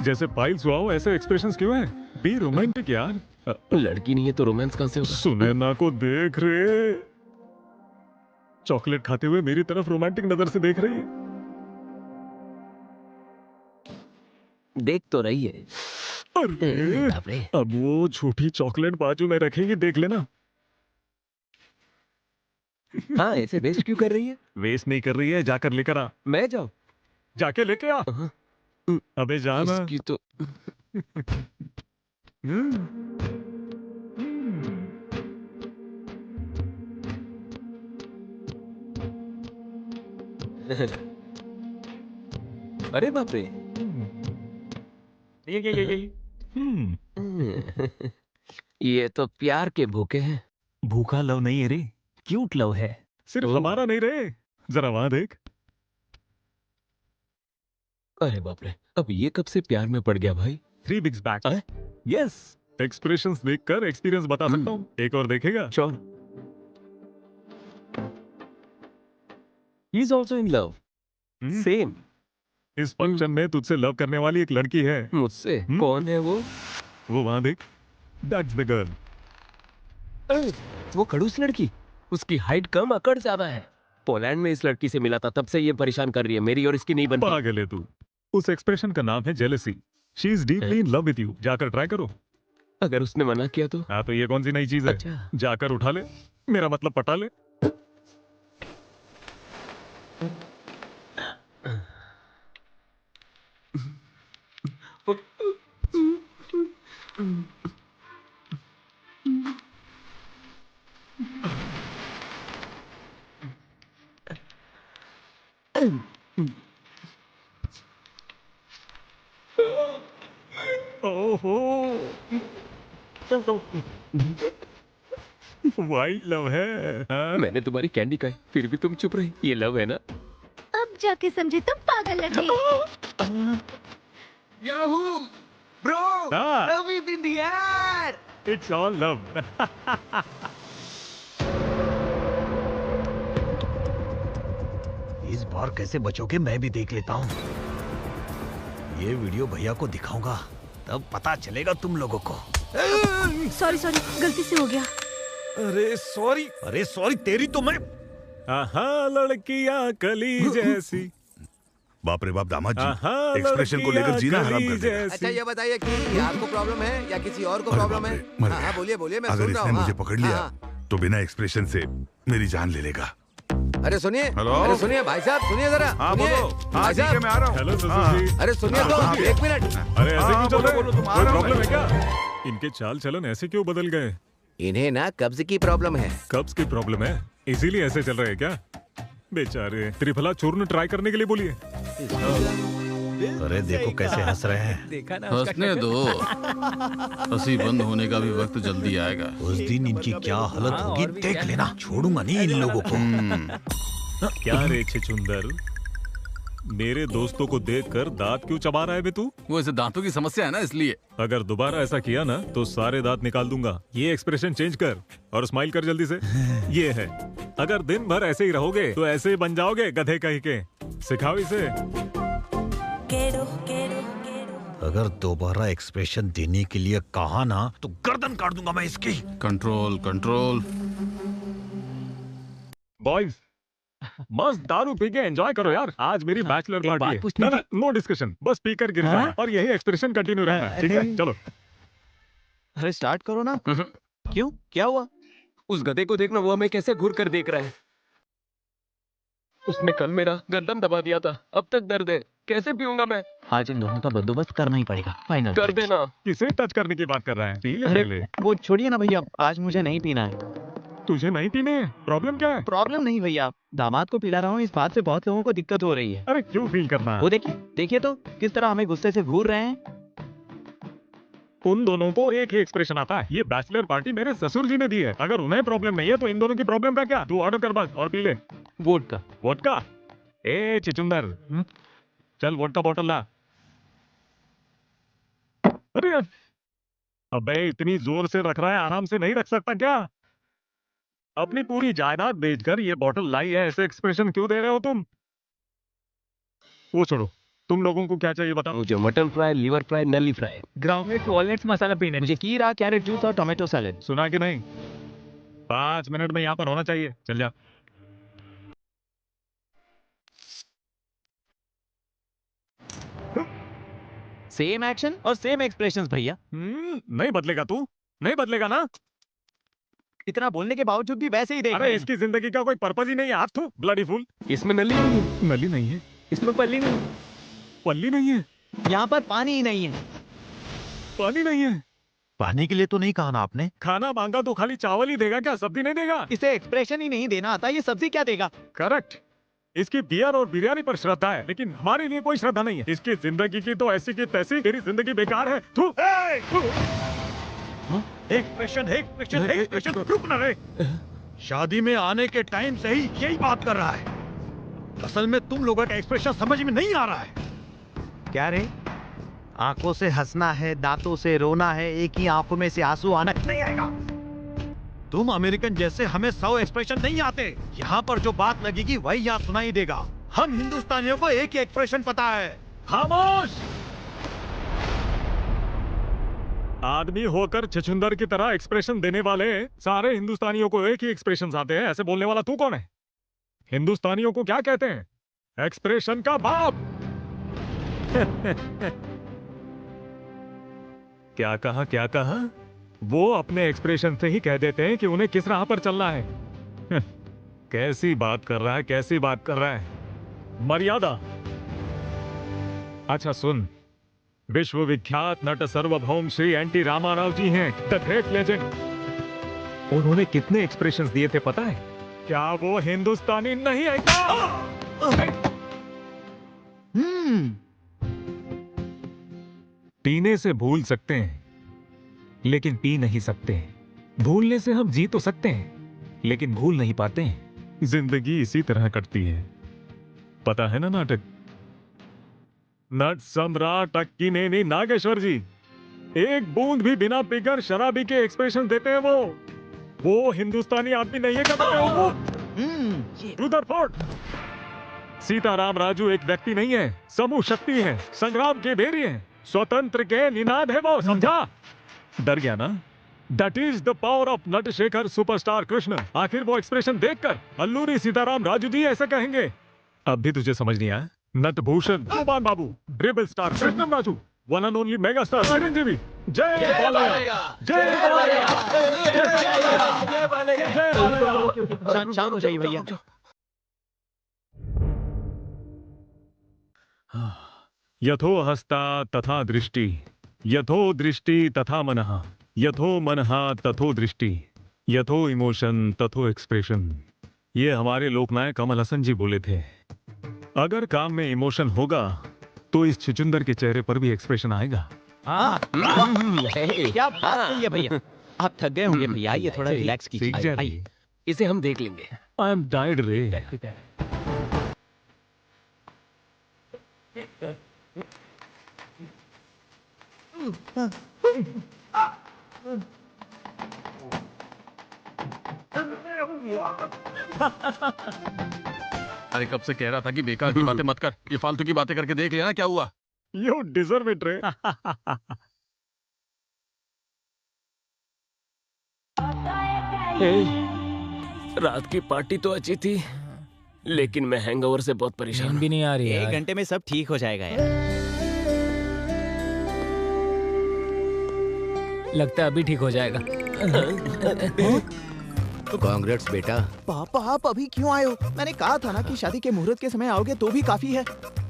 J: जैसे पाइल्स हुआ हो ऐसे एक्सप्रेशंस क्यों हैं? बी रोमांटिक यार।
F: लड़की नहीं है तो रोमांस कहां से होगा?
J: सुनैना को देख रहे, चॉकलेट खाते हुए मेरी तरफ रोमांटिक नजर से देख रही है।
F: देख तो रही है।
J: अरे अब वो छोटी चॉकलेट बाजू में रखेगी, देख लेना।
F: हाँ, ऐसे वेस्ट क्यों कर रही है?
J: वेस्ट नहीं कर रही है, जाकर लेकर आ।
F: मैं जाऊं?
J: जाके लेके आ। अबे जाना।
F: उसकी तो अरे बाप रे। ये तो प्यार के भूखे हैं।
K: भूखा लव नहीं है रे, क्यूट लव है।
J: सिर्फ हमारा नहीं रे, जरा वहां देख।
F: अरे बाप रे, अब ये कब से प्यार में पड़ गया भाई?
J: 3 weeks back। यस, एक्सप्रेशंस देखकर एक्सपीरियंस बता सकता हूँ। एक और देखेगा?
F: Sure. He is also in love. Same.
J: इस फंक्शन में तुझसे लव करने वाली एक लड़की है।
F: मुझसे? कौन है वो?
J: वो वहां देख, दैट्स द गर्ल।
F: वो खड़ूस लड़की, उसकी हाइट कम, अकड़ ज्यादा है। पोलैंड में इस लड़की से मिला था, तब से ये परेशान कर रही है। मेरी और इसकी नहीं बनती।
J: पागल है तू। उस एक्सप्रेशन का नाम है jealousy. She is deeply in love with you. जाकर ट्राई करो।
F: अगर उसने मना किया तो?
J: हाँ, तो ये कौन सी नई चीज है?
F: अच्छा।
J: जाकर उठा ले, मेरा मतलब पटा ले। ओहो, वाइट लव है। हाँ?
F: मैंने तुम्हारी कैंडी खाई, फिर भी तुम चुप रही। ये लव है ना?
I: अब जाके समझे तुम पागल लगे।
L: याहू ब्रो,
J: हाँ।
L: Love is in the air.
J: It's all love.
M: इस बार कैसे बचोगे मैं भी देख लेता हूँ। ये वीडियो भैया को दिखाऊंगा, तब पता चलेगा तुम लोगों को।
G: सॉरी सॉरी, गलती से हो गया।
M: अरे सॉरी तेरी तो मैं।
J: लड़कियां कली जैसी।
A: बाप रे बाप दामाद जी, एक्सप्रेशन को लेकर जीना हराम कर देगा।
N: अच्छा ये बताइए कि आपको प्रॉब्लम है या किसी और को प्रॉब्लम है? हाँ बोलिए बोलिए, मैं सुन रहा हूँ।
A: अगर इसने मुझे पकड़ लिया तो बिना एक्सप्रेशन से मेरी जान ले लेगा।
N: अरे सुनिए,
A: हेलो,
N: अरे सुनिए भाई साहब, सुनिए जरा।
A: हाँ बोलो। हाँ ठीक है, मैं आ रहा हूँ।
J: हेलो ससुर जी।
N: अरे सुनिए तो, एक मिनट।
J: अरे ऐसे क्यों चल रहे?
A: बोलो, तुम आ
J: कोई
A: रहा हूँ
J: प्रॉब्लम है क्या? इनके चाल चलन ऐसे क्यों बदल गए?
N: इन्हें ना कब्ज की प्रॉब्लम है।
J: कब्ज की प्रॉब्लम है, इसीलिए ऐसे चल रहे हैं क्या? बेचारे। त्रिफला चूर्ण ट्राई करने के लिए बोलिए।
M: अरे देखो कैसे हंस रहे हैं।
K: देखा ना?
E: हंसने दो, हंसी बंद होने का भी वक्त जल्दी आएगा।
M: उस दिन इनकी क्या हालत होगी देख लेना। छोड़ूंगा नहीं इन लोगों को।
J: क्या रे छुंदर, मेरे दोस्तों को देखकर दांत क्यों चबा रहा है बे तू?
E: वो इसे दांतों की समस्या है ना, इसलिए।
J: अगर दोबारा ऐसा किया ना तो सारे दांत निकाल दूंगा। ये एक्सप्रेशन चेंज कर और स्माइल कर जल्दी से। ये है, अगर दिन भर ऐसे ही रहोगे तो ऐसे ही बन जाओगे गधे कहीं के। सिखाओ इसे।
M: अगर दोबारा एक्सप्रेशन देने के लिए कहा ना तो गर्दन काट दूंगा मैं इसकी।
E: Control control.
J: बॉयज, मस्त दारू पी के एंजॉय करो यार। आज मेरी बैचलर पार्टी है। नो डिस्कशन, बस पीकर गिर जाना और यही एक्सप्रेशन कंटिन्यू रहना है, ठीक है? चलो।
H: अरे स्टार्ट करो ना। क्यों, क्या हुआ?
F: उस गधे को देखना, वो हमें कैसे घूर कर देख रहा है। उसने कल मेरा गर्दन दबा दिया था, अब तक दर्द है। कैसे पीऊंगा मैं?
K: आज इन दोनों का बंदोबस्त करना ही पड़ेगा। फाइनल
F: कर देना।
J: किसे टच करने की बात कर रहे हैं?
K: अरे वो छोड़िए ना भैया, आज मुझे नहीं पीना है।
J: तुझे नहीं पीने हैं? प्रॉब्लम क्या है?
H: प्रॉब्लम नहीं भैया, दामाद को पिला रहा हूँ, इस बात से बहुत लोगों को दिक्कत हो रही है।
J: अरे क्यों फील करना?
H: वो देखिए तो किस तरह हमें गुस्से से घूर रहे हैं।
J: उन दोनों को एक ही एक्सप्रेशन आता है। ये बैचलर पार्टी मेरे ससुर जी ने दी है। अगर उन्हें प्रॉब्लम नहीं है तो इन दोनों की प्रॉब्लम का क्या? तू ऑर्डर कर बस और पी ले।
H: वोडका।
J: वोडका? ए चिचुंदर, चल वोडका बॉटल ला। अरे अबे इतनी जोर से रख रहा है, आराम से नहीं रख सकता क्या? अपनी पूरी जायदाद बेचकर ये बॉटल लाई है, ऐसे एक्सप्रेशन क्यों दे रहे हो तुम? वो छोड़ो, तुम लोगों को क्या चाहिए बताओ?
F: मुझे मटन फ्राई, लीवर फ्राई, नली फ्राई,
K: ग्राउंड वॉलनट्स मसाला पीने।
H: मुझे कीरा, कैरेट जूस और टोमेटो सैलेड।
J: सुना कि नहीं? 5 मिनट में यहाँ पर होना चाहिए। चल जा।
H: सेम एक्शन और सेम एक्सप्रेशंस भैया।
J: नहीं बदलेगा तू? नहीं बदलेगा ना?
H: इतना बोलने के बावजूद भी वैसे ही देख रहे
J: अरे
H: हैं।
J: इसकी जिंदगी का कोई पर्पस ही नहीं है। आप तो ब्लडी फूल।
F: इसमें नली नहीं है।
J: नली नहीं है,
K: इसमें पल्ली नहीं,
J: पल्ली नहीं है,
H: यहाँ पर पानी ही नहीं है।
J: पानी नहीं है।
M: पानी के लिए तो नहीं कहा ना आपने?
J: खाना मांगा तो खाली चावल ही देगा क्या? सब्जी नहीं देगा?
H: इसे एक्सप्रेशन ही नहीं देना आता, ये सब्जी क्या देगा?
J: करेक्ट। इसकी बियर और बिरयानी पर श्रद्धा है, लेकिन हमारे लिए कोई श्रद्धा नहीं है। इसकी जिंदगी की तो ऐसी की तैसी, तेरी जिंदगी बेकार है। थू।
M: एक्सप्रेशन रुक ना रे। शादी में आने के टाइम से ही यही बात कर रहा है। असल में तुम लोगों का एक्सप्रेशन समझ में नहीं आ रहा है।
N: क्या रे? आंखों से हंसना है, दांतों से रोना है, एक ही आंखों में से आंसू आना नहीं आएगा।
M: तुम अमेरिकन जैसे हमें 100 एक्सप्रेशन नहीं आते। यहाँ पर जो बात लगेगी वही यहाँ सुनाई देगा। हम हिंदुस्तानियों को एक ही एक्सप्रेशन पता है।
J: खामोश! आदमी होकर छछुंदर की तरह एक्सप्रेशन देने वाले सारे हिंदुस्तानियों को एक ही एक्सप्रेशन आते हैं। ऐसे बोलने वाला तू कौन है? हिंदुस्तानियों को क्या कहते हैं? एक्सप्रेशन का बाप। क्या कहा, क्या कहा? वो अपने एक्सप्रेशन से ही कह देते हैं कि उन्हें किस राह पर चलना है। कैसी बात कर रहा है, कैसी बात कर रहा है? मर्यादा। अच्छा सुन, विश्व विख्यात नट सार्वभौम श्री एनटी रामाराव जी हैं, द ग्रेट लेजेंड। उन्होंने कितने एक्सप्रेशंस दिए थे पता है? क्या वो हिंदुस्तानी नहीं है क्या? पीने से भूल सकते हैं लेकिन पी नहीं सकते। भूलने से हम जी तो सकते हैं लेकिन भूल नहीं पाते हैं। जिंदगी इसी तरह कटती है, पता है ना नाटक? नट सम्राट अक्कीनेनी नागेश्वर जी एक बूंद भी बिना पीकर शराबी के एक्सप्रेशन देते हैं। वो हिंदुस्तानी आदमी नहीं है क्या? रुदरफोर्ड। सीताराम राजू एक व्यक्ति नहीं है, समूह शक्ति है, संग्राम के बेरी है, स्वतंत्र के निनाद है वो, समझा? डर गया ना? That is the power of Natashekhar superstar Krishna. आखिर वो एक्सप्रेशन देखकर अल्लूरी सीताराम राजू जी ऐसा कहेंगे। अब भी तुझे समझ नहीं आया? Natabhushan Bhagwan Babu, rebel star Krishnam Raju, one and only mega star Chiranjeevi. जय बालैया, जय बालैया, जय बालैया।
H: शांत हो जाइए भैया।
J: यथो हस्ता तथा दृष्टि, यथो दृष्टि तथा मनः, यथो मनः तथो दृष्टि, यथो इमोशन तथो एक्सप्रेशन। ये हमारे लोकनायक कमल हसन जी बोले थे। अगर काम में इमोशन होगा तो इस छुचुंदर के चेहरे पर भी एक्सप्रेशन आएगा।
H: क्या बात है भैया? आप थक गए होंगे भैया, ये थोड़ा रिलैक्स कीजिए।
F: आइए, इसे हम देख लेंगे।
J: आई एम टायर्ड रे।
E: अरे कब से कह रहा था कि बेकार की बातें मत कर। ये फालतू की बातें करके देख लिया ना क्या हुआ।
J: यू डिजर्व इट रे।
F: रात की पार्टी तो अच्छी थी लेकिन मैं हैंगओवर से बहुत परेशान
K: भी नहीं आ रही है।
H: 1 घंटे में सब ठीक हो जाएगा यार।
K: लगता है अभी ठीक हो जाएगा।
B: कांग्रेट्स बेटा।
H: पापा आप अभी क्यों आए हो? मैंने कहा था ना कि शादी के मुहूर्त के समय आओगे तो भी काफी है।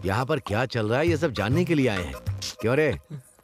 B: यहाँ पर क्या चल रहा है ये सब जानने के लिए आए हैं। क्यों रे?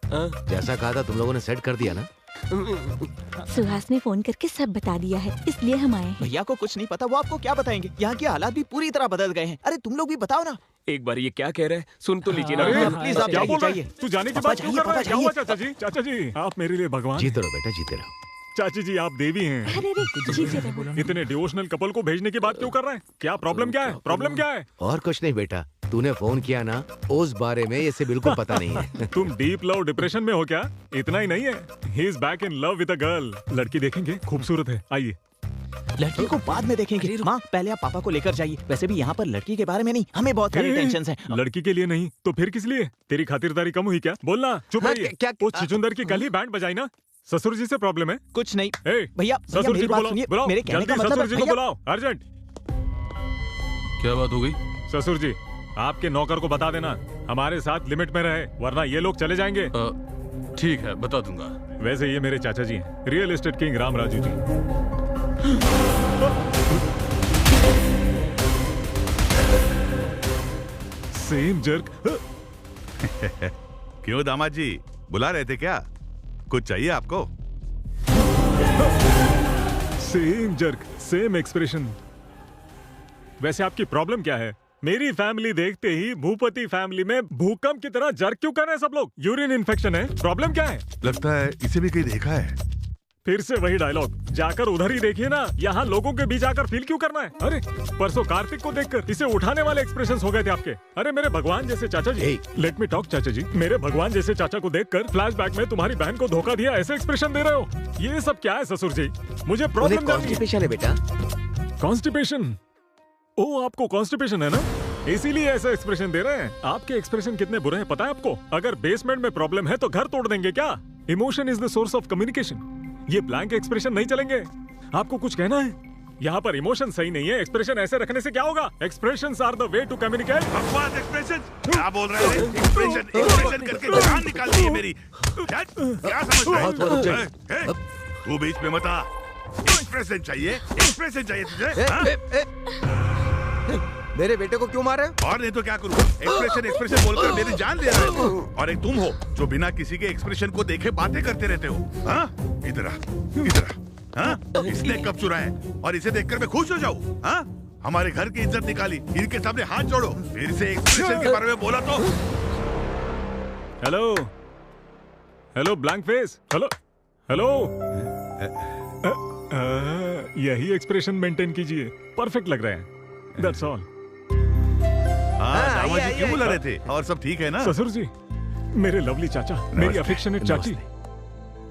B: जैसा कहा था तुम लोगों ने सेट कर दिया ना?
I: सुहास ने फोन करके सब बता दिया है, इसलिए हम आए हैं।
H: भैया को कुछ नहीं पता, वो आपको क्या बताएंगे। यहाँ के हालात भी पूरी तरह बदल गए हैं। अरे तुम लोग भी बताओ ना।
F: एक बार ये क्या कह रहे हैं सुन तो लीजिए ना।
H: प्लीज आप
J: क्या बोल रहे
H: जाइए।
J: हैं? तू जाने की बात क्यों कर रहा है? क्या हुआ चाचा जी? चाचा जी आप मेरे लिए भगवान।
B: जीते रहो बेटा, जीते रहो।
J: चाची जी आप देवी हैं।
I: अरे रे जीते रहो।
J: इतने डिवोशनल कपल को भेजने की बात क्यों कर रहे हैं? क्या प्रॉब्लम क्या है? प्रॉब्लम क्या है?
B: और कुछ नहीं बेटा, तूने फोन किया ना, उस बारे में इसे बिल्कुल पता नहीं है।
J: तुम डीप लव डिप्रेशन में हो क्या? इतना ही नहीं है, he is back in love with a girl. लड़की देखेंगे, खूबसूरत है। आइए।
H: लड़की को बाद में देखेंगे। माँ पहले आप पापा को लेकर जाइए। वैसे भी यहाँ पर लड़की के बारे में नहीं, हमें बहुत सारी टेंशन है।
J: लड़की के लिए नहीं तो फिर किस लिए? तेरी खातिरदारी कम हुई क्या? बोलना। चुप रहिए। वो छिचुंदर की कल ही बैंड बजाई ना। ससुर जी से प्रॉब्लम है?
H: कुछ नहीं
J: भैया, ससुर जी को बुलाओ।
H: मेरे कहने का
J: जल्दी
H: मतलब
J: ससुर जी को बुलाओ, अर्जेंट।
E: क्या बात हो गई?
J: ससुर जी आपके नौकर को बता देना हमारे साथ लिमिट में रहे, वरना ये लोग चले जाएंगे।
E: ठीक है, बता दूंगा।
J: वैसे ये मेरे चाचा जी हैं, real estate king Ram Raju ji. Same jerk.
A: क्यों दामाद जी, बुला रहे थे क्या? कुछ चाहिए आपको?
J: Same jerk, same expression. वैसे आपकी प्रॉब्लम क्या है? मेरी फैमिली देखते ही भूपति फैमिली में भूकंप की तरह जर्क क्यों कर रहे हैं सब लोग? यूरिन इन्फेक्शन है? प्रॉब्लम क्या है?
A: लगता है इसे भी कहीं देखा है।
J: फिर से वही डायलॉग, जाकर उधर ही देखिए ना। यहाँ लोगों के बीच आकर फील क्यों करना है? अरे परसों कार्तिक को देखकर इसे उठाने वाले एक्सप्रेशंस हो गए थे आपके। अरे मेरे भगवान जैसे चाचा जी, लेट मी टॉक चाचा जी, मेरे भगवान जैसे चाचा को देखकर फ्लैशबैक में तुम्हारी बहन को धोखा दिया ऐसे एक्सप्रेशन दे रहे हो। ये सब क्या है ससुर जी? मुझे प्रॉब्लम
B: कॉन्स्टिपेशन है बेटा।
J: कॉन्स्टिपेशन? ओ आपको कॉन्स्टिपेशन है ना, इसीलिए ऐसा एक्सप्रेशन दे रहे हैं। आपके एक्सप्रेशन कितने बुरे हैं पता है आपको? अगर बेसमेंट में प्रॉब्लम है तो घर तोड़ देंगे क्या? Emotion is the source of communication. ये ब्लैंक एक्सप्रेशन नहीं चलेंगे। आपको कुछ कहना है? यहाँ पर इमोशन सही नहीं है, एक्सप्रेशन ऐसे रखने से क्या होगा? Expressions are the way to communicate.
A: बकवास एक्सप्रेशन क्या बोल रहे हैं? एक्सप्रेशन करके जान निकाल दी है मेरी। क्या समझ रहे हैं? तू बीच में मत आ। एक्सप्रेशन चाहिए, एक्सप्रेशन चाहिए तुझे।
N: मेरे बेटे को क्यों मारे?
A: और नहीं तो क्या करूँ? एक्सप्रेशन बोलकर मेरी जान ले रहे हो। और एक तुम हो जो बिना किसी के एक्सप्रेशन को देखे बातें करते रहते हो। हाँ? इधर आ। हाँ? इसने कब चुराए और इसे देखकर मैं खुश हो जाऊँ? हाँ? हमारे घर की इज्जत निकाली, इनके सामने हाथ जोड़ो। फिर से एक्सप्रेशन के बारे में बोला तो।
J: Hello hello blank face. Hello hello. यही एक्सप्रेशन मेंटेन कीजिए, परफेक्ट लग रहा है। That's all.
A: दामाद जी क्यों बुला रहे थे? और सब ठीक है ना?
J: ससुर जी, मेरे लवली चाचा, मेरी अफेक्शनेट चाची।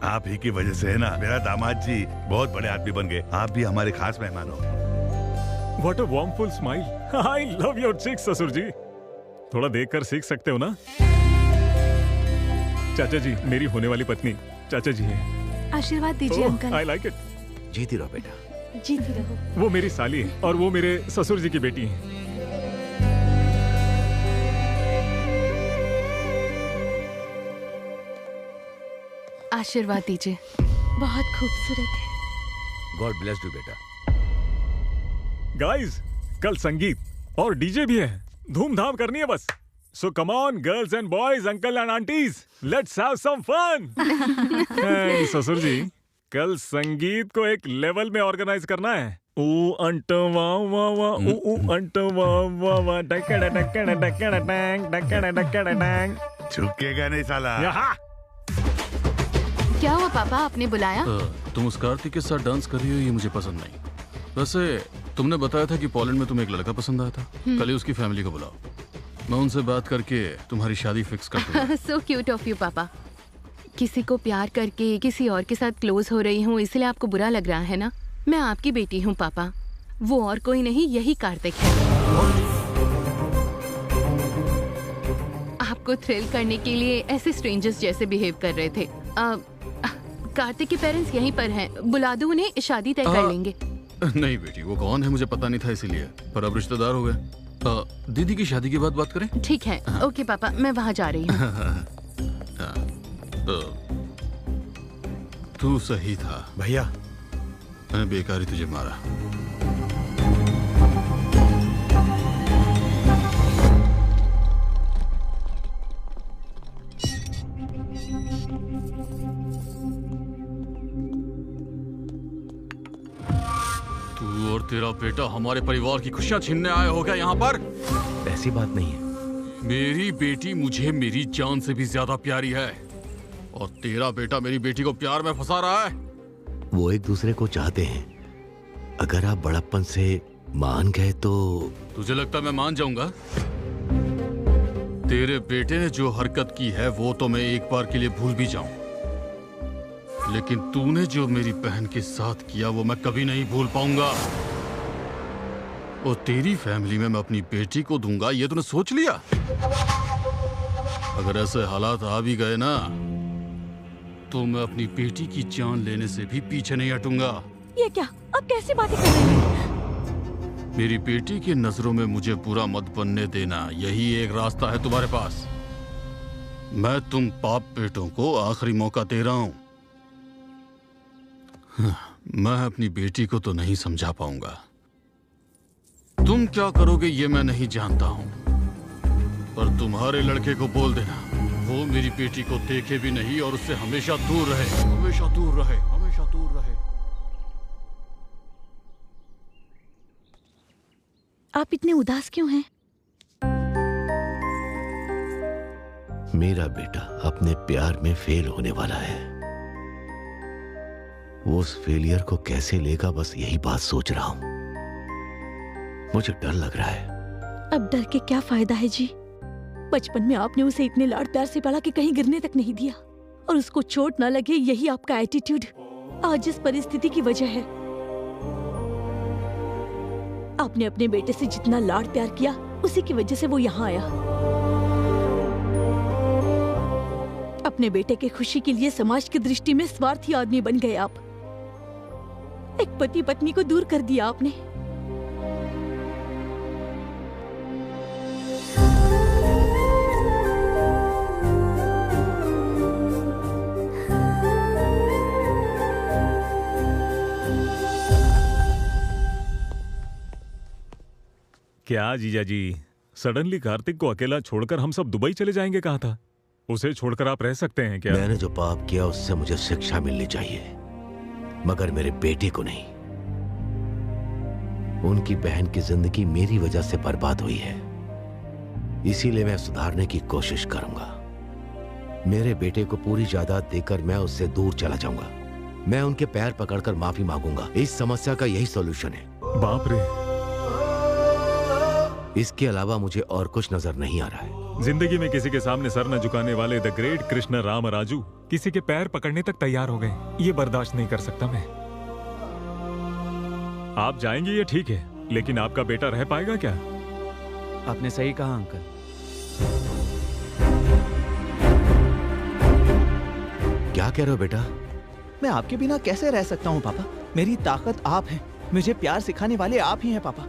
A: आप ही की वजह से है ना मेरा दामाद जी बहुत बड़े आदमी बन गए। आप भी हमारे खास मेहमान हो।
J: What a warmful smile. I love your cheeks, ससुर जी। थोड़ा देखकर सीख सकते हो ना? चाचा जी, मेरी होने वाली पत्नी चाचा जी है।
G: आशीर्वाद दीजिए अंकल।
J: I like it.
B: जीती रहो बेटा।
I: जीती रहो।
J: वो मेरी साली है और वो मेरे ससुर जी की बेटी है।
C: आशीर्वाद दीजिए।
I: बहुत खूबसूरत है।
B: गॉड ब्लेस यू बेटा।
J: गाइस, कल संगीत और डीजे भी है, धूमधाम करनी है बस। So come on girls and boys, uncle and aunties, let's have some fun. ससुर जी, कल संगीत को एक लेवल में ऑर्गेनाइज करना है। ऊ अंट वा वा वा, ऊ अंट वा वा वा, डकड़ डकड़ डकड़ डैंग, डकड़ डकड़ डैंग।
A: झुकेगा नहीं साला।
J: यहाँ
C: क्या हुआ पापा, आपने बुलाया?
E: तुम उस कार्तिक के साथ डांस कर रही हो, ये मुझे पसंद नहीं। वैसे तुमने बताया था कि पोलैंड में तुम्हें एक लड़का पसंद आया था। कल ही उसकी फैमिली को बुलाओ, मैं उनसे बात करके तुम्हारी शादी फिक्स कर दूंगा।
C: सो क्यूट ऑफ यू पापा। किसी को प्यार करके किसी और के साथ क्लोज हो रही हूँ, इसलिए आपको बुरा लग रहा है ना? मैं आपकी बेटी हूँ पापा, वो और कोई नहीं, यही कार्तिक है। आपको थ्रिल करने के लिए ऐसे स्ट्रेंजर्स जैसे बिहेव कर रहे थे। कार्तिक के पेरेंट्स यहीं पर हैं, बुला दो उन्हें, शादी तय कर लेंगे।
E: नहीं बेटी, वो कौन है मुझे पता नहीं था, इसीलिए, पर अब रिश्तेदार हो गए। दीदी की शादी के बाद बात करें?
C: ठीक है। ओके पापा, मैं वहाँ जा रही हूँ।
E: तू सही था
M: भैया,
E: मैंने बेकार ही तुझे मारा। तू और तेरा बेटा हमारे परिवार की खुशियां छीनने आए हो क्या यहाँ पर?
B: ऐसी बात नहीं है।
E: मेरी बेटी मुझे मेरी जान से भी ज्यादा प्यारी है और तेरा बेटा मेरी बेटी को प्यार में फंसा रहा है।
B: वो एक दूसरे को चाहते हैं। अगर आप बड़प्पन से मान गए तो
E: तुझे लगता है मैं मान जाऊंगा? तेरे बेटे ने जो हरकत की है वो तो मैं एक बार के लिए भूल भी जाऊं, लेकिन तूने जो मेरी बहन के साथ किया वो मैं कभी नहीं भूल पाऊंगा। और तेरी फैमिली में मैं अपनी बेटी को दूंगा ये तूने सोच लिया? अगर ऐसे हालात आ भी गए ना तो मैं अपनी बेटी की जान लेने से भी पीछे नहीं हटूंगा।
I: ये क्या? अब कैसी बातें कर रहे हैं?
E: मेरी बेटी की नजरों में मुझे बुरा मत बनने देना, यही एक रास्ता है तुम्हारे पास। मैं तुम बाप बेटों को आखिरी मौका दे रहा हूं। मैं अपनी बेटी को तो नहीं समझा पाऊंगा, तुम क्या करोगे ये मैं नहीं जानता हूं, पर तुम्हारे लड़के को बोल देना वो मेरी बेटी को देखे भी नहीं और उससे हमेशा दूर रहे, हमेशा दूर रहे, हमेशा दूर रहे।
I: आप इतने उदास क्यों हैं?
B: मेरा बेटा अपने प्यार में फेल होने वाला है। वो उस फेलियर को कैसे लेगा, बस यही बात सोच रहा हूं। मुझे डर लग रहा है।
I: अब डर के क्या फायदा है जी? बचपन में आपने उसे इतने लाड प्यार से पाला कि कहीं गिरने तक नहीं दिया, और उसको चोट ना लगे यही आपका एटीट्यूड आज इस परिस्थिति की वजह है। आपने अपने बेटे से जितना लाड प्यार किया उसी की वजह से वो यहाँ आया। अपने बेटे के खुशी के लिए समाज की दृष्टि में स्वार्थी आदमी बन गए आप। एक पति पत्नी को दूर कर दिया आपने।
J: क्या जीजा जी, सडनली कार्तिक को अकेला छोड़कर हम सब दुबई चले जाएंगे कहा था? उसे छोड़कर आप रह सकते हैं क्या?
B: मैंने जो पाप किया उससे मुझे शिक्षा मिलनी चाहिए, मगर मेरे बेटे को नहीं। उनकी बहन की जिंदगी मेरी वजह से बर्बाद हुई है, इसीलिए मैं सुधारने की कोशिश करूंगा। मेरे बेटे को पूरी जायदाद देकर मैं उससे दूर चला जाऊंगा। मैं उनके पैर पकड़कर माफी मांगूंगा। इस समस्या का यही सॉल्यूशन है।
J: बाप रे,
B: इसके अलावा मुझे और कुछ नजर नहीं आ रहा है।
J: जिंदगी में किसी के सामने सर न झुकाने वाले द ग्रेट कृष्ण राम राजू किसी के पैर पकड़ने तक तैयार हो गए। ये बर्दाश्त नहीं कर सकता मैं। आप जाएंगे ये ठीक है, लेकिन आपका बेटा रह पाएगा क्या?
H: आपने सही कहा अंकल।
B: क्या कह रहे हो बेटा?
H: मैं आपके बिना कैसे रह सकता हूँ पापा? मेरी ताकत आप हैं, मुझे प्यार सिखाने वाले आप ही हैं पापा।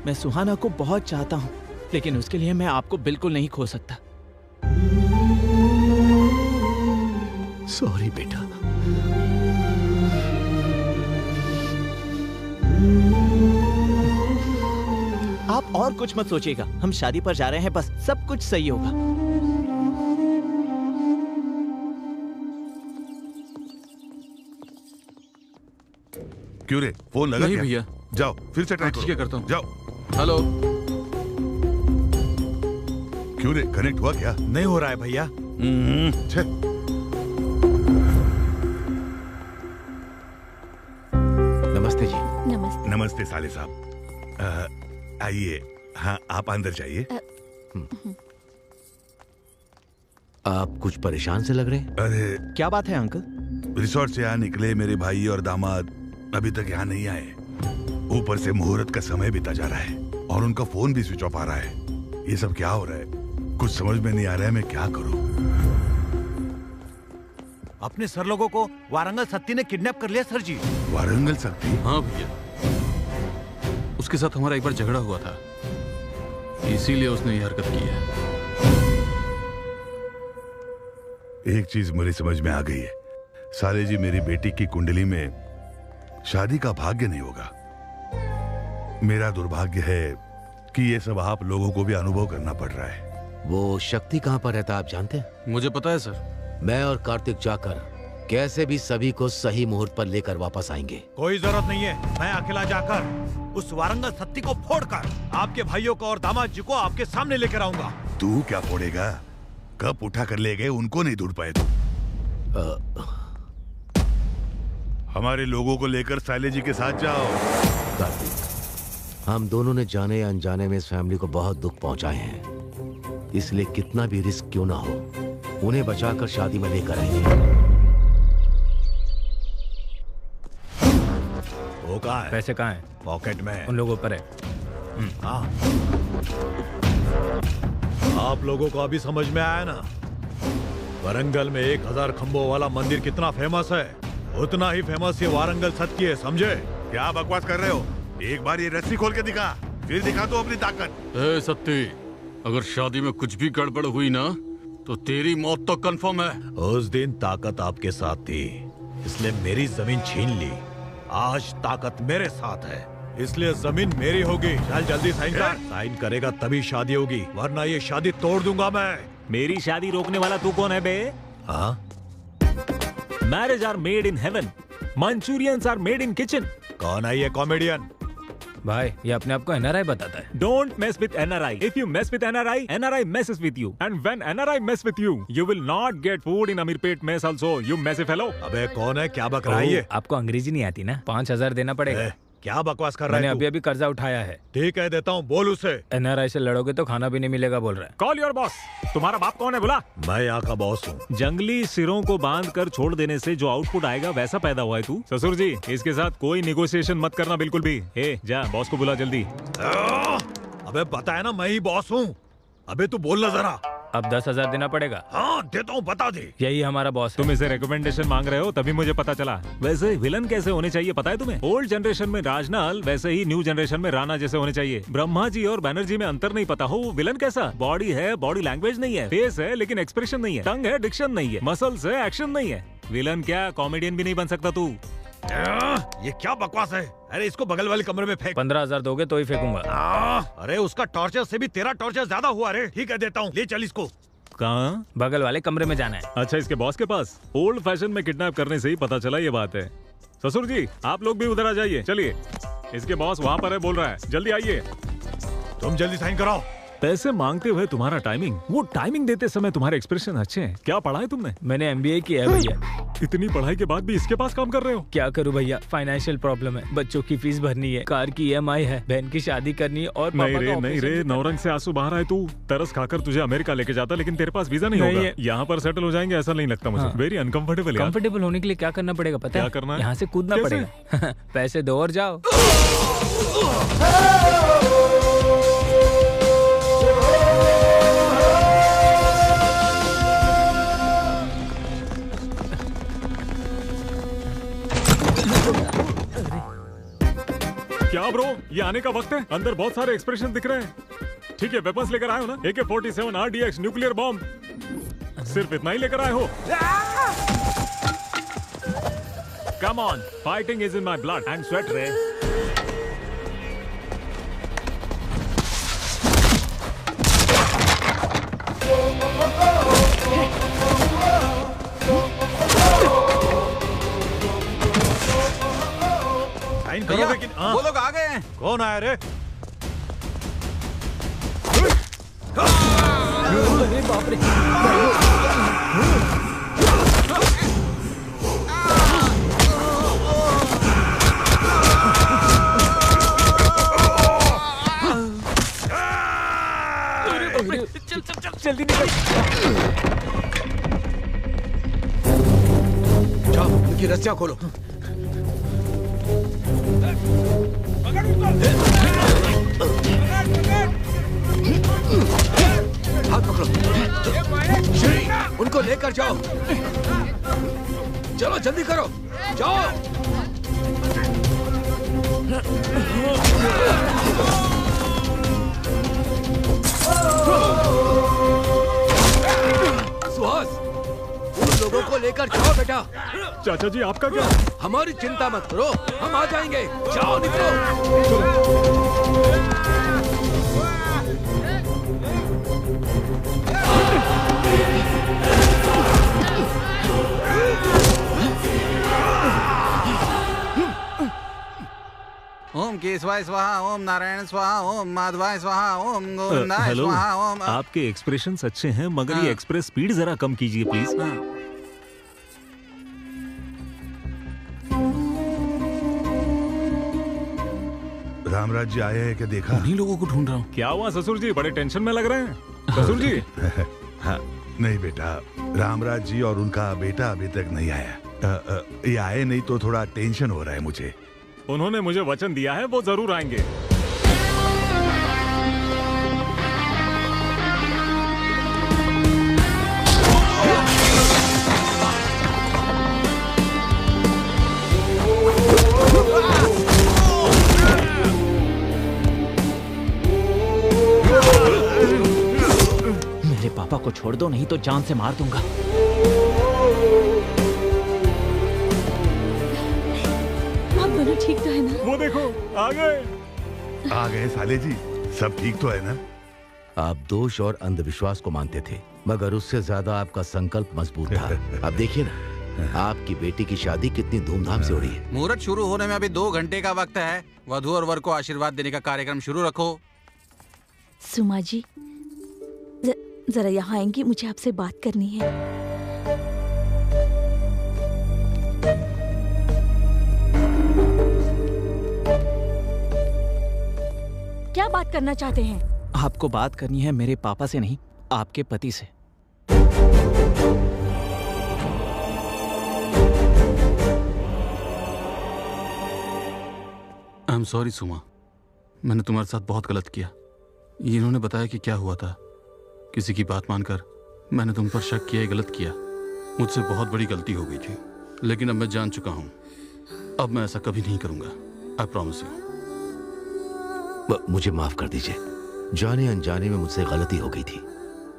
H: मैं सुहाना को बहुत चाहता हूँ, लेकिन उसके लिए मैं आपको बिल्कुल नहीं खो सकता।
B: सॉरी बेटा।
H: आप और कुछ मत सोचिएगा, हम शादी पर जा रहे हैं, बस सब कुछ सही होगा।
A: क्यों रे, फोन लगा
E: नहीं
A: क्या?
E: भैया।
A: जाओ फिर से ट्राई करो।
E: ठीक है, करता हूँ।
A: जाओ।
E: हेलो।
A: क्यों रे, कनेक्ट हुआ क्या?
M: नहीं हो रहा है भैया।
A: छे।
B: नमस्ते जी।
I: नमस्ते।
A: नमस्ते साले साहब। आइए। हाँ, आप अंदर जाइए।
B: आप कुछ परेशान से लग रहे हैं।
A: अरे
H: क्या बात है अंकल?
A: रिसोर्ट से यहाँ निकले मेरे भाई और दामाद अभी तक यहाँ नहीं आए। ऊपर से मुहूर्त का समय बीता जा रहा है और उनका फोन भी स्विच ऑफ आ रहा है। ये सब क्या हो रहा है? कुछ समझ में नहीं आ रहा है, मैं क्या करूं?
M: अपने सर लोगों को वारंगल सत्ती ने किडनैप कर लिया सर जी।
A: वारंगल सत्ती?
E: हाँ भैया, उसके साथ हमारा एक बार झगड़ा हुआ था, इसीलिए उसने ये हरकत की है।
A: एक चीज मेरी समझ में आ गई है, साले जी, मेरी बेटी की कुंडली में शादी का भाग्य नहीं होगा। मेरा दुर्भाग्य है कि ये सब आप लोगों को भी अनुभव करना पड़ रहा है।
B: वो शक्ति कहाँ पर रहता आप जानते हैं?
E: मुझे पता है सर।
B: मैं और कार्तिक जाकर कैसे भी सभी को सही मुहूर्त पर लेकर वापस आएंगे।
M: कोई जरूरत नहीं है, मैं अकेला जाकर उस वारंगल सत्ती को फोड़कर आपके भाइयों को और दामाद जी को आपके सामने लेकर आऊंगा।
A: तू क्या फोड़ेगा? कब उठा कर ले गए उनको नहीं ढूंढ पाए तू। हमारे लोगों को लेकर साले जी के साथ जाओ।
B: कार्तिक, हम दोनों ने जाने या अनजाने में इस फैमिली को बहुत दुख पहुंचाए हैं, इसलिए कितना भी रिस्क क्यों ना हो उन्हें बचाकर शादी में लेकर आएंगे।
M: वो कहाँ है?
K: पैसे कहाँ हैं?
M: पॉकेट में।
K: उन लोगों पर है।
M: हाँ। आप लोगों को अभी समझ में आया ना? वारंगल में 1000 खंभों वाला मंदिर कितना फेमस है, उतना ही फेमस ये वारंगल सत्ती है, समझे?
A: क्या बकवास कर रहे हो? एक बार ये रस्सी खोल के दिखा, फिर दिखा तो अपनी ताकत।
E: ए सत्ती, अगर शादी में कुछ भी गड़बड़ हुई ना तो तेरी मौत तो कंफर्म है।
M: उस दिन ताकत आपके साथ थी, इसलिए मेरी जमीन छीन ली। आज ताकत मेरे साथ है, इसलिए जमीन मेरी होगी। चल जल्दी साइन कर। साइन करेगा तभी शादी होगी, वरना ये शादी तोड़ दूंगा मैं।
D: मेरी शादी रोकने वाला तू कौन है बे?
M: हाँ?
D: Marriage are made in heaven, Manchurians are made in kitchen.
M: कौन है ये कॉमेडियन?
K: भाई ये अपने आप को एनआरआई बताता है।
D: Don't mess with NRI. If you mess with NRI, NRI messes with you. And when NRI mess with you, you will not get food in Amirpet mess also. You messy fellow.
M: अबे कौन है? क्या बक रहा है ये?
K: आपको अंग्रेजी नहीं आती ना? 5000 देना पड़ेगा।
M: क्या बकवास कर रहा है?
K: मैंने अभी अभी कर्जा उठाया है।
M: ठीक है देता हूँ, बोल उसे।
K: एनआरआई से लड़ोगे तो खाना भी नहीं मिलेगा बोल रहा है।
D: Call your boss. तुम्हारा बाप कौन है बुला?
M: मैं यहाँ का बॉस हूँ।
D: जंगली सिरों को बांध कर छोड़ देने से जो आउटपुट आएगा वैसा पैदा हुआ है तू। ससुर जी, इसके साथ कोई निगोशिएशन मत करना बिल्कुल भी। ए, जा बॉस को बुला जल्दी।
M: अबे पता है ना मैं ही बॉस हूँ। अबे तू बोलना जरा।
K: अब 10,000 देना पड़ेगा।
M: हाँ देता हूँ, बता दे।
K: यही हमारा बॉस।
D: तुम इसे रिकमेंडेशन मांग रहे हो तभी मुझे पता चला। वैसे विलन कैसे होने चाहिए पता है तुम्हें? ओल्ड जनरेशन में राजनाल, वैसे ही न्यू जनरेशन में राणा जैसे होने चाहिए। ब्रह्मा जी और बैनर्जी में अंतर नहीं पता हो, वो विलन कैसा? बॉडी है, बॉडी लैंग्वेज नहीं है, फेस है लेकिन एक्सप्रेशन नहीं है, टंग है, डिक्शन नहीं है, मसल्स है, एक्शन नहीं है। विलन क्या कॉमेडियन भी नहीं बन सकता तू।
M: ये क्या बकवास है? अरे इसको बगल वाले कमरे में फेंक।
K: 15,000 दोगे तो ही फेंकूंगा।
M: अरे उसका टॉर्चर से भी तेरा टॉर्चर ज्यादा हुआ रे। ठीक है देता हूँ, ले चल इसको।
D: कहाँ?
K: बगल वाले कमरे में जाना है।
D: अच्छा, इसके बॉस के पास? ओल्ड फैशन में किडनैप करने से ही पता चला ये बात है। ससुर जी, आप लोग भी उधर आ जाइए। चलिए, इसके बॉस वहाँ पर है, बोल रहा है, जल्दी आइए।
M: तुम जल्दी साइन कराओ।
D: पैसे मांगते हुए तुम्हारा टाइमिंग, वो टाइमिंग देते समय तुम्हारे एक्सप्रेशन अच्छे हैं। क्या पढ़ा है तुमने?
K: मैंने MBA किया है भैया।
D: इतनी पढ़ाई के बाद भी इसके पास काम कर रहे हो?
K: क्या करूं भैया, फाइनेंशियल प्रॉब्लम है। बच्चों की फीस भरनी है, कार की EMI है, बहन की शादी करनी है और
D: नहीं रे, नौरंग से आंसू बाहर आए। तू तरस खाकर तुझे अमेरिका लेके जाता, लेकिन तेरे पास वीजा नहीं होगा। यहाँ पर सेटल हो जाएंगे ऐसा नहीं लगता मुझे। Very uncomfortable.
K: कंफर्टेबल होने के लिए क्या करना पड़ेगा पता है?
D: क्या करना है?
K: यहाँ से कूदना पड़ेगा। पैसे दो और जाओ।
D: क्या ब्रो, ये आने का वक्त है? अंदर बहुत सारे एक्सप्रेशन दिख रहे हैं। ठीक है, वेपन्स लेकर आए हो ना? AK-47 RDX न्यूक्लियर बॉम्ब, सिर्फ इतना ही लेकर आए हो? Come on, fighting is in my blood and sweat रे।
M: साइन करो लेकिन।
N: वो लोग आ गए हैं।
M: कौन आया रे?
K: अरे बाप रे। चल जल्दी निकल।
N: जाओ, उनकी रस्सियां खोलो। हाथ पकड़ो, उनको लेकर जाओ। चलो जल्दी करो, जाओ। सुहास, उन लोगों को लेकर जाओ बेटा।
D: चाचा जी आपका क्या?
N: हमारी चिंता मत करो, हम आ जाएंगे। जाओ निकलो।
O: ओम केशवाय स्वाहा, ओम नारायण स्वाहा, ओम माधवाय स्वाहा, ओम गोविंदाय
D: हेलो,
O: स्वाहा, ओम
D: आपके एक्सप्रेशंस अच्छे हैं मगर ये एक्सप्रेस स्पीड जरा कम कीजिए प्लीज।
A: रामराज जी आए हैं क्या देखा?
E: उन्हीं लोगों को ढूंढ रहा हूँ।
J: क्या हुआ ससुर जी, बड़े टेंशन में लग रहे हैं ससुर जी?
A: हाँ, नहीं बेटा, रामराज जी और उनका बेटा अभी तक नहीं आया। ये आए नहीं तो थोड़ा टेंशन हो रहा है मुझे।
J: उन्होंने मुझे वचन दिया है वो जरूर आएंगे।
H: मेरे पापा को छोड़ दो, नहीं तो जान से मार दूंगा।
I: आप दोनों ठीक तो है ना?
J: वो देखो आ गए
A: साले जी, सब ठीक तो है ना?
B: आप दोष और अंधविश्वास को मानते थे मगर उससे ज्यादा आपका संकल्प मजबूत था। अब देखिए ना, आपकी बेटी की शादी कितनी धूमधाम से हो रही है।
O: मुहूर्त शुरू होने में अभी 2 घंटे का वक्त है। वधू और वर को आशीर्वाद देने का कार्यक्रम शुरू रखो।
I: सुमा जी, जरा यहाँ आएंगी, मुझे आपसे बात करनी है। क्या बात करना चाहते हैं?
H: आपको बात करनी है मेरे पापा से नहीं, आपके पति से।
E: आई एम सॉरी सुमा, मैंने तुम्हारे साथ बहुत गलत किया। इन्होंने बताया कि क्या हुआ था, किसी की बात मानकर मैंने तुम पर शक किया, गलत किया। मुझसे बहुत बड़ी गलती हो गई थी, लेकिन अब मैं जान चुका हूँ। अब मैं ऐसा कभी नहीं करूंगा। I promise you.
B: मुझे माफ कर दीजिए, जाने अनजाने में मुझसे गलती हो गई थी।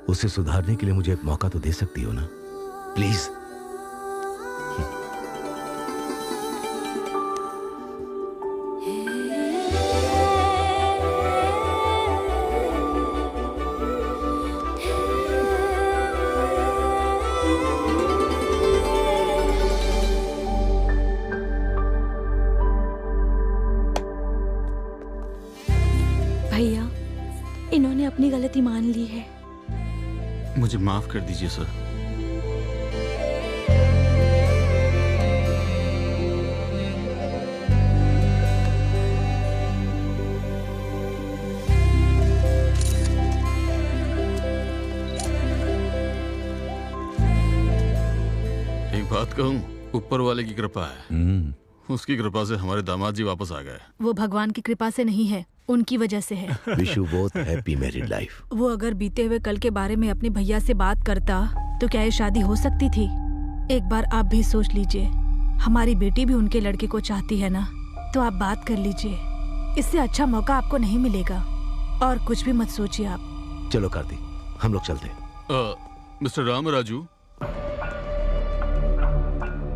B: उसे सुधारने के लिए मुझे एक मौका तो दे सकती हो ना, प्लीज।
I: भैया, इन्होंने अपनी गलती मान ली है।
E: मुझे माफ कर दीजिए सर। एक बात कहूँ, ऊपर वाले की कृपा है। उसकी कृपा से हमारे दामाद जी वापस आ गए।
G: वो भगवान की कृपा से नहीं है, उनकी वजह से है।
B: Wish you both happy married life.
G: वो अगर बीते हुए कल के बारे में अपने भैया से बात करता तो क्या ये शादी हो सकती थी? एक बार आप भी सोच लीजिए, हमारी बेटी भी उनके लड़के को चाहती है ना, तो आप बात कर लीजिए। इससे अच्छा मौका आपको नहीं मिलेगा। और कुछ भी मत सोचिए आप।
B: चलो कार्तिक, हम लोग चलते हैं।
E: मिस्टर रामराजू,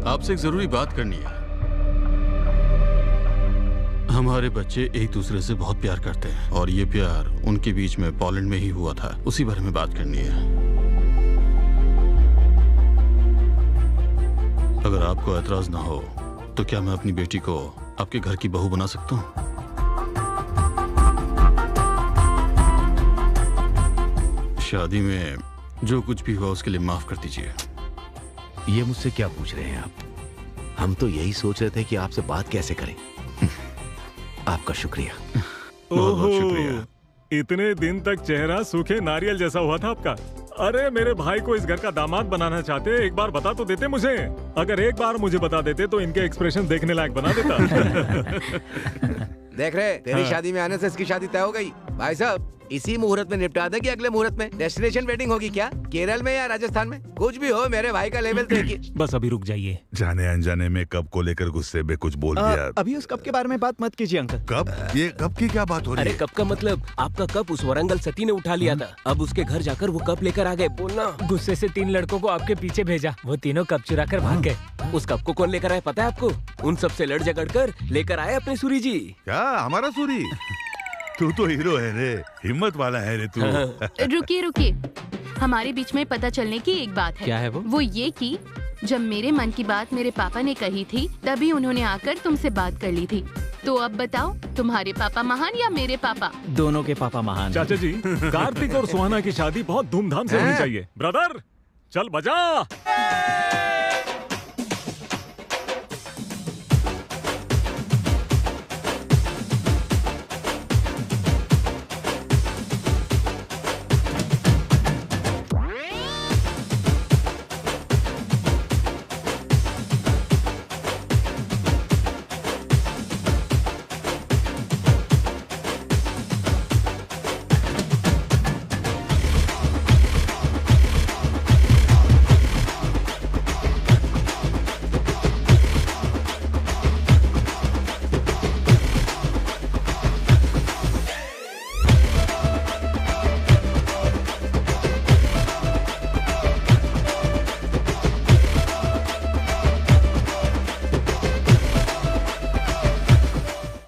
E: आपसे एक जरूरी बात करनी है। हमारे बच्चे एक दूसरे से बहुत प्यार करते हैं और ये प्यार उनके बीच में पोलैंड में ही हुआ था। उसी बारे में बात करनी है। अगर आपको एतराज ना हो तो क्या मैं अपनी बेटी को आपके घर की बहू बना सकता हूँ? शादी में जो कुछ भी हुआ उसके लिए माफ कर दीजिए।
B: ये मुझसे क्या पूछ रहे हैं आप? हम तो यही सोच रहे थे कि आपसे बात कैसे करें। आपका शुक्रिया।
E: बहुत बहुत शुक्रिया।
J: इतने दिन तक चेहरा सूखे नारियल जैसा हुआ था आपका। अरे मेरे भाई को इस घर का दामाद बनाना चाहते, एक बार बता तो देते मुझे। अगर एक बार मुझे बता देते तो इनके एक्सप्रेशन देखने लायक बना देता।
N: देख रहे, तेरी शादी में आने से इसकी शादी तय हो गई। भाई साहब, इसी मुहूर्त में निपटा दे कि अगले मुहूर्त में? डेस्टिनेशन वेडिंग होगी क्या, केरल में या राजस्थान में? कुछ भी हो, मेरे भाई का लेवल देखिए।
D: बस अभी रुक जाइए।
A: जाने अनजाने में कप को लेकर गुस्से में कुछ बोल दिया।
H: अभी उस कप के बारे में बात मत कीजिए अंकल।
A: कप? ये कप की क्या बात हो रही
F: अरे
A: है?
F: कप का मतलब आपका कप उस वरंगल सती ने उठा लिया था। अब उसके घर जाकर वो कप लेकर आ गए। बोलना।
K: गुस्से से 3 लड़कों को आपके पीछे भेजा, वो तीनों कप चुरा कर भाग गए।
F: उस कप को कौन लेकर आया पता है आपको? उन सब से लड़ झगड़ कर लेकर आए अपने सूरी जी।
A: क्या हमारा सूरी? तू तो हीरो है रे, हिम्मत वाला है रे तू।
C: रुकिए रुकिए, हमारे बीच में पता चलने की एक बात है।
H: क्या है वो?
C: ये कि जब मेरे मन की बात मेरे पापा ने कही थी, तभी उन्होंने आकर तुमसे बात कर ली थी। तो अब बताओ, तुम्हारे पापा महान या मेरे पापा?
H: दोनों के पापा महान।
J: चाचा जी, कार्तिक और सुहाना की शादी बहुत धूमधाम से होनी चाहिए। ब्रदर, चल बजा।